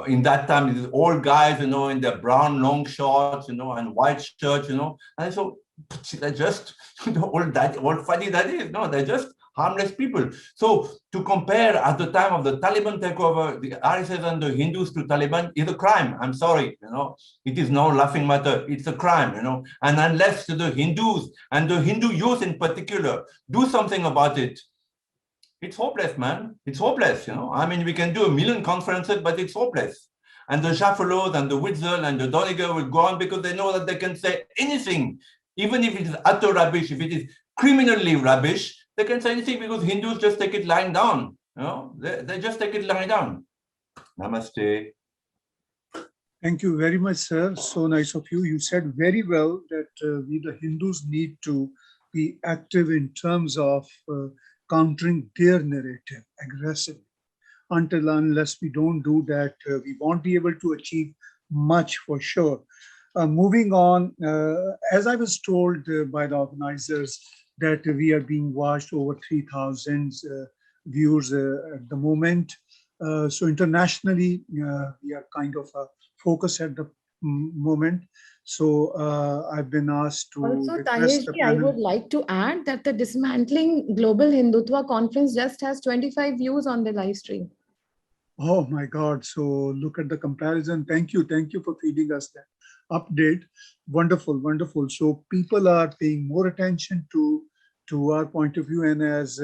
in that time, these old guys, in their brown long shorts, and white shirts, and I thought, they're just old fadi that is. No, they're just harmless people. So to compare at the time of the Taliban takeover, the RSS and the Hindus to Taliban is a crime. I'm sorry, it is no laughing matter. It's a crime, and unless the Hindus and the Hindu youth in particular do something about it, it's hopeless, man. It's hopeless, I mean, we can do 1 million conferences, but it's hopeless. And the Jaffalos and the Witzel and the Doniger will go on because they know that they can say anything, even if it is utter rubbish, if it is criminally rubbish, they can say anything because Hindus just take it lying down. They just take it lying down. Namaste. Thank you very much, sir. So nice of you. You said very well that we, the Hindus, need to be active in terms of countering their narrative aggressively. Until unless we don't do that, we won't be able to achieve much for sure. Moving on, as I was told by the organizers that we are being watched over 3,000 viewers at the moment. So internationally, we are kind of a focus at the moment. So I've been asked to Also, request the Tahirji, I panel. would like to add that the Dismantling Global Hindutva Conference just has 25 views on the live stream. Oh my God. So look at the comparison. Thank you. Thank you for feeding us that update. Wonderful, wonderful. So people are paying more attention to our point of view. And as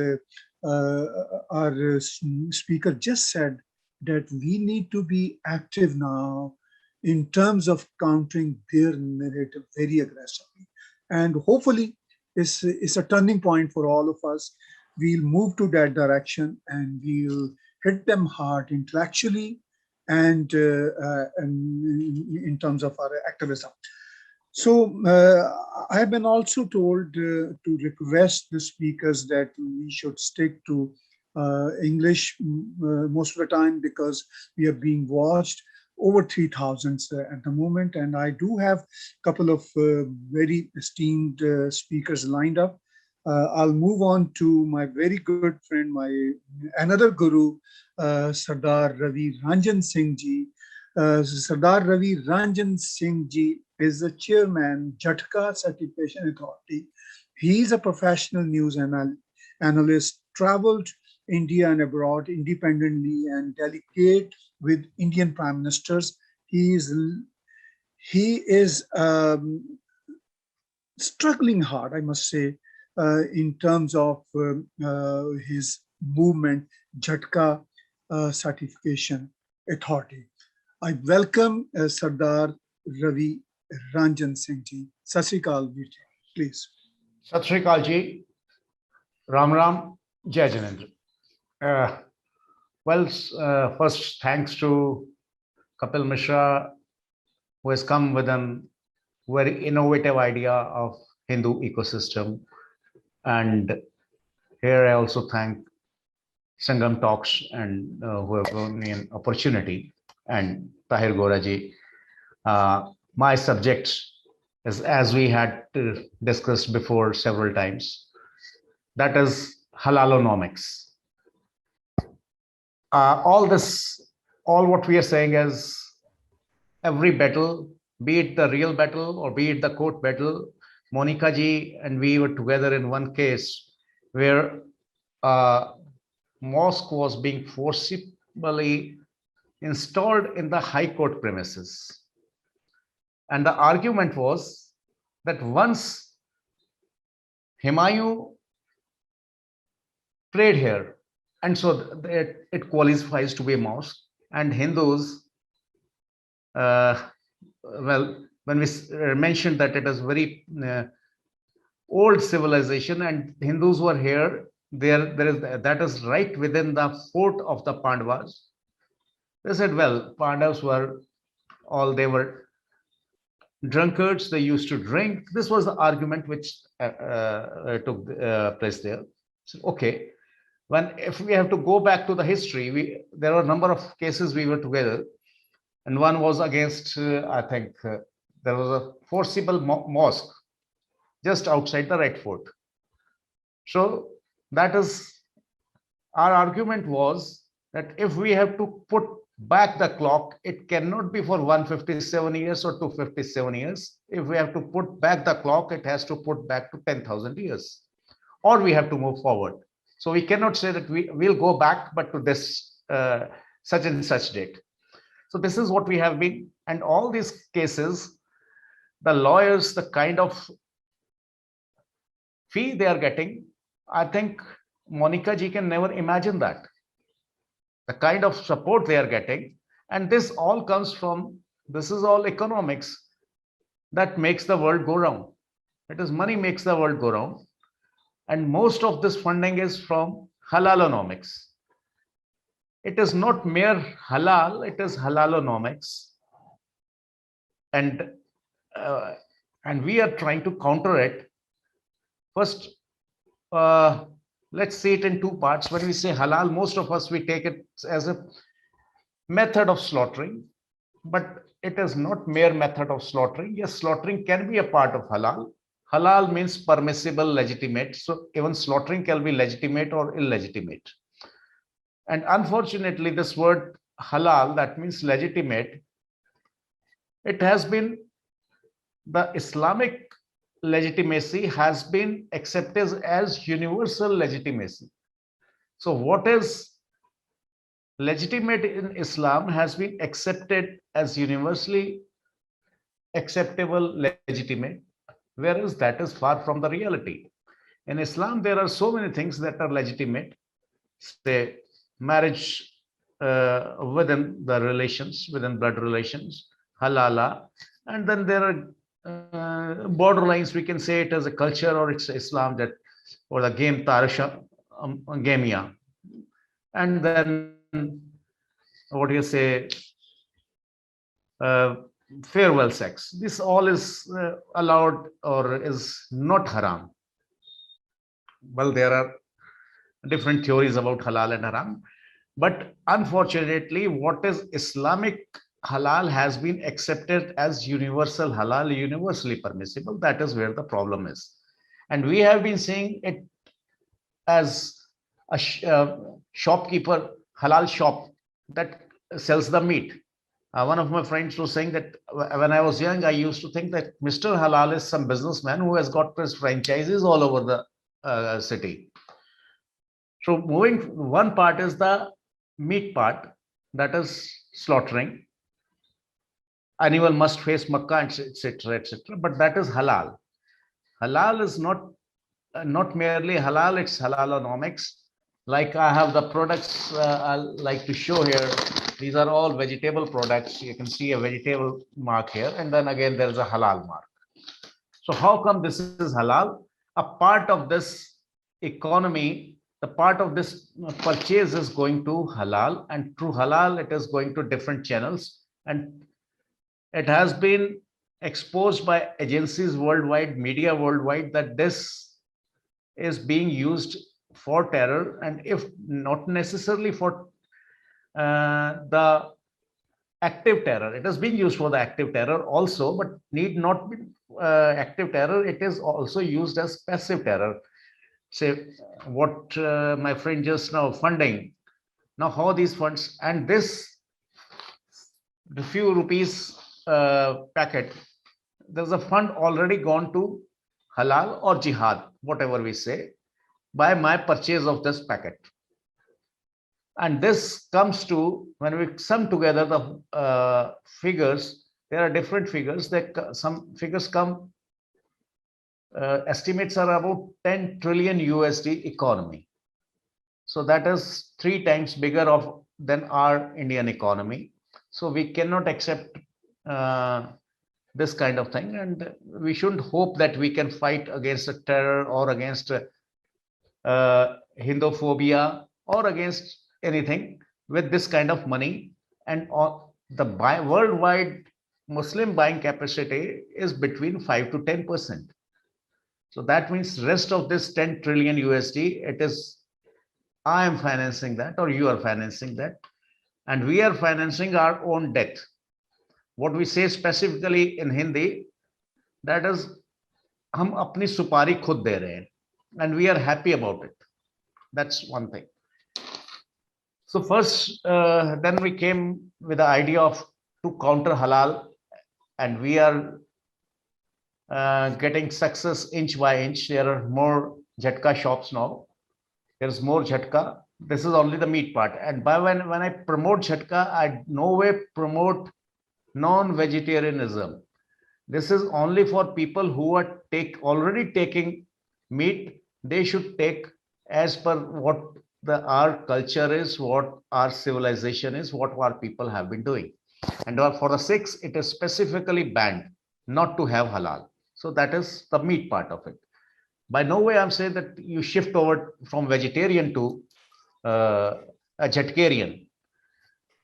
our speaker just said, that we need to be active now in terms of countering their narrative very aggressively. And hopefully it's a turning point for all of us. We'll move to that direction and we'll hit them hard intellectually and in terms of our activism. So I have been also told to request the speakers that we should stick to English most of the time because we are being watched over 3,000 at the moment. And I do have a couple of very esteemed speakers lined up. I'll move on to my very good friend, my another guru, Sardar Ravi Ranjan Singh Ji. Sardar Ravi Ranjan Singh Ji is the chairman, Jhatka Certification Authority. He is a professional news analyst, traveled India and abroad independently and delegate with Indian prime ministers. He is struggling hard, I must say, in terms of his movement, Jhatka Certification Authority. I welcome Sardar Ravi Ranjan Singh Ji. Sat Sri Akal, please. Sat Sri Akal Ji, Ram Ram, Jai Janendra. First, thanks to Kapil Mishra, who has come with a very innovative idea of Hindu ecosystem. And here I also thank Sangam Talks and who have given me an opportunity, and Tahir Goraji. My subject is, as we had discussed before several times, that is Halalonomics. All what we are saying is every battle, be it the real battle or be it the court battle, Monica ji and we were together in one case where mosque was being forcibly installed in the High Court premises. And the argument was that once Humayun prayed here, and so it qualifies to be a mosque, and Hindus, well, when we mentioned that it is very old civilization, and Hindus were here. That is right within the fort of the Pandavas. They said, well, Pandavas were they were drunkards. They used to drink. This was the argument which took place there. So, okay, if we have to go back to the history, there are a number of cases we were together, and one was against, I think, there was a forcible mosque just outside the Red Fort. So that is, our argument was that if we have to put back the clock, it cannot be for 157 years or 257 years. If we have to put back the clock, it has to put back to 10,000 years, or we have to move forward. So we cannot say that we will go back, but to this such and such date. So this is what we have been, and all these cases, the lawyers, the kind of fee they are getting, I think Monica ji can never imagine that. The kind of support they are getting, and this all comes from, this is all economics that makes the world go round. It is money makes the world go round, and most of this funding is from Halalanomics. It is not mere halal, it is Halalanomics, and we are trying to counter it. First, let's see it in two parts. When we say halal, most of us, we take it as a method of slaughtering, but it is not mere method of slaughtering. Yes, slaughtering can be a part of halal. Halal means permissible, legitimate. So even slaughtering can be legitimate or illegitimate. And unfortunately, this word halal, that means legitimate, it has been, the Islamic legitimacy has been accepted as universal legitimacy. So what is legitimate in Islam has been accepted as universally acceptable, legitimate, whereas that is far from the reality. In Islam, there are so many things that are legitimate, say marriage within the relations, within blood relations, halala, and then there are borderlines. We can say it as a culture, or it's Islam, that, or the game tarisha, gamia, and then what do you say, farewell sex. This all is allowed or is not haram. Well, there are different theories about halal and haram, but unfortunately, what is Islamic halal has been accepted as universal halal, universally permissible. That is where the problem is. And we have been seeing it as a shopkeeper, halal shop that sells the meat. One of my friends was saying that when I was young, I used to think that Mr. Halal is some businessman who has got his franchises all over the city. So moving, one part is the meat part, that is slaughtering. Animal must face Makkah, etc., etc. But that is halal. Halal is not merely halal, it's halalonomics. Like I have the products I'll like to show here. These are all vegetable products. You can see a vegetable mark here, and then again there's a halal mark. So how come this is halal? A part of this economy, the part of this purchase is going to halal, and through halal it is going to different channels, and it has been exposed by agencies worldwide, media worldwide, that this is being used for terror, and if not necessarily for the active terror, it is being used for the active terror also, but need not be active terror. It is also used as passive terror. Say what my friend just now, funding. Now how these funds, and this, the few rupees packet, there's a fund already gone to halal or jihad, whatever we say, by my purchase of this packet. And this comes to, when we sum together the figures, there are different figures. Some figures come, estimates are about 10 trillion USD economy. So that is 3 times bigger than our Indian economy. So we cannot accept this kind of thing. And we shouldn't hope that we can fight against a terror or against Hindophobia or against anything with this kind of money. And the worldwide Muslim buying capacity is between 5 to 10%. So that means rest of this 10 trillion USD, it is, I am financing that or you are financing that. And we are financing our own debt. What we say specifically in Hindi, that is, हम अपनी सुपारी खुद दे रहे हैं, and we are happy about it. That's one thing. So first, then we came with the idea of to counter halal, and we are getting success inch by inch. There are more Jhatka shops now. There's more Jhatka. This is only the meat part. And by when I promote Jhatka, I no way promote non-vegetarianism. This is only for people who are already taking meat. They should take as per what our culture is, what our civilization is, what our people have been doing. And for the Sikhs, it is specifically banned not to have halal. So that is the meat part of it. By no way I'm saying that you shift over from vegetarian to a Jhatkarian.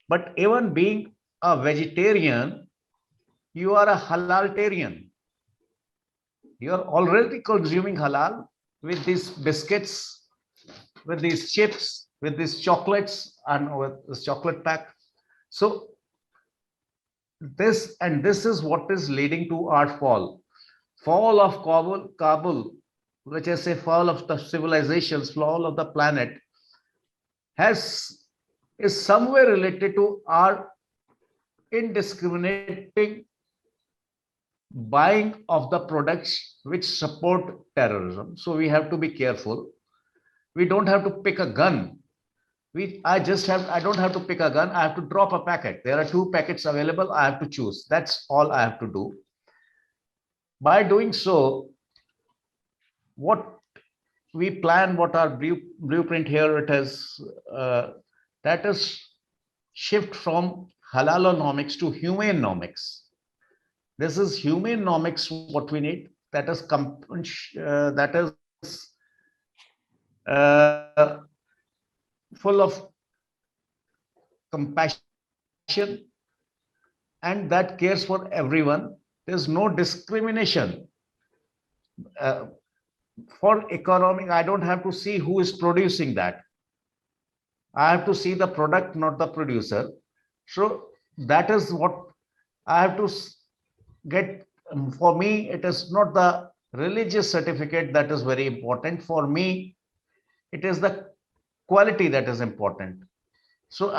But even being a vegetarian, you are a halaltarian. You are already consuming halal with these biscuits, with these chips, with these chocolates, and with this chocolate pack. So this is what is leading to our fall of Kabul, which I say fall of the civilizations, fall of the planet, is somewhere related to our indiscriminating buying of the products which support terrorism. So we have to be careful. We don't have to pick a gun. I don't have to pick a gun. I have to drop a packet. There are 2 packets available. I have to choose. That's all I have to do. By doing so, what we plan, what our blueprint here, it is that is shift from halalonomics to humanenomics. This is humanenomics what we need. That is full of compassion and that cares for everyone. There's no discrimination. For economic, I don't have to see who is producing that. I have to see the product, not the producer. So that is what I have to get. For me, it is not the religious certificate that is very important. For me, it is the quality that is important. So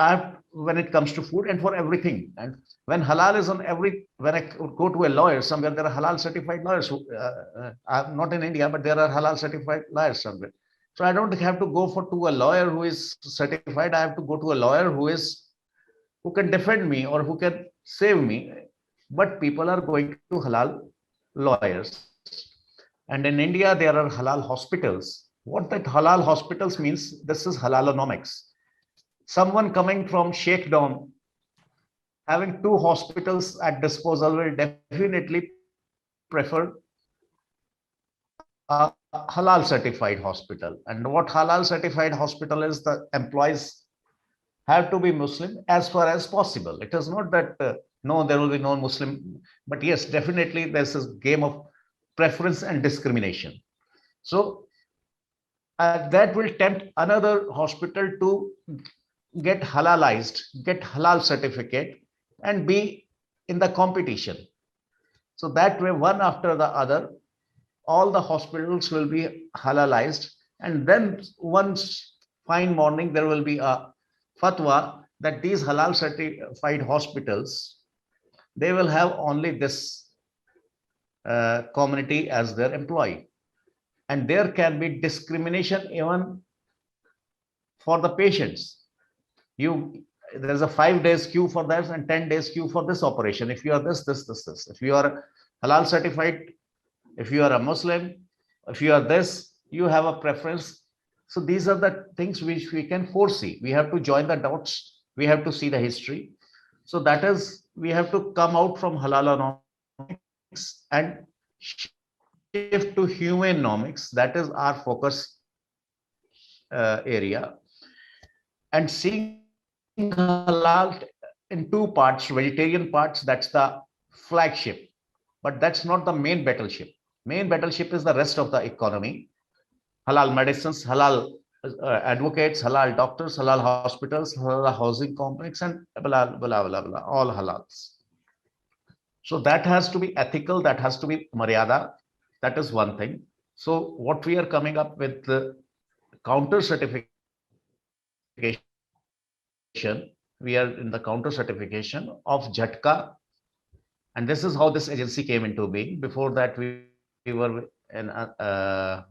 when it comes to food and for everything, and when halal is on when I go to a lawyer somewhere, there are halal certified lawyers. I'm not in India, but there are halal certified lawyers somewhere. So I don't have to go to a lawyer who is certified. I have to go to a lawyer who can defend me or who can save me. But people are going to halal lawyers. And in India, there are halal hospitals. What that halal hospitals means, this is halalonomics. Someone coming from Shakedown, having 2 hospitals at disposal, will definitely prefer a halal certified hospital. And what halal certified hospital is, the employees have to be Muslim as far as possible. It is not that no, there will be no Muslim, but yes, definitely there's a game of preference and discrimination. So that will tempt another hospital to get halalized, get halal certificate, and be in the competition. So that way, one after the other, all the hospitals will be halalized. And then one fine morning, there will be a fatwa that these halal certified hospitals, they will have only this community as their employee. And there can be discrimination even for the patients. There's a 5 days queue for that and 10 days queue for this operation. If you are this. If you are halal certified, if you are a Muslim, if you are this, you have a preference. So these are the things which we can foresee. We have to join the dots. We have to see the history. So that is, we have to come out from halalonomics and shift to humanomics. That is our focus area. And seeing halal in two parts, vegetarian parts, that's the flagship. But that's not the main battleship. Main battleship is the rest of the economy. Halal medicines, halal advocates, halal doctors, halal hospitals, halal housing complex, and blah, blah, blah, blah, all halals. So that has to be ethical, that has to be maryada. That is one thing. So what we are coming up with the counter certification, we are in the counter certification of Jhatka. And this is how this agency came into being. Before that, we were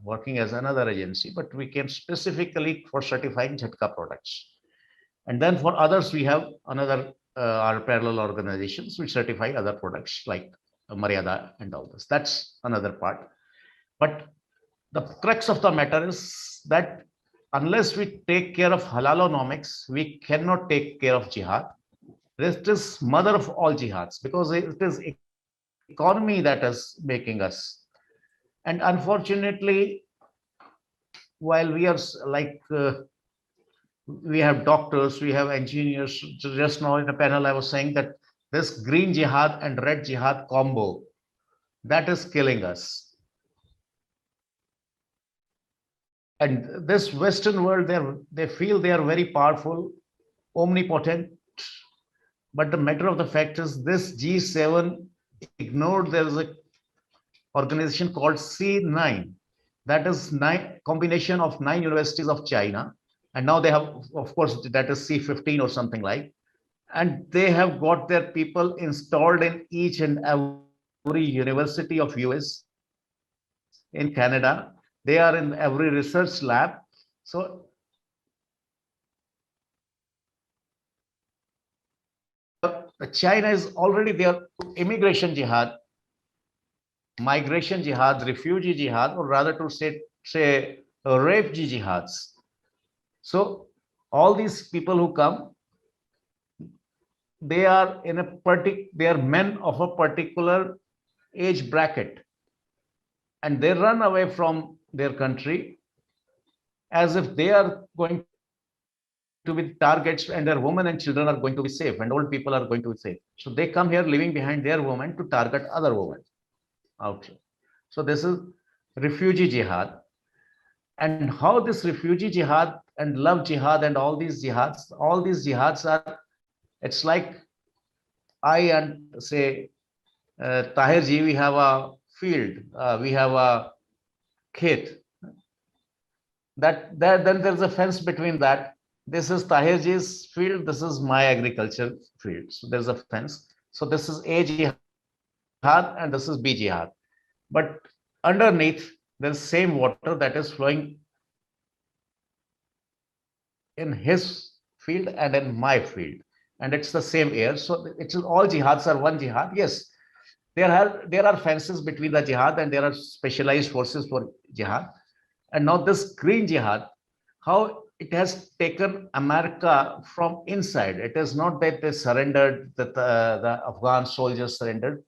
working as another agency, but we came specifically for certifying Jhatka products. And then for others, we have another our parallel organizations which certify other products like Maryada and all this. That's another part. But the crux of the matter is that unless we take care of halalonomics, we cannot take care of jihad. This is mother of all jihads because it is economy that is making us. And unfortunately, while we are like we have doctors, we have engineers. Just now in the panel, I was saying that this green jihad and red jihad combo, that is killing us. And this Western world, they feel they are very powerful, omnipotent. But the matter of the fact is this G7 ignored there is a organization called C9. That is combination of 9 universities of China. And now they have, of course, that is C15 or something like. And they have got their people installed in each and every university of US, in Canada. They are in every research lab. So China is already there. Immigration jihad, migration jihad, refugee jihad, or rather to say refugee jihads. So all these people who come, they are in a they are men of a particular age bracket, and they run away from their country as if they are going to be targets, and their women and children are going to be safe, and old people are going to be safe. So they come here leaving behind their women to target other women out here. So this is refugee jihad. And how this refugee jihad and love jihad and all these jihads are, it's like I and say Tahir ji, we have a field, we have a khet. Then there's a fence between that. This is Tahir ji's field, this is my agriculture field. So there's a fence. So this is A jihad and this is B jihad. But underneath, there's same water that is flowing in his field and in my field, and it's the same air. So it's all jihads are one jihad. Yes, there are fences between the jihad, and there are specialized forces for jihad. And now this green jihad, how it has taken America from inside. It is not that they surrendered, that the Afghan soldiers surrendered.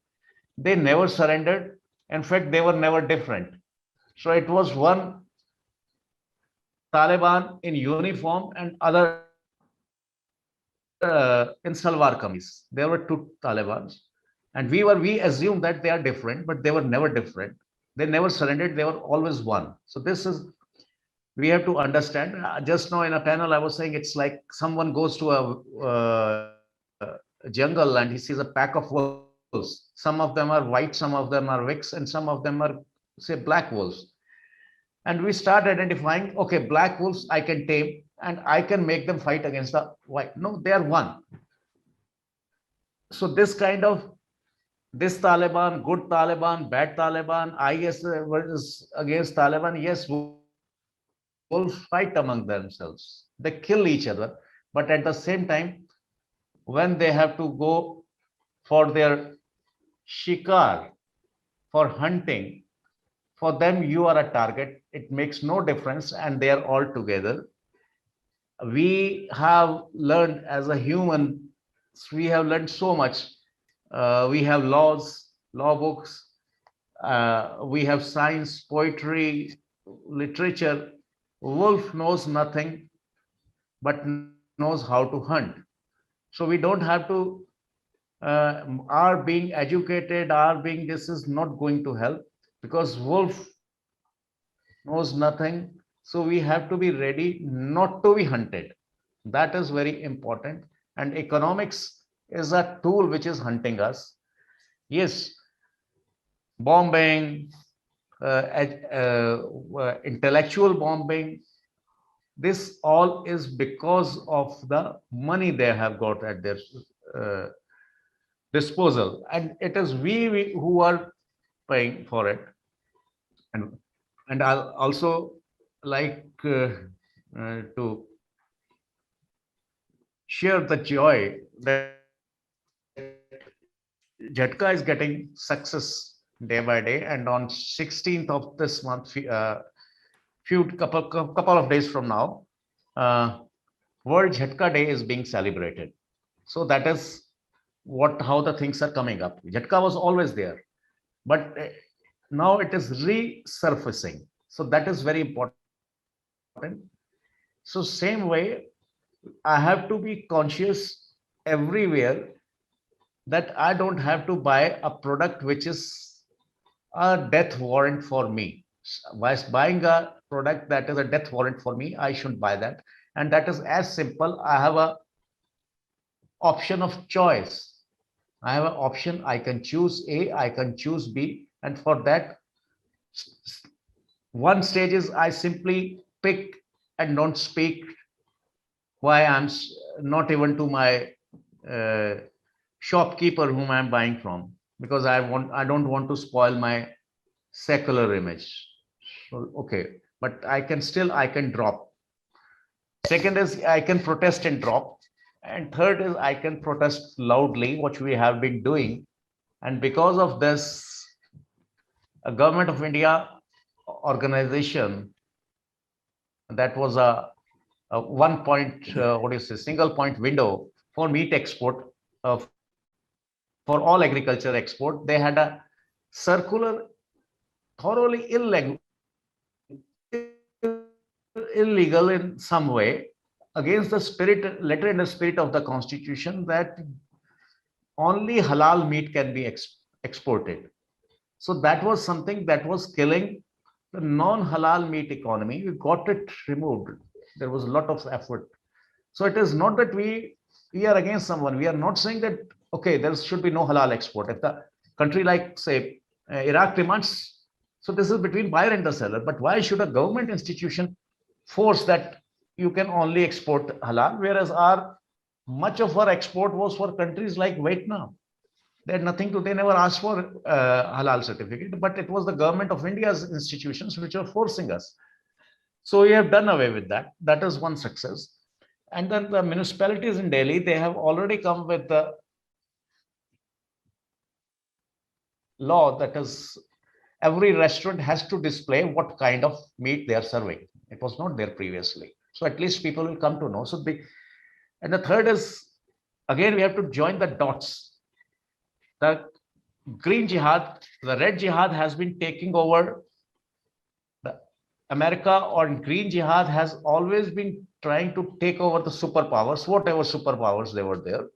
They never surrendered. In fact, they were never different. So it was one Taliban in uniform and other in salwar kameez. There were two Talibans, and we assumed that they are different, but they were never different. They never surrendered. They were always one. So this is, we have to understand. Just now in a panel, I was saying it's like someone goes to a jungle and he sees a pack of wolves. Some of them are white, some of them are Vicks, and some of them are, say, black wolves. And we start identifying, okay, black wolves I can tame and I can make them fight against the white. No, they are one. So this kind of, this Taliban, good Taliban, bad Taliban, IS is against Taliban. Yes, wolves fight among themselves. They kill each other. But at the same time, when they have to go for their shikar, for hunting, for them, you are a target. It makes no difference, and they are all together. We have learned as a human, we have learned so much. We have laws law books, we have science, poetry, literature. Wolf knows nothing but knows how to hunt. So we don't have to, our being educated, our being this is not going to help, because wolf knows nothing. So we have to be ready not to be hunted. That is very important. And economics is a tool which is hunting us. Yes, bombing, intellectual bombing, this all is because of the money they have got at their uh, disposal, and it is we who are paying for it. And I'll also like to share the joy that Jhatka is getting success day by day, and on 16th of this month, couple of days from now, World Jhatka Day is being celebrated. So that is how the things are coming up. Jhatka was always there, but now it is resurfacing. So that is very important. So same way, I have to be conscious everywhere that I don't have to buy a product which is a death warrant for me. Whilst buying a product that is a death warrant for me, I shouldn't buy that. And that is as simple. I have a option of choice. I have an option. I can choose A, I can choose B. And for that, one stage is I simply pick and don't speak why I'm not even to my shopkeeper whom I'm buying from, because I don't want to spoil my secular image. So, okay, but I can drop. Second is I can protest and drop. And third is I can protest loudly, which we have been doing. And because of this, a Government of India organization that was a one point, single point window for meat export, for all agriculture export. They had a circular, thoroughly illegal in some way, against the letter and the spirit of the constitution, that only halal meat can be exported. So that was something that was killing the non-halal meat economy. We got it removed. There was a lot of effort. So it is not that we are against someone. We are not saying that, okay, there should be no halal export. If the country like, say, Iraq demands, so this is between buyer and the seller. But why should a government institution force that you can only export halal, whereas much of our export was for countries like Vietnam? They had nothing to, they never asked for halal certificate, but it was the Government of India's institutions which were forcing us. So we have done away with that. That is one success. And then the municipalities in Delhi, they have already come with the law that is every restaurant has to display what kind of meat they are serving. It was not there previously. So at least people will come to know. And the third is, again, we have to join the dots. The green jihad, the red jihad has been taking over. America, or green jihad, has always been trying to take over the superpowers, whatever superpowers they were there.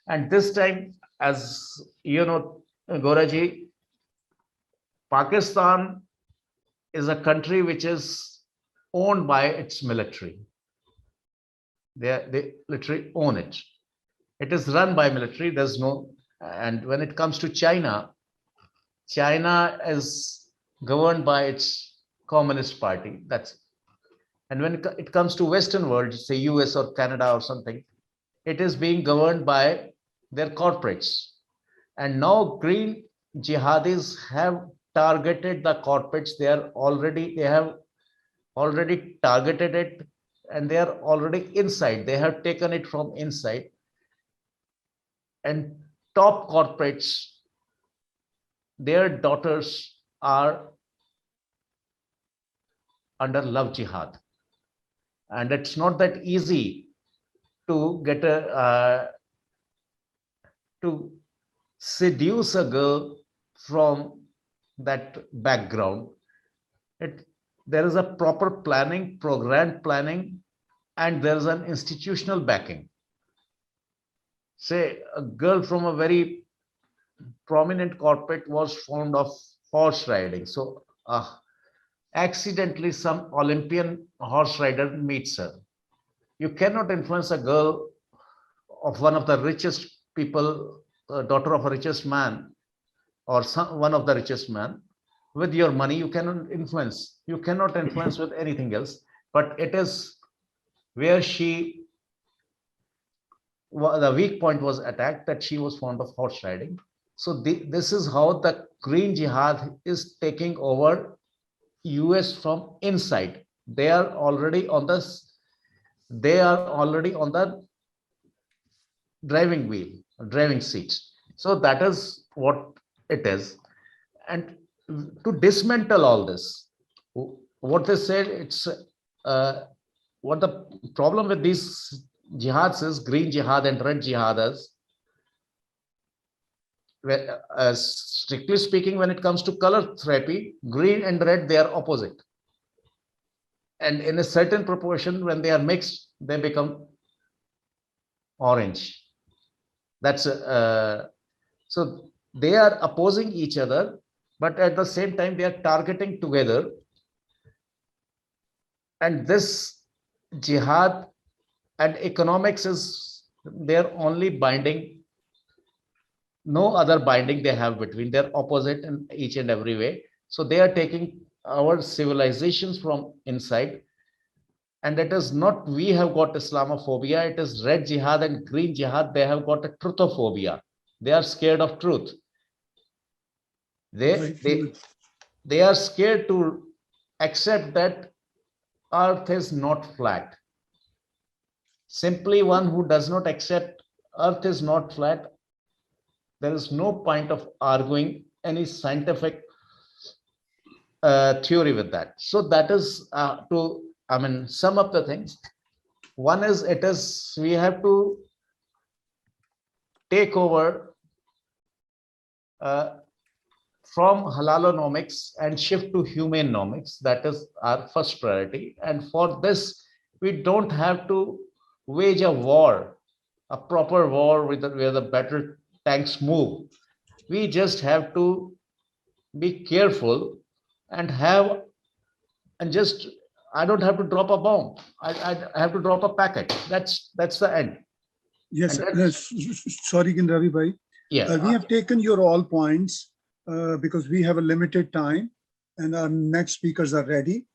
And this time, as you know, Goraji, Pakistan is a country which is owned by its military. They literally own it. It is run by military. There's no, and when it comes to China, China is governed by its Communist Party. That's, and when it comes to Western world, say US or Canada or something, it is being governed by their corporates. And now green jihadis have targeted the corporates. They have already targeted it, and they are already inside. They have taken it from inside. And top corporates, their daughters are under love jihad. And it's not that easy to get to seduce a girl from that background. There is a proper planning, programmed planning, and there is an institutional backing. Say a girl from a very prominent corporate was fond of horse riding. So accidentally some Olympian horse rider meets her. You cannot influence a girl of one of the richest people, daughter of a richest man, or one of the richest man. With your money, you cannot influence. You cannot influence with anything else. But it is where the weak point was attacked, that she was fond of horse riding. So this is how the Green Jihad is taking over US from inside. They are already on the driving seat. So that is what it is. And to dismantle all this, what they said, it's what the problem with these jihads is, Green Jihad and Red Jihaders. Strictly speaking, when it comes to color therapy, green and red, they are opposite. And in a certain proportion, when they are mixed, they become orange. That's so they are opposing each other, but at the same time, they are targeting together. And this jihad and economics is their only binding. No other binding they have between. They're opposite in each and every way. So they are taking our civilizations from inside. And it is not we have got Islamophobia, it is Red Jihad and Green Jihad. They have got a truthophobia. They are scared of truth. They are scared to accept that earth is not flat. Simply one who does not accept earth is not flat, there is no point of arguing any scientific theory with that. So that is to sum up the things. One is we have to take over from halalonomics and shift to humanenomics. That is our first priority. And for this, we don't have to wage a war, a proper war where the battle tanks move. We just have to be careful and I don't have to drop a bomb. I have to drop a packet. That's the end. Yes, sorry, Ravi bhai. Yeah. We have taken your all points because we have a limited time and our next speakers are ready.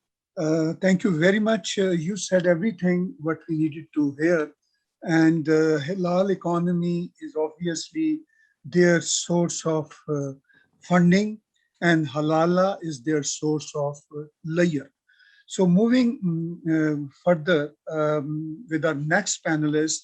Thank you very much. You said everything what we needed to hear. And halal economy is obviously their source of funding, and halala is their source of layer. So moving further with our next panelist,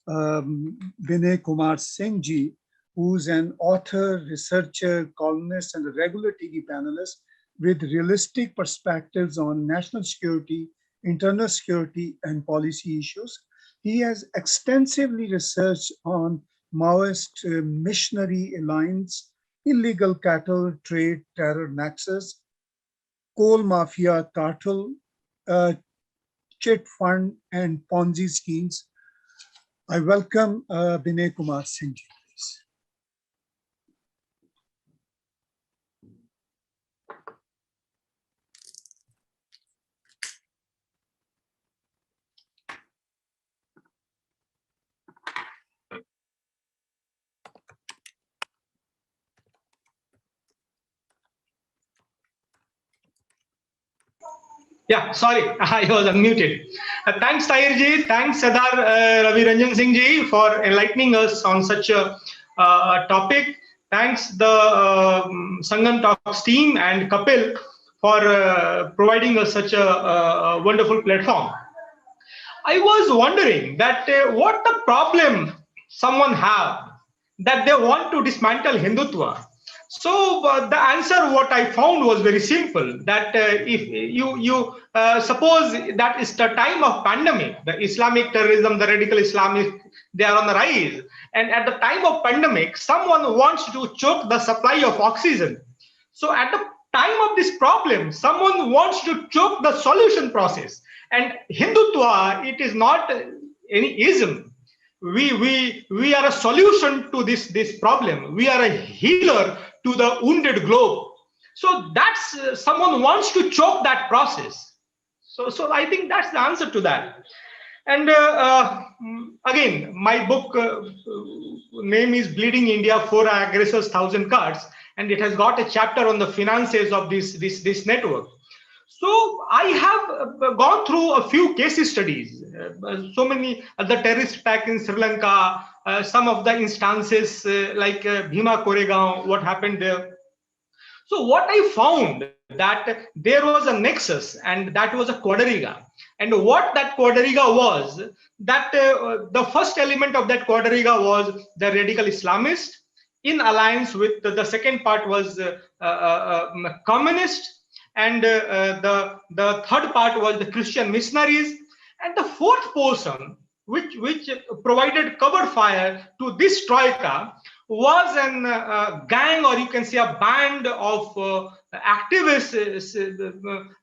Vinay Kumar Singh ji, who's an author, researcher, columnist, and a regular TV panelist with realistic perspectives on national security, internal security, and policy issues. He has extensively researched on Maoist missionary alliance, illegal cattle trade, terror nexus, coal mafia cartel, chit fund, and Ponzi schemes. I welcome Vinay Kumar Singh ji, please. Yeah, sorry, I was unmuted. Thanks, Tahir ji. Thanks, Sardar Ravi Ranjan Singh ji, for enlightening us on such a topic. Thanks the Sangam Talks team and Kapil for providing us such a wonderful platform. I was wondering that what the problem someone have that they want to dismantle Hindutva. So the answer what I found was very simple, that if you suppose that is the time of pandemic, the Islamic terrorism, the radical Islamic, they are on the rise. And at the time of pandemic, someone wants to choke the supply of oxygen. So at the time of this problem, someone wants to choke the solution process. And Hindutva, it is not any ism. We are a solution to this problem. We are a healer to the wounded globe. So that's someone wants to choke that process. So I think that's the answer to that. And again, my book name is Bleeding India, 4 Aggressors, 1,000 Cards, and it has got a chapter on the finances of this network. So I have gone through a few case studies, so many the terrorist attack in Sri Lanka, some of the instances like Bhima Koregaon, what happened there. So what I found that there was a nexus, and that was a quadriga. And what that quadriga was, that the first element of that quadriga was the radical Islamist in alliance with the second part was communist, and the third part was the Christian missionaries, and the fourth portion which provided cover fire to this troika was an gang, or you can say a band of activists,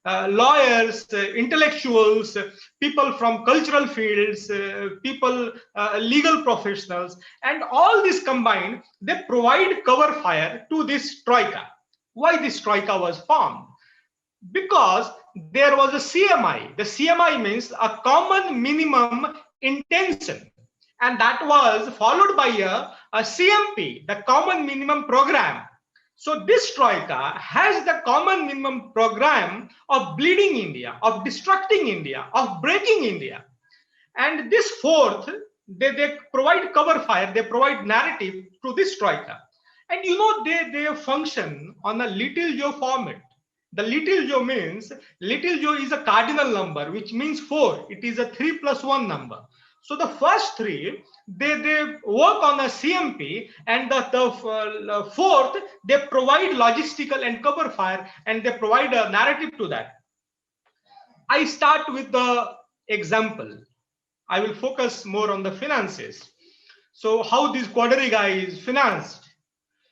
lawyers, intellectuals, people from cultural fields, people, legal professionals, and all this combined, they provide cover fire to this troika. Why this troika was formed? Because there was a CMI. The CMI means a common minimum intention, and that was followed by a CMP, the common minimum program. So this troika has the common minimum program of bleeding India, of destructing India, of breaking India. And this fourth, they provide cover fire, they provide narrative to this troika. And you know, they function on a little Joe format. The little Joe means, little Joe is a cardinal number, which means 4. It is a 3 plus 1 number. So the first 3, they work on a CMP, and the fourth, they provide logistical and cover fire, and they provide a narrative to that. I start with the example. I will focus more on the finances. So how this quadriga is financed.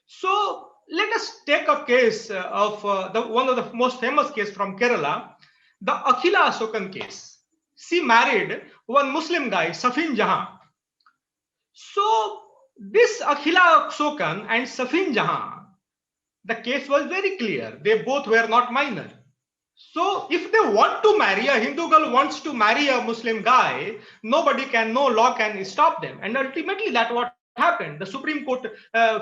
So let us take a case of one of the most famous case from Kerala, the Akhila Asokan case. She married one Muslim guy, Safin Jahan. So this Akhila Asokan and Safin Jahan, the case was very clear. They both were not minor. So if they want to marry, a Hindu girl wants to marry a Muslim guy, nobody can, no law can stop them. And ultimately that's what happened. The Supreme Court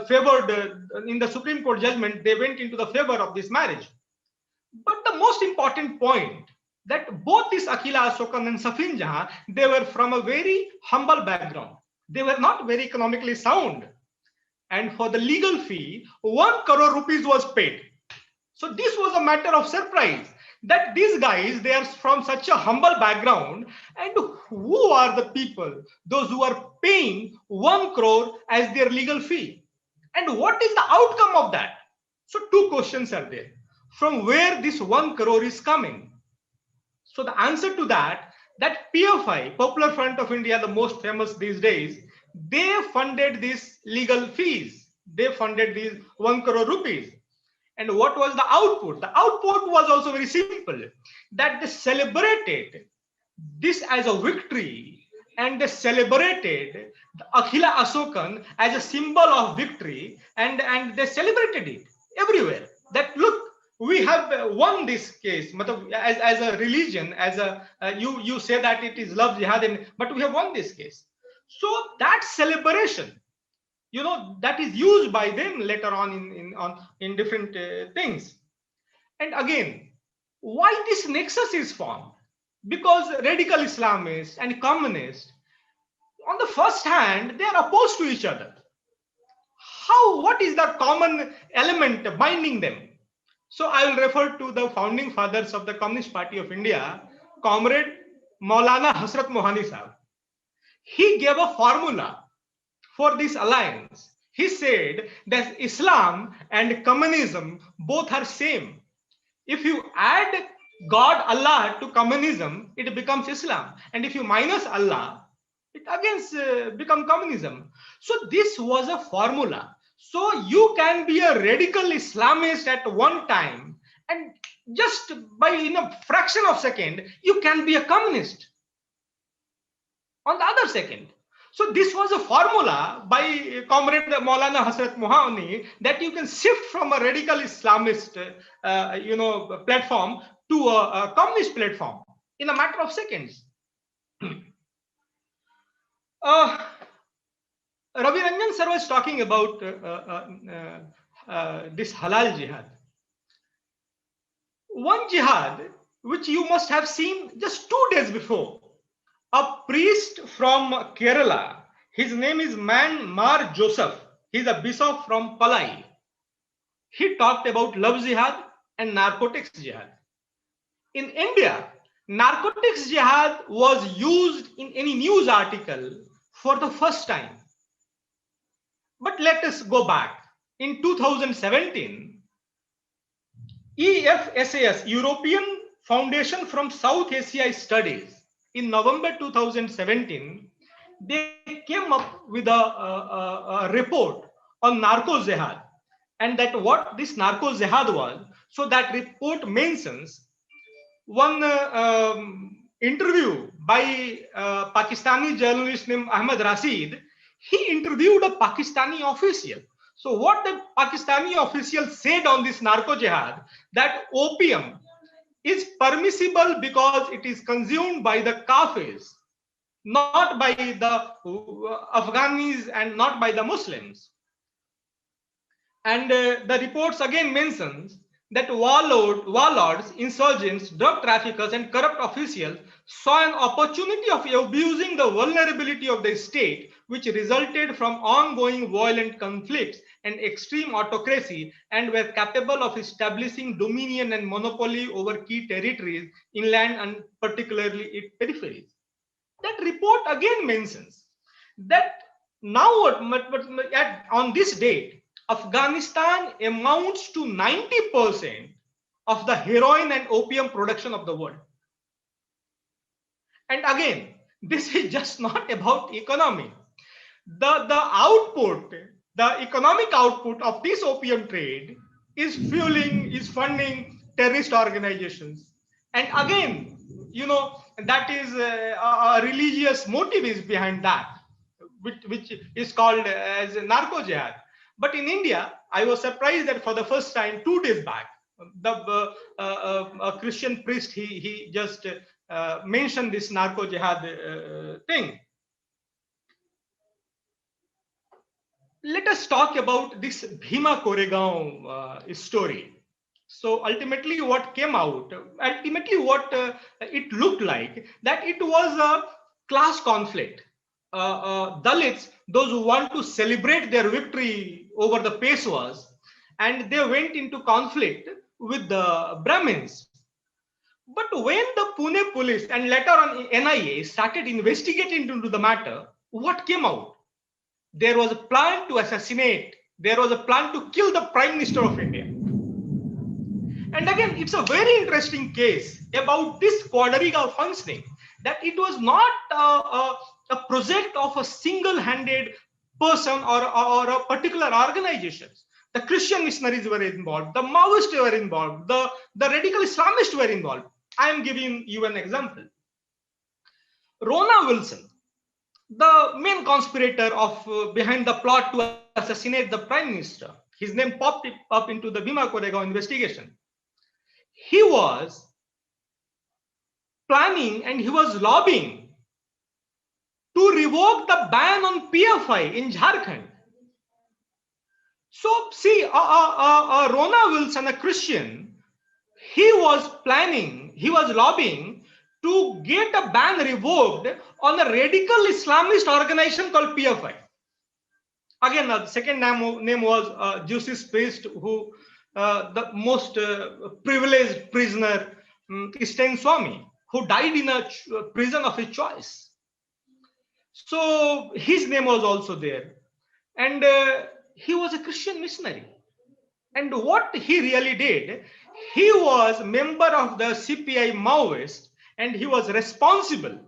favored, in the Supreme Court judgment, they went into the favor of this marriage. But the most important point, that both this Akhila Asokan and Safin Jahan, they were from a very humble background. They were not very economically sound. And for the legal fee, 1 crore rupees was paid. So this was a matter of surprise, that these guys, they are from such a humble background, and who are the people, those who are paying 1 crore as their legal fee? And what is the outcome of that? So 2 questions are there. From where this 1 crore is coming? So the answer to that PFI, Popular Front of India, the most famous these days, they funded these legal fees. They funded these 1 crore rupees. And what was the output? The output was also very simple, that they celebrated this as a victory, and they celebrated the Akhila Asokan as a symbol of victory, and they celebrated it everywhere. That look, we have won this case. As a religion, as a you say that it is love, jihad, but we have won this case. So that celebration, you know, that is used by them later on in different things. And again, why this nexus is formed? Because radical Islamists and communists, on the first hand, they are opposed to each other. What is the common element binding them? So I will refer to the founding fathers of the Communist Party of India, Comrade Maulana Hasrat Mohani Sahab. He gave a formula for this alliance. he said that Islam and communism both are same. If you add God, Allah to communism, it becomes Islam. And if you minus Allah, it again become communism. So this was a formula. So you can be a radical Islamist at one time, and just by a fraction of second, you can be a communist on the other second. So this was a formula by Comrade Maulana Hasrat Mohani that you can shift from a radical Islamist, platform to a communist platform in a matter of seconds. Ravi Ranjan sir was talking about this halal jihad. One jihad which you must have seen just 2 days before. A priest from Kerala, his name is Mar Joseph. He's a bishop from Palai. He talked about love jihad and narcotics jihad. In India, narcotics jihad was used in any news article for the first time. But let us go back. In 2017, EFSAS, European Foundation from South Asia Studies, in November 2017, they came up with a report on narco jihad, and that what this narco jihad was. So that report mentions one interview by a Pakistani journalist named Ahmed Rashid. He interviewed a Pakistani official. So what the Pakistani official said on this narco jihad, that opium is permissible because it is consumed by the Kafirs, not by the Afghanis and not by the Muslims. And the reports again mentions that warlords, insurgents, drug traffickers and corrupt officials saw an opportunity of abusing the vulnerability of the state, which resulted from ongoing violent conflicts and extreme autocracy, and were capable of establishing dominion and monopoly over key territories, inland and particularly its peripheries. That report again mentions that now on this date, Afghanistan amounts to 90% of the heroin and opium production of the world. And again, this is just not about economy. The output, the economic output of this opium trade is funding terrorist organizations. And again, that is a religious motive is behind that, which is called as narco jihad. But in India, I was surprised that for the first time 2 days back, a Christian priest, he just mentioned this narco jihad thing. Let us talk about this Bhima Koregaon story. So ultimately what came out, what it looked like, that it was a class conflict. Dalits, those who want to celebrate their victory over the Peshwas, and they went into conflict with the Brahmins. But when the Pune police and later on NIA started investigating into the matter, what came out? There was a plan to assassinate, there was a plan to kill the Prime Minister of India. And again, it's a very interesting case about this quadriga functioning, that it was not a project of a single-handed person or a particular organization. The Christian missionaries were involved, the Maoists were involved, the radical Islamists were involved. I am giving you an example. Rona Wilson, the main conspirator behind the plot to assassinate the Prime Minister, his name popped up into the Bhima Koregaon investigation. He was planning and he was lobbying to revoke the ban on PFI in Jharkhand. So see, Rona Wilson, a Christian, he was planning, he was lobbying to get a ban revoked on a radical Islamist organization called PFI. Again, the second name was Jewish priest who the most privileged prisoner, Sten Swami, who died in a prison of his choice. So his name was also there. And he was a Christian missionary. And what he really did, he was a member of the CPI Maoist, and he was responsible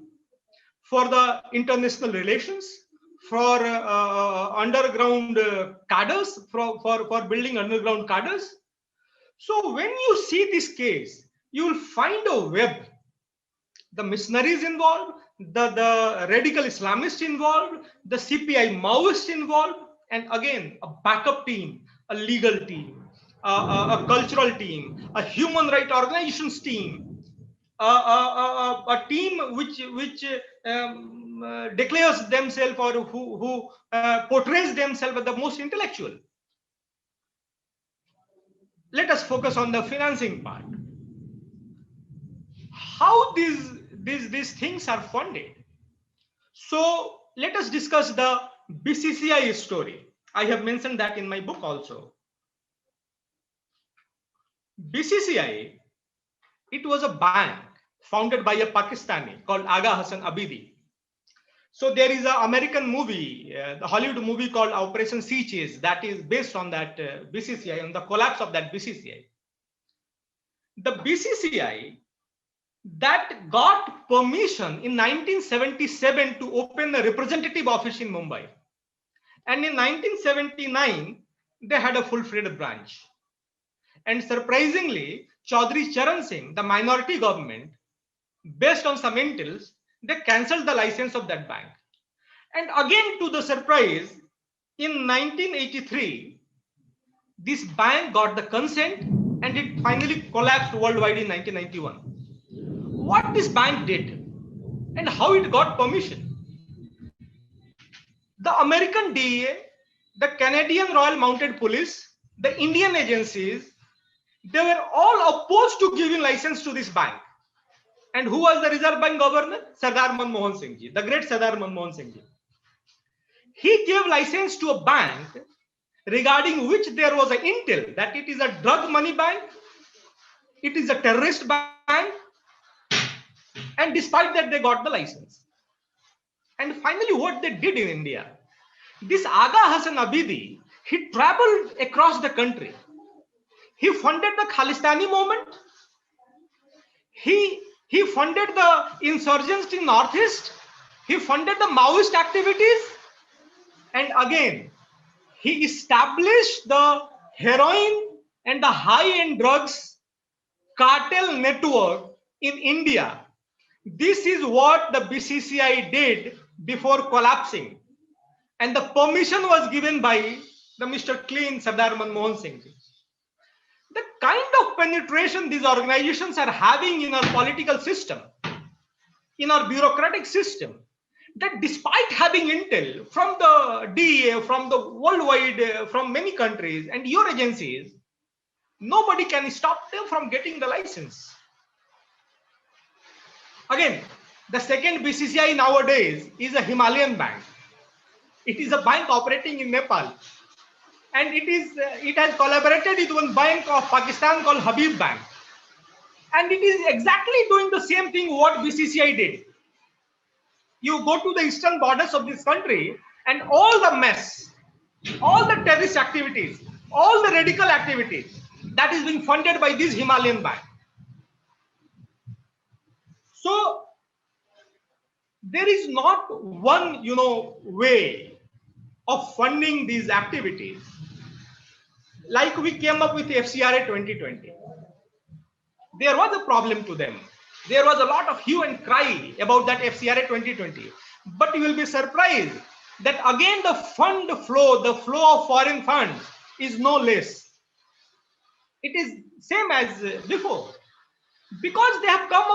for the international relations, for underground cadres, for building underground cadres. So when you see this case, you will find a web. The missionaries involved, the radical Islamists involved, the CPI Maoists involved, and again, a backup team, a legal team, a cultural team, a human rights organizations team, a team which declares themselves or who portrays themselves as the most intellectual. Let us focus on the financing part. How these things are funded. So let us discuss the BCCI story. I have mentioned that in my book also. BCCI, it was a bank founded by a Pakistani called Aga Hassan Abidi. So there is an American movie, the Hollywood movie called Operation Sea Chase, that is based on that BCCI, on the collapse of that BCCI. The BCCI that got permission in 1977 to open a representative office in Mumbai. And in 1979, they had a full-fledged branch. And surprisingly, Chaudhry Charan Singh, the minority government, based on some intels, they cancelled the license of that bank. And again, to the surprise, in 1983, this bank got the consent and it finally collapsed worldwide in 1991. What this bank did and how it got permission. The American DEA, the Canadian Royal Mounted Police, the Indian agencies, they were all opposed to giving license to this bank. And who was the Reserve Bank governor? Sardar Manmohan Singh ji, the great Sardar Manmohan Singh ji. He gave license to a bank regarding which there was an intel that it is a drug money bank, it is a terrorist bank, and despite that they got the license. And finally what they did in India, this Aga Hassan Abidi, he traveled across the country. He funded the Khalistani movement. He funded the insurgents in Northeast. He funded the Maoist activities. And again, he established the heroin and the high-end drugs cartel network in India. This is what the BCCI did before collapsing. And the permission was given by the Mr. Clean Sardar Manmohan Singh. The kind of penetration these organizations are having in our political system, in our bureaucratic system, that despite having intel from the DEA, from the worldwide, from many countries and your agencies, nobody can stop them from getting the license. Again, the second BCCI nowadays is a Himalayan bank. It is a bank operating in Nepal. And it has collaborated with one bank of Pakistan called Habib Bank. And it is exactly doing the same thing what BCCI did. You go to the eastern borders of this country and all the mess, all the terrorist activities, all the radical activities that is being funded by this Himalayan bank. So there is not one, way of funding these activities. Like we came up with FCRA 2020. There was a problem to them. There was a lot of hue and cry about that FCRA 2020. But you will be surprised that again the flow of foreign funds is no less. It is same as before. Because they have come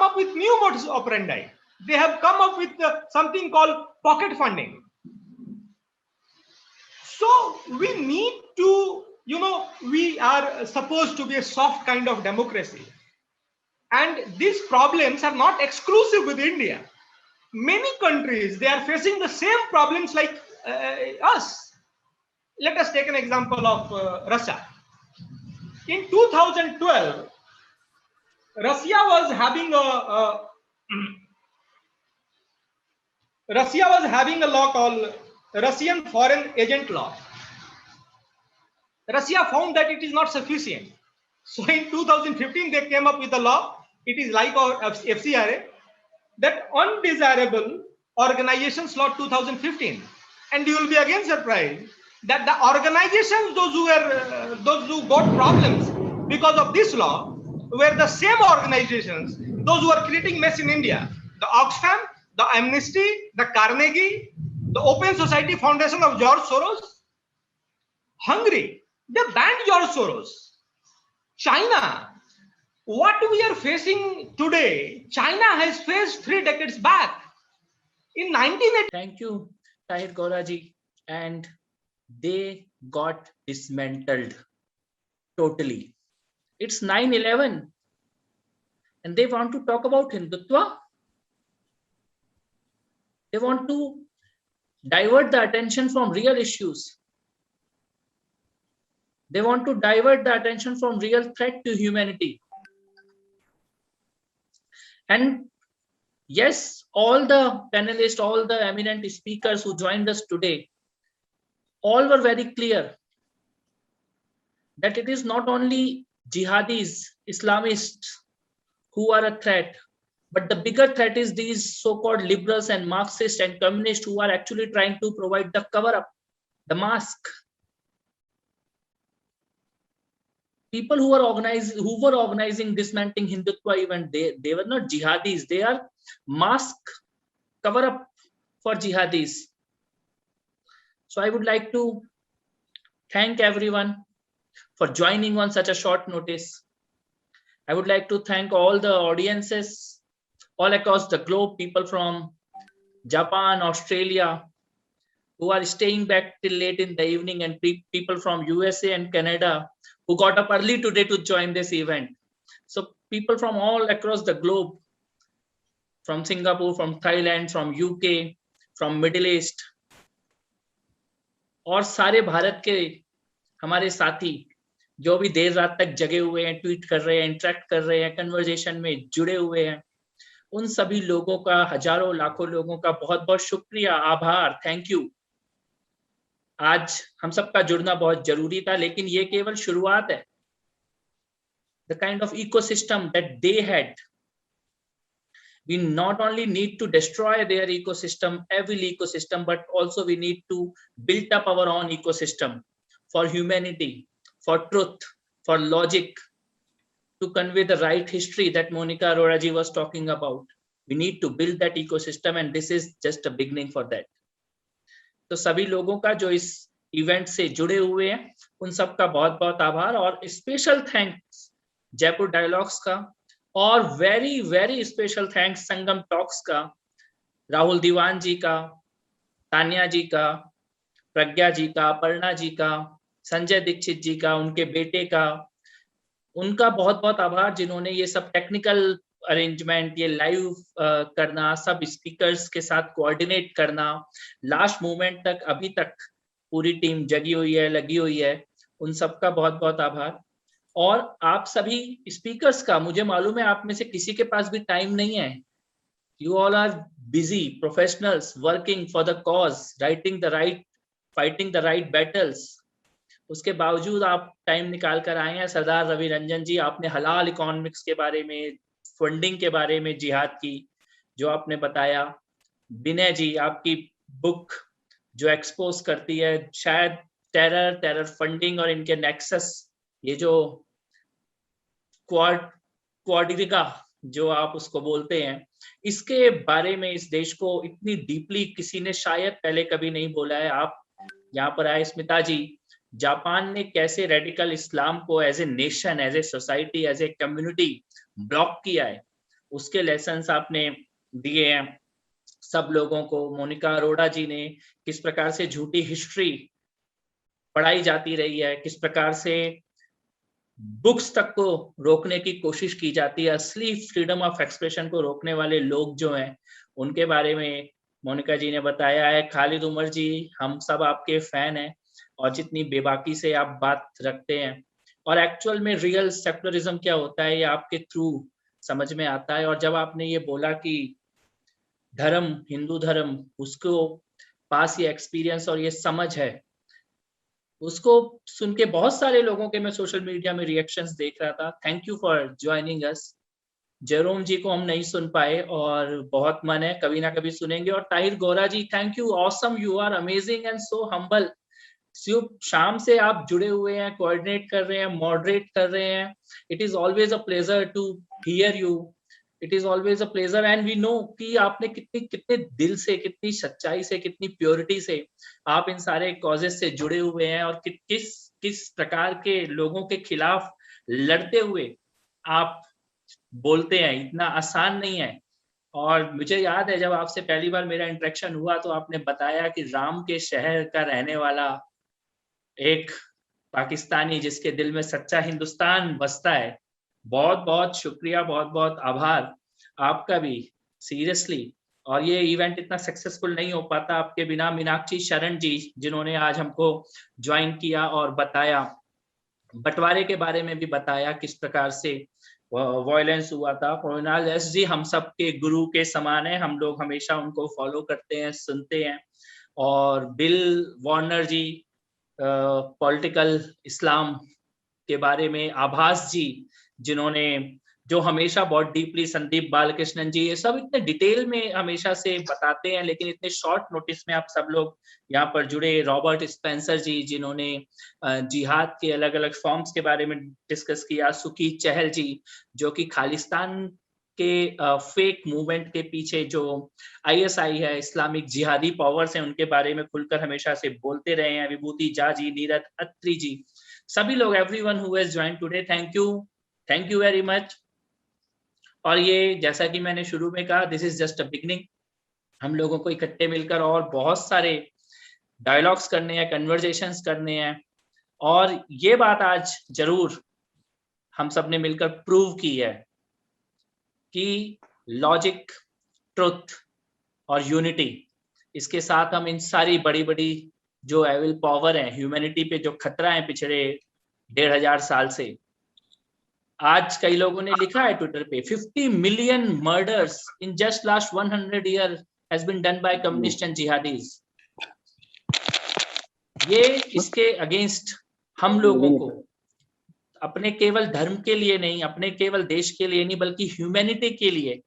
up with new modus operandi. They have come up with something called pocket funding. So we need to, we are supposed to be a soft kind of democracy. And these problems are not exclusive with India. Many countries, they are facing the same problems like us. Let us take an example of Russia. In 2012, Russia was having a law called Russian foreign agent law. Russia found that it is not sufficient. So in 2015, they came up with a law. It is like our FCRA, that undesirable organizations law 2015. And you will be again surprised that the organizations, those who got problems because of this law, were the same organizations, those who are creating mess in India. The Oxfam, the Amnesty, the Carnegie, the Open Society Foundation of George Soros. Hungary, they banned George Soros. China, what we are facing today, China has faced 3 decades back. In 1980. Thank you, Tahir Gauraji. And they got dismantled totally. It's 9/11. And they want to talk about Hindutva. They want to divert the attention from real issues. They want to divert the attention from real threat to humanity. And yes, all the panelists, all the eminent speakers who joined us today, all were very clear that it is not only jihadis, Islamists who are a threat, but the bigger threat is these so-called liberals and Marxists and communists who are actually trying to provide the cover-up, the mask. People who were organizing dismantling Hindutva event, they were not jihadis, they are mask cover-up for jihadis. So I would like to thank everyone for joining on such a short notice. I would like to thank all the audiences all across the globe, people from Japan, Australia, who are staying back till late in the evening, and people from USA and Canada who got up early today to join this event. So people from all across the globe, from Singapore, from Thailand, from UK, from Middle East, और सारे भारत के हमारे साथी जो भी देर रात तक जगे हुए हैं, ट्वीट कर रहे हैं, इंटरेक्ट कर रहे हैं, कन्वर्सेशन में जुड़े हुए हैं, उन सभी लोगों का, हजारों लाखों लोगों का बहुत बहुत शुक्रिया, आभार, थैंक यू। आज हम सबका जुड़ना बहुत जरूरी था, लेकिन ये केवल शुरुआत है। The kind of ecosystem that they had, we not only need to destroy their ecosystem, evil ecosystem, but also we need to build up our own ecosystem for humanity, for truth, for logic, to convey the right history that Monica Arora ji was talking about. We need to build that ecosystem, and this is just a beginning for that. तो सभी लोगों का जो इस event से जुड़े हुए हैं, उन सबका बहुत बहुत आभार और स्पेशल थैंक्स जयपुर डायलॉग्स का, और वेरी वेरी स्पेशल थैंक्स संगम टॉक्स का, राहुल दीवान जी का, तानिया जी का, प्रज्ञा जी का, अपर्णा जी का, संजय दीक्षित जी का, उनके बेटे का, उनका बहुत बहुत आभार जिन्होंने ये सब टेक्निकल अरेंजमेंट, ये लाइव करना, सब स्पीकर्स के साथ कोऑर्डिनेट करना, लास्ट मोमेंट तक अभी तक पूरी टीम जगी हुई है, लगी हुई है, उन सबका बहुत बहुत आभार। और आप सभी स्पीकर्स का, मुझे मालूम है आप में से किसी के पास भी टाइम नहीं है, you all are busy professionals working for the cause, writing the right, fighting the right battles, उसके बावजूद आप टाइम निकाल कर आए हैं। सरदार रवि रंजन जी, आपने हलाल इकोनॉमिक्स के बारे में, फंडिंग के बारे में, जिहाद की जो आपने बताया, विनय जी आपकी बुक जो एक्सपोज करती है शायद टेरर फंडिंग और इनके नेक्सस, ये जो क्वाड्रिगा जो आप उसको बोलते हैं, इसके बारे में इस देश को इतनी डीपली किसी ने शायद पहले कभी नहीं बोला है। आप यहाँ पर आए स्मिता जी, जापान ने कैसे रेडिकल इस्लाम को as a nation, as a society, as a community block किया है, उसके लेसन्स आपने दिए हैं सब लोगों को। मोनिका अरोड़ा जी ने किस प्रकार से झूठी हिस्ट्री पढ़ाई जाती रही है, किस प्रकार से बुक्स तक को रोकने की कोशिश की जाती है, असली फ्रीडम ऑफ एक्सप्रेशन को रोकने वाले लोग जो हैं उनके बारे में मोनिका जी ने बताया है। खालिद उमर जी, हम सब आपके फैन हैं और जितनी बेबाकी से आप बात रखते हैं और एक्चुअल में रियल सेक्युलरिज्म क्या होता है ये आपके थ्रू समझ में आता है। और जब आपने ये बोला कि धर्म, हिंदू धर्म, उसको पास ये एक्सपीरियंस और ये समझ है, उसको सुन के बहुत सारे लोगों के मैं सोशल मीडिया में रिएक्शंस देख रहा था। Thank you for joining us. Jerome ji को हम नहीं सुन पाए और बहुत मन है, कभी ना कभी सुनेंगे। और Tahir Gora ji, thank you, awesome, you are amazing and so humble. शाम से आप जुड़े हुए हैं, कोऑर्डिनेट कर रहे हैं, मॉडरेट कर रहे हैं। It is always a pleasure to hear you, it is always a pleasure and we know कि आपने कितने दिल से, कितनी सच्चाई से, कितनी प्योरिटी से आप इन सारे कॉजेस से जुड़े हुए हैं और किस प्रकार के लोगों के खिलाफ लड़ते हुए आप बोलते हैं। इतना आसान नहीं है। और मुझे याद है जब आपसे पहली बार मेरा इंटरेक्शन हुआ तो आपने बताया कि राम के शहर का रहने वाला एक पाकिस्तानी जिसके दिल में सच्चा हिंदुस्तान बसता है। बहुत बहुत शुक्रिया, बहुत बहुत आभार आपका भी, सीरियसली। और ये इवेंट इतना सक्सेसफुल नहीं हो पाता आपके बिना। मीनाक्षी शरण जी जिन्होंने आज हमको ज्वाइन किया और बताया, बंटवारे के बारे में भी बताया, किस प्रकार से वायलेंस हुआ था। प्रोनाल एस जी हम सब के गुरु के समान है, हम लोग हमेशा उनको फॉलो करते हैं, सुनते हैं। और बिल वार्नर जी, पॉलिटिकल इस्लाम के बारे में, आभास जी जिन्होंने जो हमेशा बहुत डीपली, संदीप बालकृष्णन जी, ये सब इतने डिटेल में हमेशा से बताते हैं, लेकिन इतने शॉर्ट नोटिस में आप सब लोग यहाँ पर जुड़े। रॉबर्ट स्पेंसर जी जिन्होंने जिहाद के अलग अलग फॉर्म्स के बारे में डिस्कस किया। सुकी चहल जी जो कि खालिस्तान के फेक मूवमेंट के पीछे जो ISI है, इस्लामिक जिहादी पावर्स हैं, उनके बारे में खुलकर हमेशा से बोलते रहे हैं। विभूति झा जी, नीरज अत्री जी, सभी लोग, everyone who has joined today, thank you very much. और ये जैसा कि मैंने शुरू में कहा, this is just a beginning. हम लोगों को इकट्ठे मिलकर और बहुत सारे डायलॉग्स करने हैं, कन्वर्जेशंस करने हैं। और ये बात आज जरूर हम सब ने मिलकर प्रूव की है कि लॉजिक, ट्रुथ और यूनिटी, इसके साथ हम इन सारी बड़ी बड़ी जो एविल पावर है, ह्यूमैनिटी पे जो खतरा है पिछले 1500 साल से, आज कई लोगों ने लिखा है ट्विटर पे, 50 million murders in just last 100 year has been done by communist and jihadis. ये इसके अगेंस्ट हम लोगों को अपने केवल धर्म के लिए नहीं, अपने केवल देश के लिए नहीं, बल्कि ह्यूमैनिटी के लिए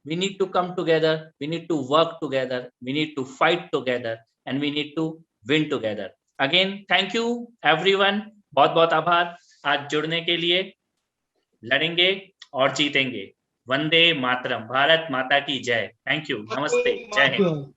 we need to come together, we need to work together, we need to fight together and we need to win together. Again, thank you everyone, बहुत बहुत आभार आज जुड़ने के लिए। लड़ेंगे और जीतेंगे। वंदे मातरम, भारत माता की जय। थैंक यू, नमस्ते, जय हिंद।